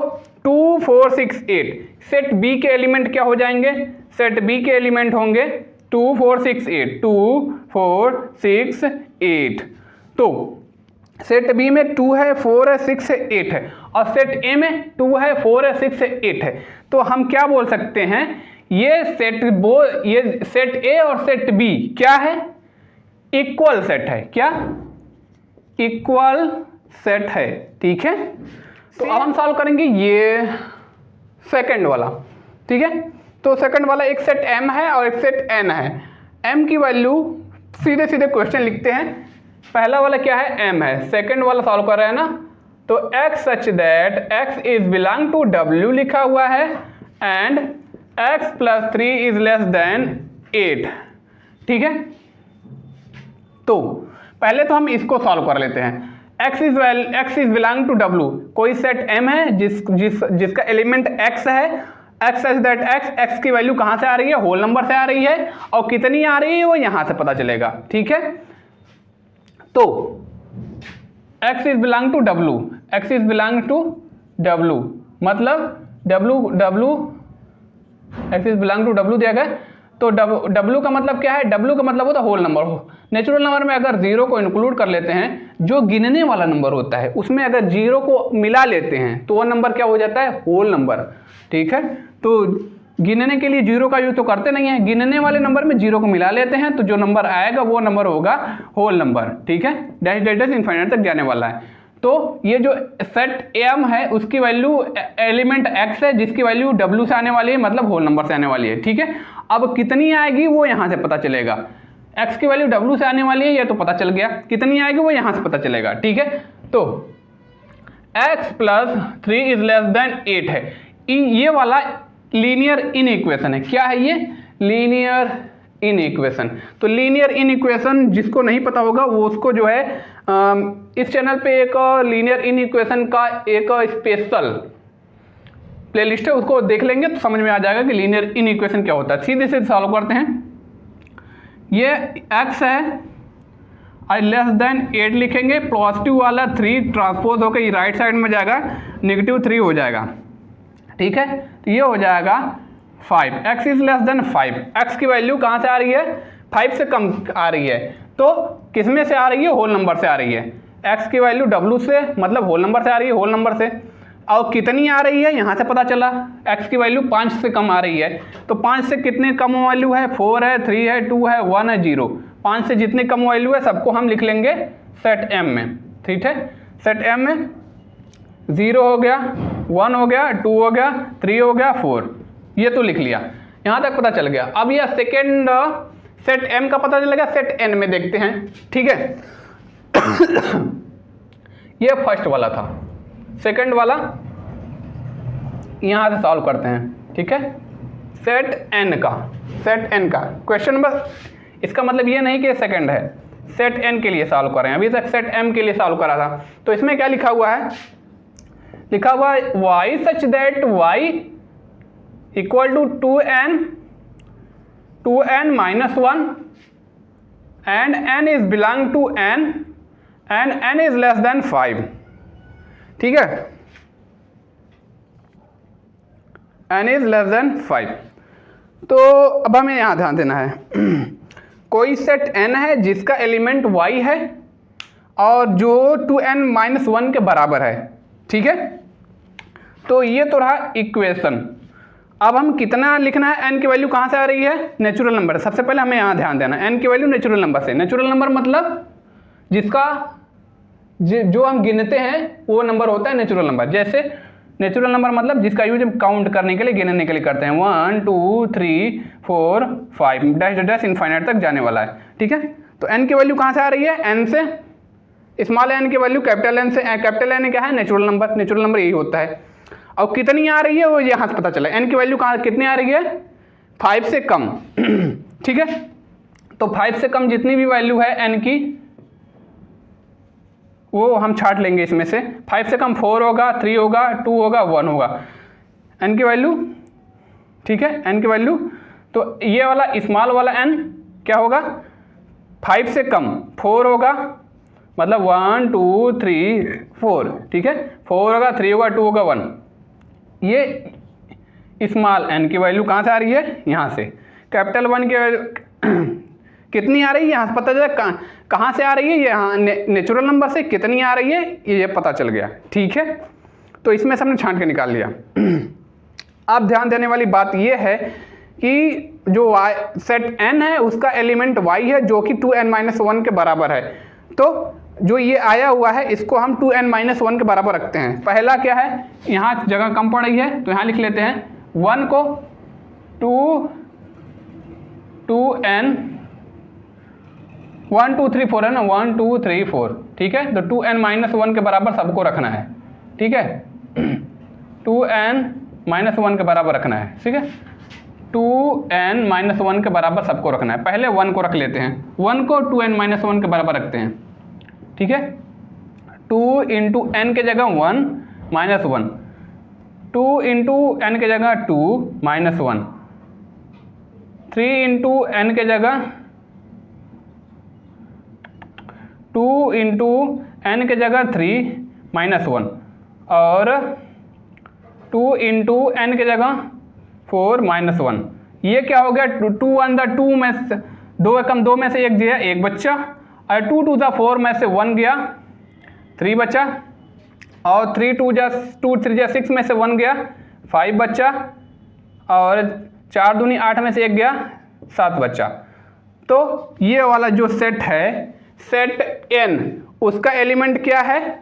2 4 6 8 सेट बी के एलिमेंट क्या हो जाएंगे, सेट बी के एलिमेंट होंगे 2 4 6 8, 2 4 6 8। तो सेट बी में 2 है, 4 है, 6 है, 8 है, और सेट ए में 2 है, 4 है, 6 है, 8 है। तो हम क्या बोल सकते हैं, ये सेट ए और सेट बी क्या है, इक्वल सेट है। क्या, इक्वल सेट है, ठीक है। तो अब हम सॉल्व करेंगे ये सेकंड वाला, ठीक है। तो सेकंड वाला एक सेट m है और एक सेट n है। m की वैल्यू सीधे सीधे क्वेश्चन लिखते हैं। पहला वाला क्या है, m है, सेकंड वाला सॉल्व कर रहे हैं ना। तो x such that x is belong to w लिखा हुआ है and x plus 3 is less than 8, ठीक है। तो पहले तो हम इसको सॉल्व कर लेते हैं। x is belong to w, कोई सेट m है जिसका एलिमेंट x है, x सच दैट x की वैल्यू कहाँ से आ रही है, होल नंबर से आ रही है, और कितनी आ रही है वो यहाँ से पता चलेगा, ठीक है। तो x is belong to w, x is belong to w मतलब x is belong to w दिया गया। तो W का मतलब क्या है? W का मतलब होता है होल नंबर। नेचुरल नंबर में अगर 0 को इंक्लूड कर लेते हैं, जो गिनने वाला नंबर होता है उसमें अगर 0 को मिला लेते हैं तो वो नंबर क्या हो जाता है? Whole number. ठीक है, तो गिनने के लिए 0 का यूज तो करते नहीं है, गिनने वाले नंबर में 0 को मिला लेते हैं तो जो नंबर आएगा वो नंबर होगा होल नंबर। ठीक है, डैश डैश डैश इनफाइनाइट तक जाने वाला है। तो ये जो सेट M है उसकी वैल्यू एलिमेंट X है जिसकी वैल्यू W से आने वाली है, मतलब होल नंबर से आने वाली है। ठीक है, अब कितनी आएगी वो यहाँ से पता चलेगा। X की वैल्यू W से आने वाली है, ये तो पता चल गया, कितनी आएगी वो यहाँ से पता चलेगा। ठीक है, तो x + 3 > 8 है, ये वाला लीनियर इनइक्वेशन है। क्या है ये? Linear inequation. तो लीनियर इनइक्वेशन जिसको नहीं पता होगा वो उसको जो है इस चैनल पे एक लीनियर इनइक्वेशन का एक स्पेशल प्लेलिस्ट है, उसको देख लेंगे तो समझ में आ जाएगा कि लीनियर इनइक्वेशन क्या होता है। सीधे से सॉल्व करते हैं। ये x है <8 लिखेंगे, पॉजिटिव वाला 3 ट्रांसपोज होकर राइट साइड में जाएगा, -3 हो जाएगा। ठीक है, तो ये हो जाएगा 5, x < 5। x की वैल्यू कहाँ से आ रही है? 5 से कम आ रही है, तो किस में से आ रही है? होल नंबर से आ रही है। x की वैल्यू W से, मतलब होल नंबर से आ रही है, होल नंबर से। और कितनी आ रही है यहाँ से पता चला, x की वैल्यू 5 से कम आ रही है। तो 5 से कितने कम वैल्यू है? 4 है, 3 है, 2 है, 1 है, 0। 5 से जितने कम वैल्यू है सबको हम लिख लेंगे सेट M में। ठीक है, सेट M में 0 हो गया, 1 हो गया, 2 हो गया, 3 हो गया, 4, ये तो लिख लिया, यहाँ तक पता चल गया। अब यह सेकेंड सेट M का पता चलेगा, सेट N में देखते हैं। ठीक है, ये फर्स्ट वाला था, सेकेंड वाला यहाँ से सॉल्व करते हैं। ठीक है, सेट N का क्वेश्चन नंबर, इसका मतलब ये नहीं कि सेकेंड है, सेट N के लिए सॉल्व कर रहे हैं। अभी तक सेट M के लिए सॉल्व करा था, तो इसमें क्या लिखा हुआ है? लिखा हुआ है y such that y equal to 2n minus 1 and n is belong to n and n is less than 5। ठीक है, n is less than 5। तो अब हमें यहाँ ध्यान देना है, कोई सेट n है जिसका एलिमेंट y है और जो 2n - 1 के बराबर है। ठीक है, तो ये तो रहा इक्वेशन। अब हम कितना लिखना है? n की वैल्यू कहाँ से आ रही है? Natural number. सबसे पहले हमें यहाँ ध्यान देना, n की वैल्यू नेचुरल नंबर से। नेचुरल नंबर मतलब जिसका जो हम गिनते हैं वो नंबर होता है नेचुरल नंबर। जैसे नेचुरल नंबर मतलब जिसका यूज हम काउंट करने के लिए, गिनने के लिए करते हैं। 1 2 3 4 5 डैश डैश इनफाइनाइट तक जाने वाला है। ठीक है, तो n की वैल्यू कहाँ से आ रही है? n से। स्मॉल n की वैल्यू कैपिटल N से। कैपिटल N क्या है? Natural number. नेचुरल नंबर यही होता है। और कितनी आ रही है वो यहाँ से पता चला। n की वैल्यू कहाँ कितनी आ रही है? 5 से कम। ठीक है, तो 5 से कम जितनी भी वैल्यू है n की वो हम छाट लेंगे इसमें से। 5 से कम 4 होगा, 3 होगा, 2 होगा, 1 होगा n की वैल्यू। ठीक है, n की वैल्यू, तो ये वाला स्मॉल वाला n क्या होगा? 5 से कम 4 होगा, मतलब 1 2 3 4। ठीक है, 4 होगा, 3 होगा, 2 होगा, 1। ये स्मॉल n की वैल्यू कहाँ से आ रही है? यहाँ से। कैपिटल 1 की वैल्यू कितनी आ रही है? यहाँ से पता चला कहाँ से आ रही है? यहाँ नेचुरल नंबर से कितनी आ रही है ये पता चल गया। ठीक है, तो इसमें से हमने छांट के निकाल लिया। अब ध्यान देने वाली बात ये है कि जो सेट n है उसका एलिमेंट y है जो कि 2n - 1 के बराबर है। तो जो ये आया हुआ है इसको हम 2n - 1 के बराबर रखते हैं। पहला क्या है? यहाँ जगह कम पड़ रही है तो यहाँ लिख लेते हैं 1 को 2n 1 2 3 4 है ना, 1 2 3 4। ठीक है, तो 2n - 1 के बराबर सबको रखना है। ठीक है, 2n - 1 के बराबर रखना है। ठीक है, 2n - 1 के बराबर सबको रखना है। पहले 1 को रख लेते हैं, 1 को 2n - 1 के बराबर रखते हैं। ठीक है, 2 × n के जगह 1 - 1, 2 × n के जगह 2 - 1, 3 × n के जगह 2 × n के जगह 3 - 1 और 2 × n के जगह 4 - 1। ये क्या हो गया, 2 1 द 2 में से 2 एकम 2 में से 1 गया 1 बच्चा, और 2 2 द 4 में से 1 गया 3 बच्चा, और 3 2 जा 2 3 जा 6 में से 1 गया 5 बच्चा, और 4 दूनी 8 में से 1 गया 7 बच्चा। तो ये वाला जो सेट है, सेट n, उसका एलिमेंट क्या है,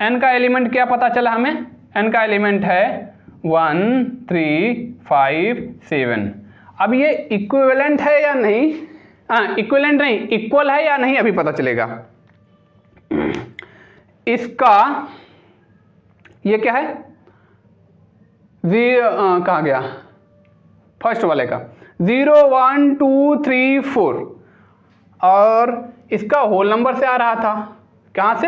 n का एलिमेंट क्या पता चला हमें, n का एलिमेंट है 1 3 5 7। अब ये इक्विवेलेंट है या नहीं, इक्विवेलेंट नहीं, इक्वल है या नहीं अभी पता चलेगा। इसका ये क्या है, कहाँ गया फर्स्ट वाले का, 0 1 2 3 4, और इसका होल नंबर से आ रहा था, कहाँ से,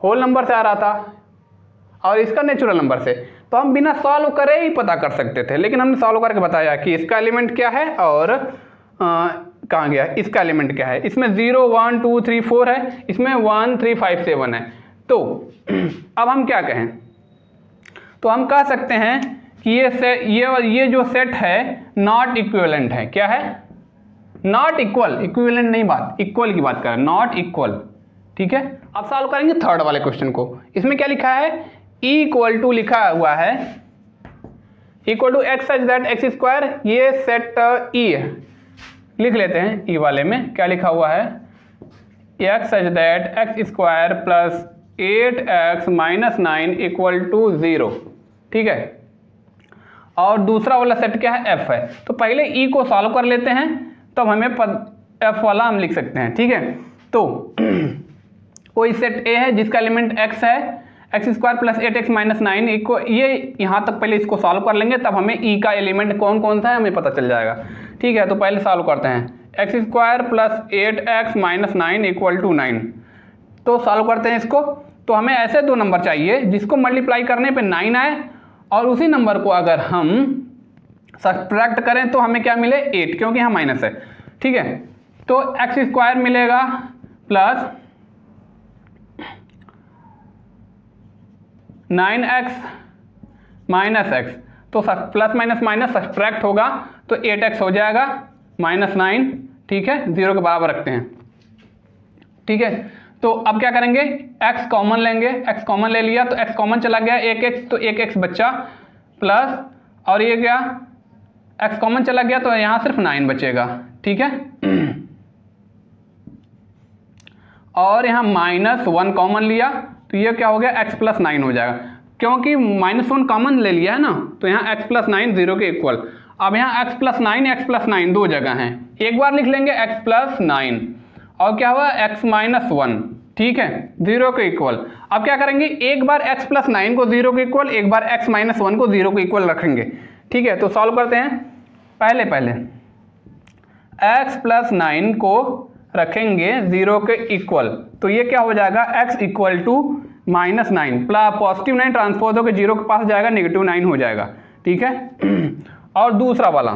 होल नंबर से आ रहा था, और इसका नेचुरल नंबर से। तो हम बिना सॉल्व करे ही पता कर सकते थे, लेकिन हमने सॉल्व करके बताया कि इसका एलिमेंट क्या है और कहाँ गया, इसका एलिमेंट क्या है। इसमें 0 1 2 3 4 है, इसमें 1 3 5 7 है। तो अब हम क्या कहें, तो हम कह सकते हैं कि ये जो सेट है नॉट इक्विवेलेंट है। क्या है, नॉट इक्वल, इक्विवेलेंट नहीं, बात इक्वल की बात कर रहे हैं, नॉट इक्वल। ठीक है, अब सॉल्व करेंगे थर्ड वाले क्वेश्चन को। इसमें क्या लिखा है, E = लिखा हुआ है equal to x such that x square, ये सेट E है, लिख लेते हैं। E वाले में क्या लिखा हुआ है, x such that x square plus 8x minus 9 equal to 0। ठीक है, और दूसरा वाला सेट क्या है, F है। तो पहले E को सॉल्व कर लेते हैं, तब हमें F वाला हम लिख सकते हैं। ठीक है, तो कोई सेट A है जिसका एलिमेंट x है, x square plus 8x minus 9 equal, ये यहाँ तक पहले इसको सॉल्व कर लेंगे, तब हमें E का एलिमेंट कौन कौन सा है हमें पता चल जाएगा। ठीक है, तो पहले सॉल्व करते हैं, x square plus 8x minus 9 equal to 9। तो सॉल्व करते हैं इसको। तो हमें ऐसे दो नंबर चाहिए जिसको मल्टीप्लाई करने पे 9 आए, और उसी नंबर को अगर हम सब्ट्रैक्ट करें तो हमें क्या मिले, 8, क्योंकि यहाँ माइनस है। ठीक है, तो एक्स स्क्वायर मिलेगा प्लस 9x माइनस एक्स, तो प्लस माइनस माइनस सब्ट्रैक्ट होगा तो 8x हो जाएगा माइनस 9। ठीक है, 0 के बराबर रखते हैं। ठीक है, तो अब क्या करेंगे, x कॉमन लेंगे, x कॉमन ले लिया तो x कॉमन चला गया, 1x तो 1x बच्चा, प्लस और ये गया x कॉमन चला गया तो यहाँ सिर्फ 9 बचेगा। ठीक है, और यहाँ माइनस 1 कॉमन लिया तो ये क्या हो गया, x प्लस 9 हो जाएगा, क्योंकि -1 कॉमन ले लिया है ना, तो यहाँ x प्लस 9 0 के इक्वल। अब यहाँ x प्लस 9 दो जगह हैं, एक बार लिख लेंगे x प्लस 9, और क्या हुआ x माइनस 1। ठीक है, 0 के इक्वल। अब क्या करेंगे, एक बार x प्लस 9 को 0 के इक्वल, एक बार x माइनस 1 को 0 के इक्वल रखेंगे। ठीक है, तो सॉल्व करते हैं। पहले x प्लस 9 को रखेंगे 0 के इक्वल, तो ये क्या हो जाएगा, x equal to minus 9 plus positive 9 transpose होकर 0 के पास जाएगा, नेगेटिव 9 हो जाएगा। ठीक है, और दूसरा वाला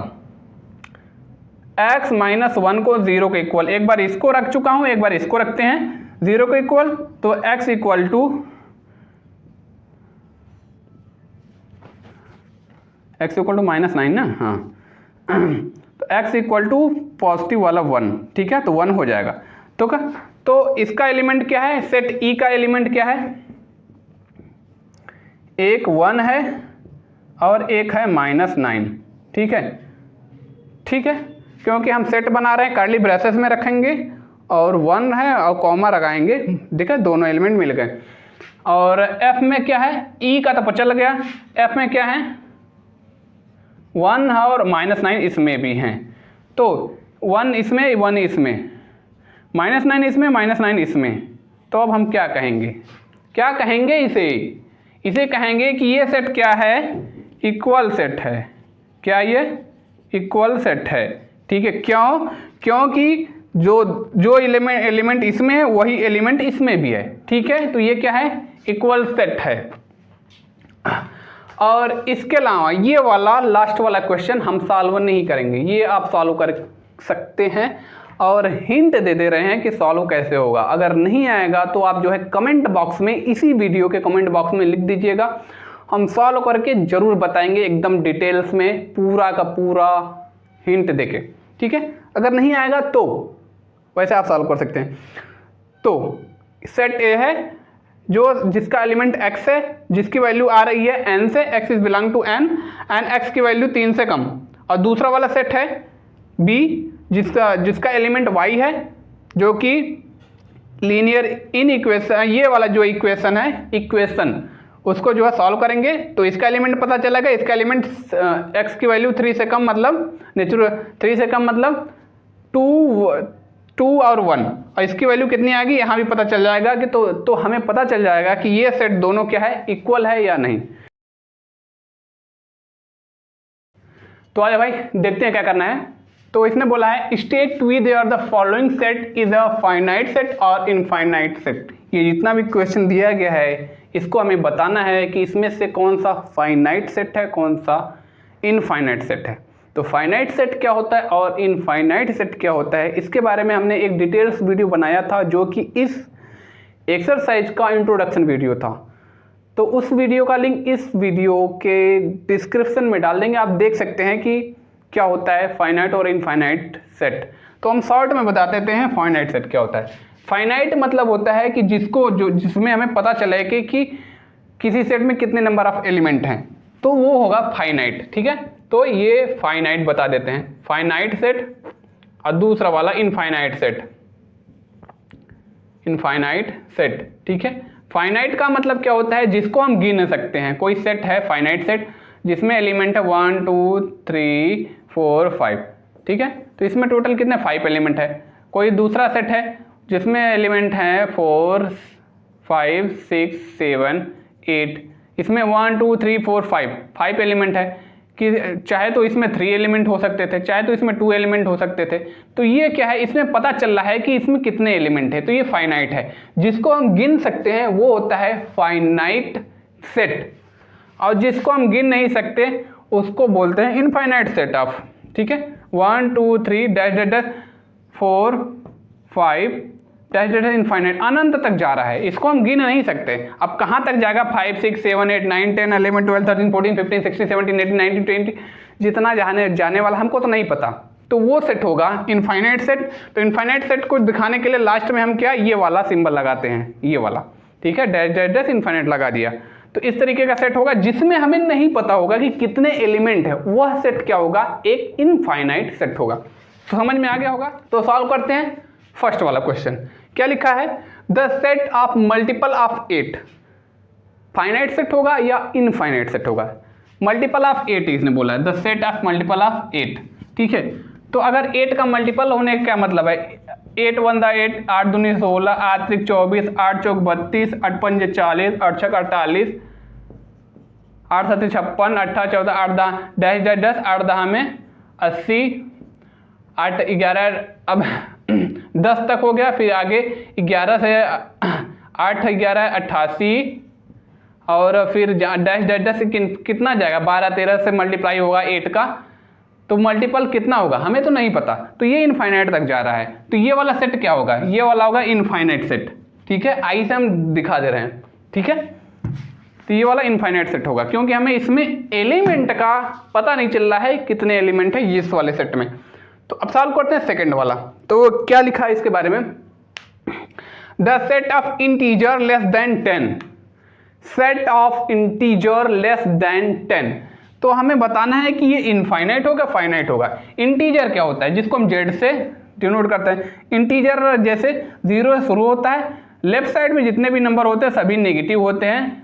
x माइनस 1 को 0 के इक्वल, एक बार इसको रख चुका हूं, एक बार इसको रखते हैं 0 के इक्वल, तो x इक्वल टू माइनस 9 ना, हाँ, तो x इक्वल टू पॉजिटिव वाला 1। ठीक है, तो 1 हो जाएगा। तो इसका एलिमेंट क्या है, सेट E का एलिमेंट क्या है, एक 1 है और एक है माइनस 9। ठीक है, क्योंकि हम सेट बना रहे हैं, कर्ली ब्रेसेस में रखेंगे और 1 है और कॉमा लगाएंगे। देखा, दोनों एलिमेंट मिल गए। और F में क्या है, E का तो पता चल गया, F में क्या है, 1 और माइनस 9 इसमें भी हैं, तो 1 इसमें 1 इसमें, माइनस 9 इसमें माइनस 9 इसमें। तो अब हम क्या कहेंगे इसे कहेंगे कि ये सेट क्या है, इक्वल सेट है। क्या ये इक्वल सेट है। ठीक है, क्योंकि जो एलिमेंट इसमें है वही एलिमेंट इसमें भी है। ठीक है, तो ये क्या है, इक्वल सेट है। और इसके अलावा ये वाला लास्ट वाला क्वेश्चन हम सॉल्व नहीं करेंगे, ये आप सॉल्व कर सकते हैं और हिंट दे रहे हैं कि सॉल्व कैसे होगा। अगर नहीं आएगा तो आप जो है कमेंट बॉक्स में, इसी वीडियो के कमेंट बॉक्स में लिख दीजिएगा हम सॉल्व करके जरूर बताएंगे एकदम डिटेल्स में, पूरा का पूरा हिंट देके, ठीक है। अगर नहीं आएगा तो वैसे आप सॉल्व कर सकते हैं। तो सेट ए है जो जिसका एलिमेंट x है, जिसकी वैल्यू आ रही है n से, x is belong to n and x की वैल्यू 3 से कम। और दूसरा वाला सेट है b जिसका एलिमेंट y है, जो कि लीनियर इन इक्वेशन, ये वाला जो इक्वेशन है, इक्वेशन उसको जो है सॉल्व करेंगे तो इसका एलिमेंट पता चलेगा। इसका एलिमेंट x की वैल्यू 3 से कम मतलब नेचुरल 3 से कम मतलब 2 और 1, और इसकी वैल्यू कितनी आएगी यहाँ भी पता चल जाएगा कि तो हमें पता चल जाएगा कि ये सेट दोनों क्या है, इक्वल है या नहीं। तो आइए भाई देखते हैं क्या करना है। तो इसने बोला है state whether the following set is a finite set और इनफाइनाइट सेट। ये जितना भी क्वेश्चन दिया गया है इसको हमें बताना है कि इसमें से कौन सा फाइनाइट सेट है, कौन सा इनफाइनाइट सेट है। तो फाइनाइट सेट क्या होता है और इनफाइनाइट सेट क्या होता है, इसके बारे में हमने एक डिटेल्स वीडियो बनाया था जो कि इस एक्सरसाइज का इंट्रोडक्शन वीडियो था। तो उस वीडियो का लिंक इस वीडियो के डिस्क्रिप्शन में डाल देंगे, आप देख सकते हैं कि क्या होता है फाइनाइट और इनफाइनाइट सेट। तो हम शॉर्ट में बता देते हैं फाइनाइट सेट क्या होता है। फाइनाइट मतलब होता है कि जिसमें हमें पता चले कि किसी सेट में कितने नंबर ऑफ एलिमेंट हैं, तो वो होगा फाइनाइट, ठीक है। तो ये फाइनाइट बता देते हैं, फाइनाइट सेट। और दूसरा वाला इनफाइनाइट सेट, इनफाइनाइट सेट, ठीक है। फाइनाइट का मतलब क्या होता है, जिसको हम गिन सकते हैं। कोई सेट है फाइनाइट सेट जिसमें एलिमेंट है 1 2 3 4 5, ठीक है। तो इसमें टोटल कितने 5 एलिमेंट है। कोई दूसरा सेट है जिसमें एलिमेंट हैं 4 5 6 7 8, इसमें 1 2 3 4 5 एलिमेंट है कि चाहे तो इसमें 3 एलिमेंट हो सकते थे, चाहे तो इसमें 2 एलिमेंट हो सकते थे। तो ये क्या है, इसमें पता चल रहा है कि इसमें कितने एलिमेंट है, तो ये फाइनाइट है। जिसको हम गिन सकते हैं वो होता है फाइनाइट सेट, और जिसको हम गिन नहीं सकते उसको बोलते हैं इनफाइनाइट सेट ऑफ, ठीक है। 1 2 3 dash dash dash 4 5 dash dash infinite, अनंत तक जा रहा है, इसको हम गिन नहीं सकते। अब कहाँ तक जाएगा 5 6 7 8 9 10 11 12 13 14 15 16 17 18 19 20, जितना जाने वाला हमको तो नहीं पता, तो वो सेट होगा इनफाइनाइट सेट। तो इनफाइनाइट सेट को दिखाने के लिए लास्ट में हम क्या ये वाला सिंबल लगाते हैं, ये वाला, ठीक है, डैश डैश डैश इनफाइनाइट लगा दिया। तो इस तरीके का सेट होगा जिसमें हमें नहीं पता होगा कि कितने एलिमेंट है, वह सेट क्या होगा, एक इनफाइनाइट सेट होगा। तो समझ में आ गया होगा। तो सॉल्व करते हैं फर्स्ट वाला क्वेश्चन। क्या लिखा है, the set of multiple of 8 finite set होगा या इनफाइनाइट सेट होगा। मल्टीपल ऑफ 8 इसने बोला है, the set of multiple of 8, ठीक है। तो अगर 8 का मल्टीपल होने का क्या मतलब है, 8 1 8 8 2 16 8 3 24 8 4 32 8 5 40 8 6 48 8 7 56 8 14 8 10 डैश डैश डैश 8 10 में 80 8 11, अब 10 तक हो गया, फिर आगे 11 से 8 11 88, और फिर डैश डैश डैश कितना जाएगा 12 13 से मल्टीप्लाई होगा 8 का, तो मल्टीपल कितना होगा हमें तो नहीं पता। तो ये इनफाइनाइट तक जा रहा है, तो ये वाला सेट क्या होगा, ये वाला होगा इनफाइनाइट सेट, ठीक है। आई से हम दिखा दे रहे हैं, ठीक है। तो ये वाला इनफाइनाइट सेट होगा क्योंकि हमें इसमें एलिमेंट का पता नहीं चल रहा है कितने एलिमेंट है इस वाले सेट में। तो अब सॉल्व करते हैं सेकंड वाला। तो क्या लिखा है इसके बारे में, the set of integer less than 10, set of integer less than 10। तो हमें बताना है कि ये इनफाइनाइट होगा फाइनाइट होगा। इंटीजर क्या होता है, जिसको हम जेड से डिनोट करते हैं। इंटीजर जैसे 0 से शुरू होता है, लेफ्ट साइड में जितने भी नंबर होते हैं सभी नेगेटिव होते हैं,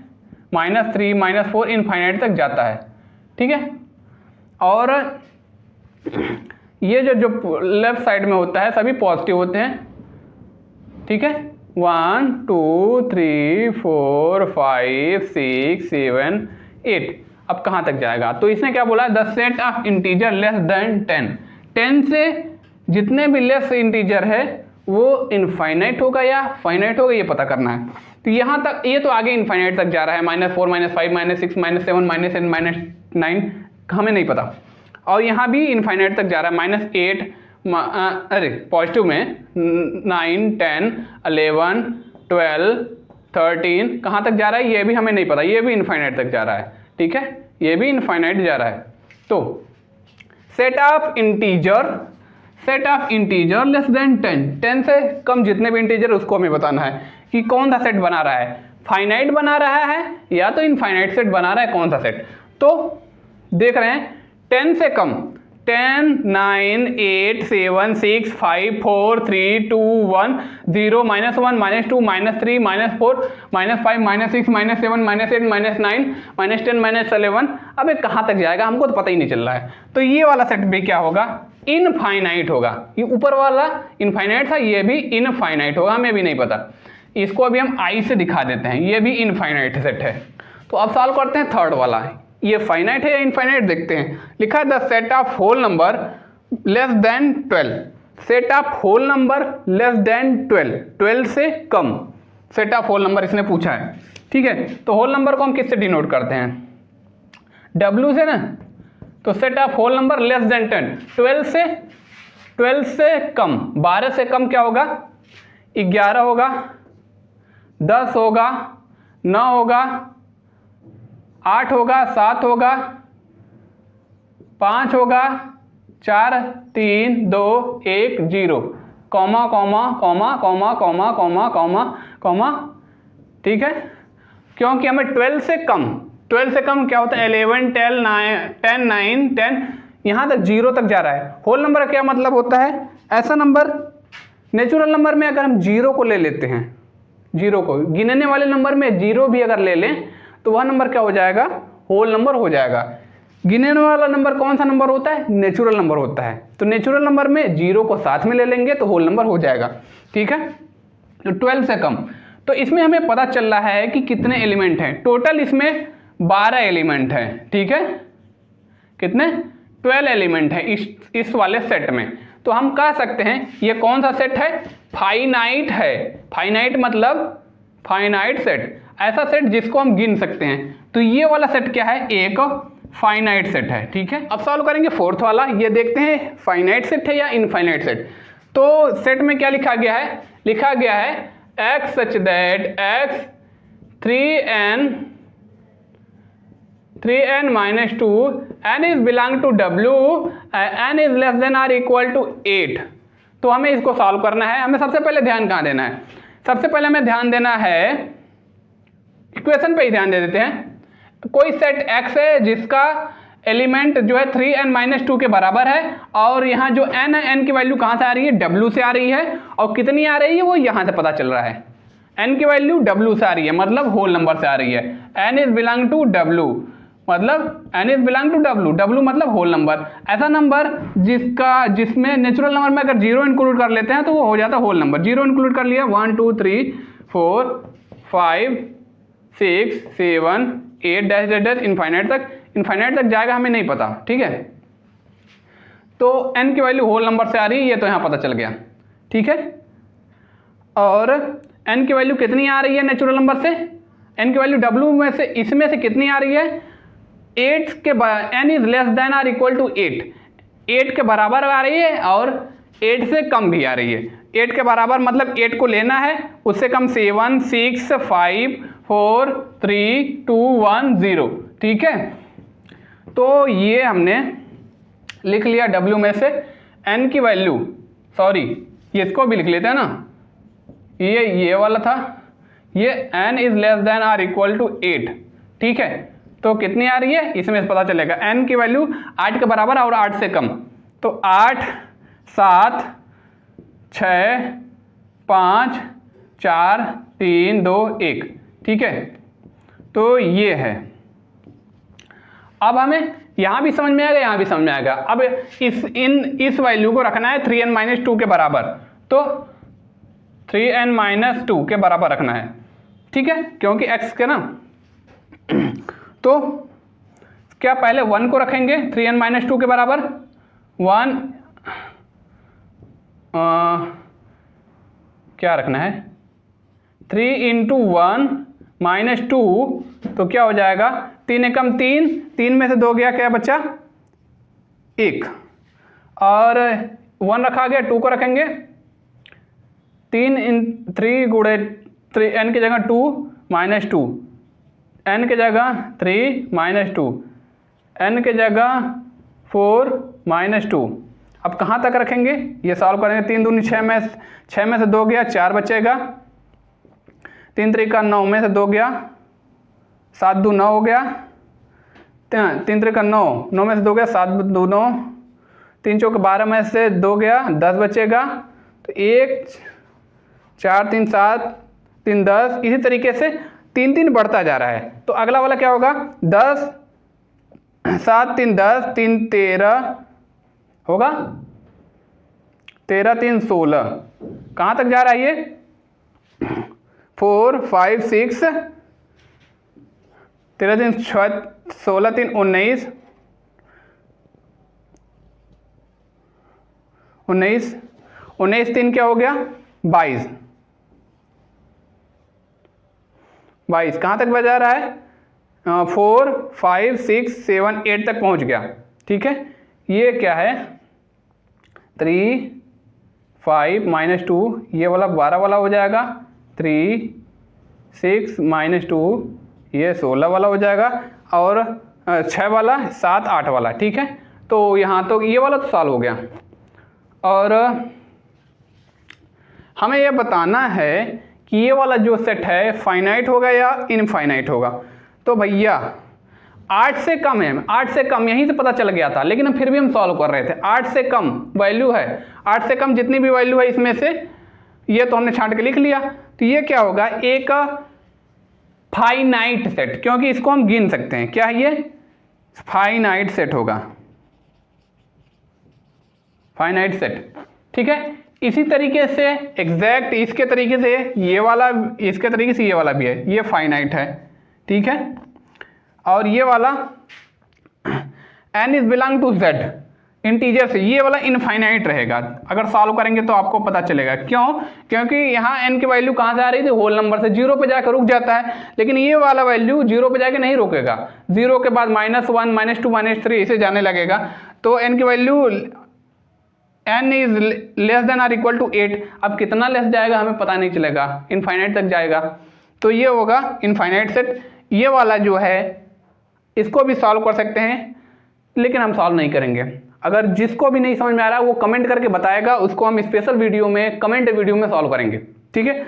-3 -4 इनफाइनाइट तक जाता है, ठीक है। और ये जो लेफ्ट साइड में होता है सभी पॉजिटिव होते हैं, ठीक है। 1 2 3 4 5 6 7 8, अब कहाँ तक जाएगा। तो इसने क्या बोला, the set of integer less than 10, 10 से जितने भी लेस इंटीजर है वो इनफाइनाइट होगा या फाइनाइट होगा, ये पता करना है। तो यहाँ तक, ये तो आगे इनफाइनाइट तक जा रहा है, -4 -5 -6 -7 -8 -9, हमें नहीं पता। और यहाँ भी इनफाइनाइट तक जा रहा है, -8 अरे पॉजिटिव में 9 10 11 12 13 कहाँ तक जा रहा है ये भी हमें नहीं पता, ये भी इनफाइनाइट तक जा रहा है, ठीक है, ये भी इनफाइनाइट जा रहा है। तो set of integer less than 10 से कम जितने भी इंटीजर उसको हमें बताना है कि कौन सा सेट बना रहा है, फाइनाइट बना रहा है या तो इनफाइनाइट सेट बना रहा है, कौन सा सेट। तो देख रहे हैं 10 से कम 10 9 8 7 6 5 4 3 2 1 0 -1 -2 -3 -4 -5 -6 -7 -8 -9 -10 -11। अबे कहाँ तक जाएगा हमको तो पता ही नहीं चल रहा है। तो ये वाला सेट भी क्या होगा, इनफाइनाइट होगा। ये ऊपर वाला इनफाइनाइट था, ये भी इनफाइनाइट होगा, हमें भी नहीं पता। इसको अभी हम आई से दिखा देते हैं, ये भी इनफाइनाइट सेट है। तो अब सॉल्व करते हैं थर्ड वाला, ये फाइनाइट है या इनफाइनाइट देखते हैं। लिखा है the set of whole number less than 12, set of whole number less than 12 से कम सेट ऑफ होल नंबर इसने पूछा है, ठीक है। तो होल नंबर को हम किससे डिनोट करते हैं, W से ना। तो set of whole number less than 10, 12 से कम, 12 से कम क्या होगा, 11 होगा, 10 होगा, 9 होगा, 8 होगा, 7 होगा, 5 होगा, 4 3 2 1 0, comma comma comma comma comma comma comma comma, ठीक है। क्योंकि हमें 12 से कम क्या होता है, 11 10 9 10 यहाँ तक 0 तक जा रहा है। होल नंबर का क्या मतलब होता है, ऐसा नंबर, नेचुरल नंबर में अगर हम 0 को ले लेते हैं, 0 को गिनने वाले नंबर में 0 भी अगर ले लें तो वह नंबर क्या हो जाएगा, होल नंबर हो जाएगा। गिनने वाला नंबर कौन सा नंबर होता है, नेचुरल नंबर होता है। तो नेचुरल नंबर में 0 को साथ में ले लेंगे तो होल नंबर हो जाएगा, ठीक है। तो 12 से कम, तो इसमें हमें पता चल रहा है कि कितने एलिमेंट हैं, टोटल इसमें 12 एलिमेंट हैं, ठीक है। कितने, 12 एलिमेंट हैं इस वाले सेट में। तो हम कह सकते हैं ये कौन सा सेट है, फाइनाइट है। फाइनाइट मतलब फाइनाइट सेट, ऐसा सेट जिसको हम गिन सकते हैं। तो ये वाला सेट क्या है, एक फाइनाइट सेट है, ठीक है। अब सॉल्व करेंगे फोर्थ वाला, ये देखते हैं फाइनाइट सेट है या इनफाइनाइट सेट। तो सेट में क्या लिखा गया है, लिखा गया है x such that x 3n minus 2 n is belong to w n is less than or equal to 8। तो हमें इसको सॉल्व करना है। हमें सबसे पहले ध्यान कहाँ देना है, सबसे पहले हमें ध्यान देना है इक्वेशन पे ही ध्यान दे देते हैं। कोई सेट x है जिसका एलिमेंट जो है 3n-2 के बराबर है, और यहाँ जो n है, n की वैल्यू कहाँ से आ रही है, w से आ रही है, और कितनी आ रही है वो यहाँ से पता चल रहा है। n की वैल्यू w से आ रही है, मतलब होल नंबर से आ रही है। n is belong to w, मतलब n is belong to w, w मतलब होल नंबर। ऐसा नंबर जिसमें नेचुरल नंबर में अगर 0 इंक्लूड कर लेते हैं तो वो हो जाता है होल नंबर। 0 इंक्लूड कर लिया, 1 2 3 4 5 6 7 8 डैश डैश डैश इनफाइनाइट तक जाएगा, हमें नहीं पता, ठीक है। तो n की वैल्यू होल नंबर से आ रही है, ये तो यहाँ पता चल गया, ठीक है। और n की वैल्यू कितनी आ रही है नेचुरल नंबर से, n की वैल्यू w में से, इसमें से कितनी आ रही है, 8 के n इज लेस देन और इक्वल टू 8 के बराबर आ रही है, और 8 से कम भी आ रही है। 8 के बराबर मतलब 8 को लेना है, उससे कम 7 6 5 4 3 2 1 0, ठीक है। तो ये हमने लिख लिया w में से n की वैल्यू, सॉरी ये इसको भी लिख लेते हैं ना, ये वाला था, ये n इज लेस देन और इक्वल टू 8, ठीक है। तो कितनी आ रही है, इसमें से पता चलेगा। n की वैल्यू 8 के बराबर और 8 से कम, तो 8 7 6 5 4 3 2 1, ठीक है। तो ये है। अब हमें यहाँ भी समझ में आएगा, यहाँ भी समझ में आएगा। अब इस वैल्यू को रखना है 3n-2 के बराबर, तो 3n-2 के बराबर रखना है, ठीक है, क्योंकि x के ना। तो क्या पहले 1 को रखेंगे 3n-2 के बराबर, 1 क्या रखना है, 3 × 1 - 2, तो क्या हो जाएगा, 3 एकम 3, 3 में से 2 गया, क्या बच्चा 1, और 1 रखा गया, 2 को रखेंगे, 3 × 3 × n की जगह 2 माइनस 2, n की जगह 3 माइनस 2, n की जगह 4 माइनस 2। अब कहाँ तक रखेंगे, ये सॉल्व करेंगे। 3 दूनी 6 में से 2 गया, 4 बचेगा। 3 3 का 9 में से 2 गया, 7 2 9 हो गया। 3 3 का 9, 9 में से 2 गया, 7 2 9, 3 चौक 12 में से 2 गया, 10 बचेगा। तो 1 4 3 7 3 10, इसी तरीके से 3 3 बढ़ता जा रहा है। तो अगला वाला क्या होगा, 10 7 3 10, 3 13 होगा, 13 3 16। कहाँ तक जा रहा है ये, 4 5 6, 13 3 16 3 19, 19 19 3 क्या हो गया, 22 22। कहाँ तक बजा रहा है, 4 5 6 7 8 तक पहुँच गया। ठीक है, ये क्या है, 3 5 माइनस 2, ये वाला 12 वाला हो जाएगा। 3 6 माइनस 2, ये 16 वाला हो जाएगा। और 6 वाला 7 8 वाला। ठीक है, तो यहाँ तो ये वाला तो सॉल्व हो गया। और हमें यह बताना है कि ये वाला जो सेट है फाइनाइट होगा या इनफाइनाइट होगा। तो भैया 8 से कम है, 8 से कम यहीं से पता चल गया था, लेकिन फिर भी हम सॉल्व कर रहे थे। 8 से कम वैल्यू है, 8 से कम जितनी भी वैल्यू है इसमें से ये तो हमने छांट के लिख लिया। तो ये क्या होगा, एक फाइनाइट सेट, क्योंकि इसको हम गिन सकते हैं। क्या है ये, फाइनाइट सेट होगा, फाइनाइट सेट। ठीक है, इसी तरीके से एग्जैक्ट इसके तरीके से ये वाला, इसके तरीके से ये वाला भी है, ये फाइनाइट है। ठीक है, और ये वाला n is belong to z integer से, ये वाला इनफाइनाइट रहेगा। अगर सॉल्व करेंगे तो आपको पता चलेगा। क्यों, क्योंकि यहाँ n की वैल्यू कहाँ से आ रही थी, होल नंबर से, 0 पे जाकर रुक जाता है। लेकिन ये वाला वैल्यू 0 पे जाके नहीं रुकेगा, 0 के बाद -1 -2 -3 इसे जाने लगेगा। तो n की value n is less than or equal to 8। अब कितना लेस जाएगा हमें पता नहीं चलेगा, इनफाइनाइट तक जाएगा। तो ये होगा इनफाइनाइट सेट। ये वाला जो है इसको भी सॉल्व कर सकते हैं, लेकिन हम सॉल्व नहीं करेंगे। अगर जिसको भी नहीं समझ में आ रहा है वो कमेंट करके बताएगा, उसको हम स्पेशल वीडियो में, कमेंट वीडियो में सॉल्व करेंगे। ठीक है।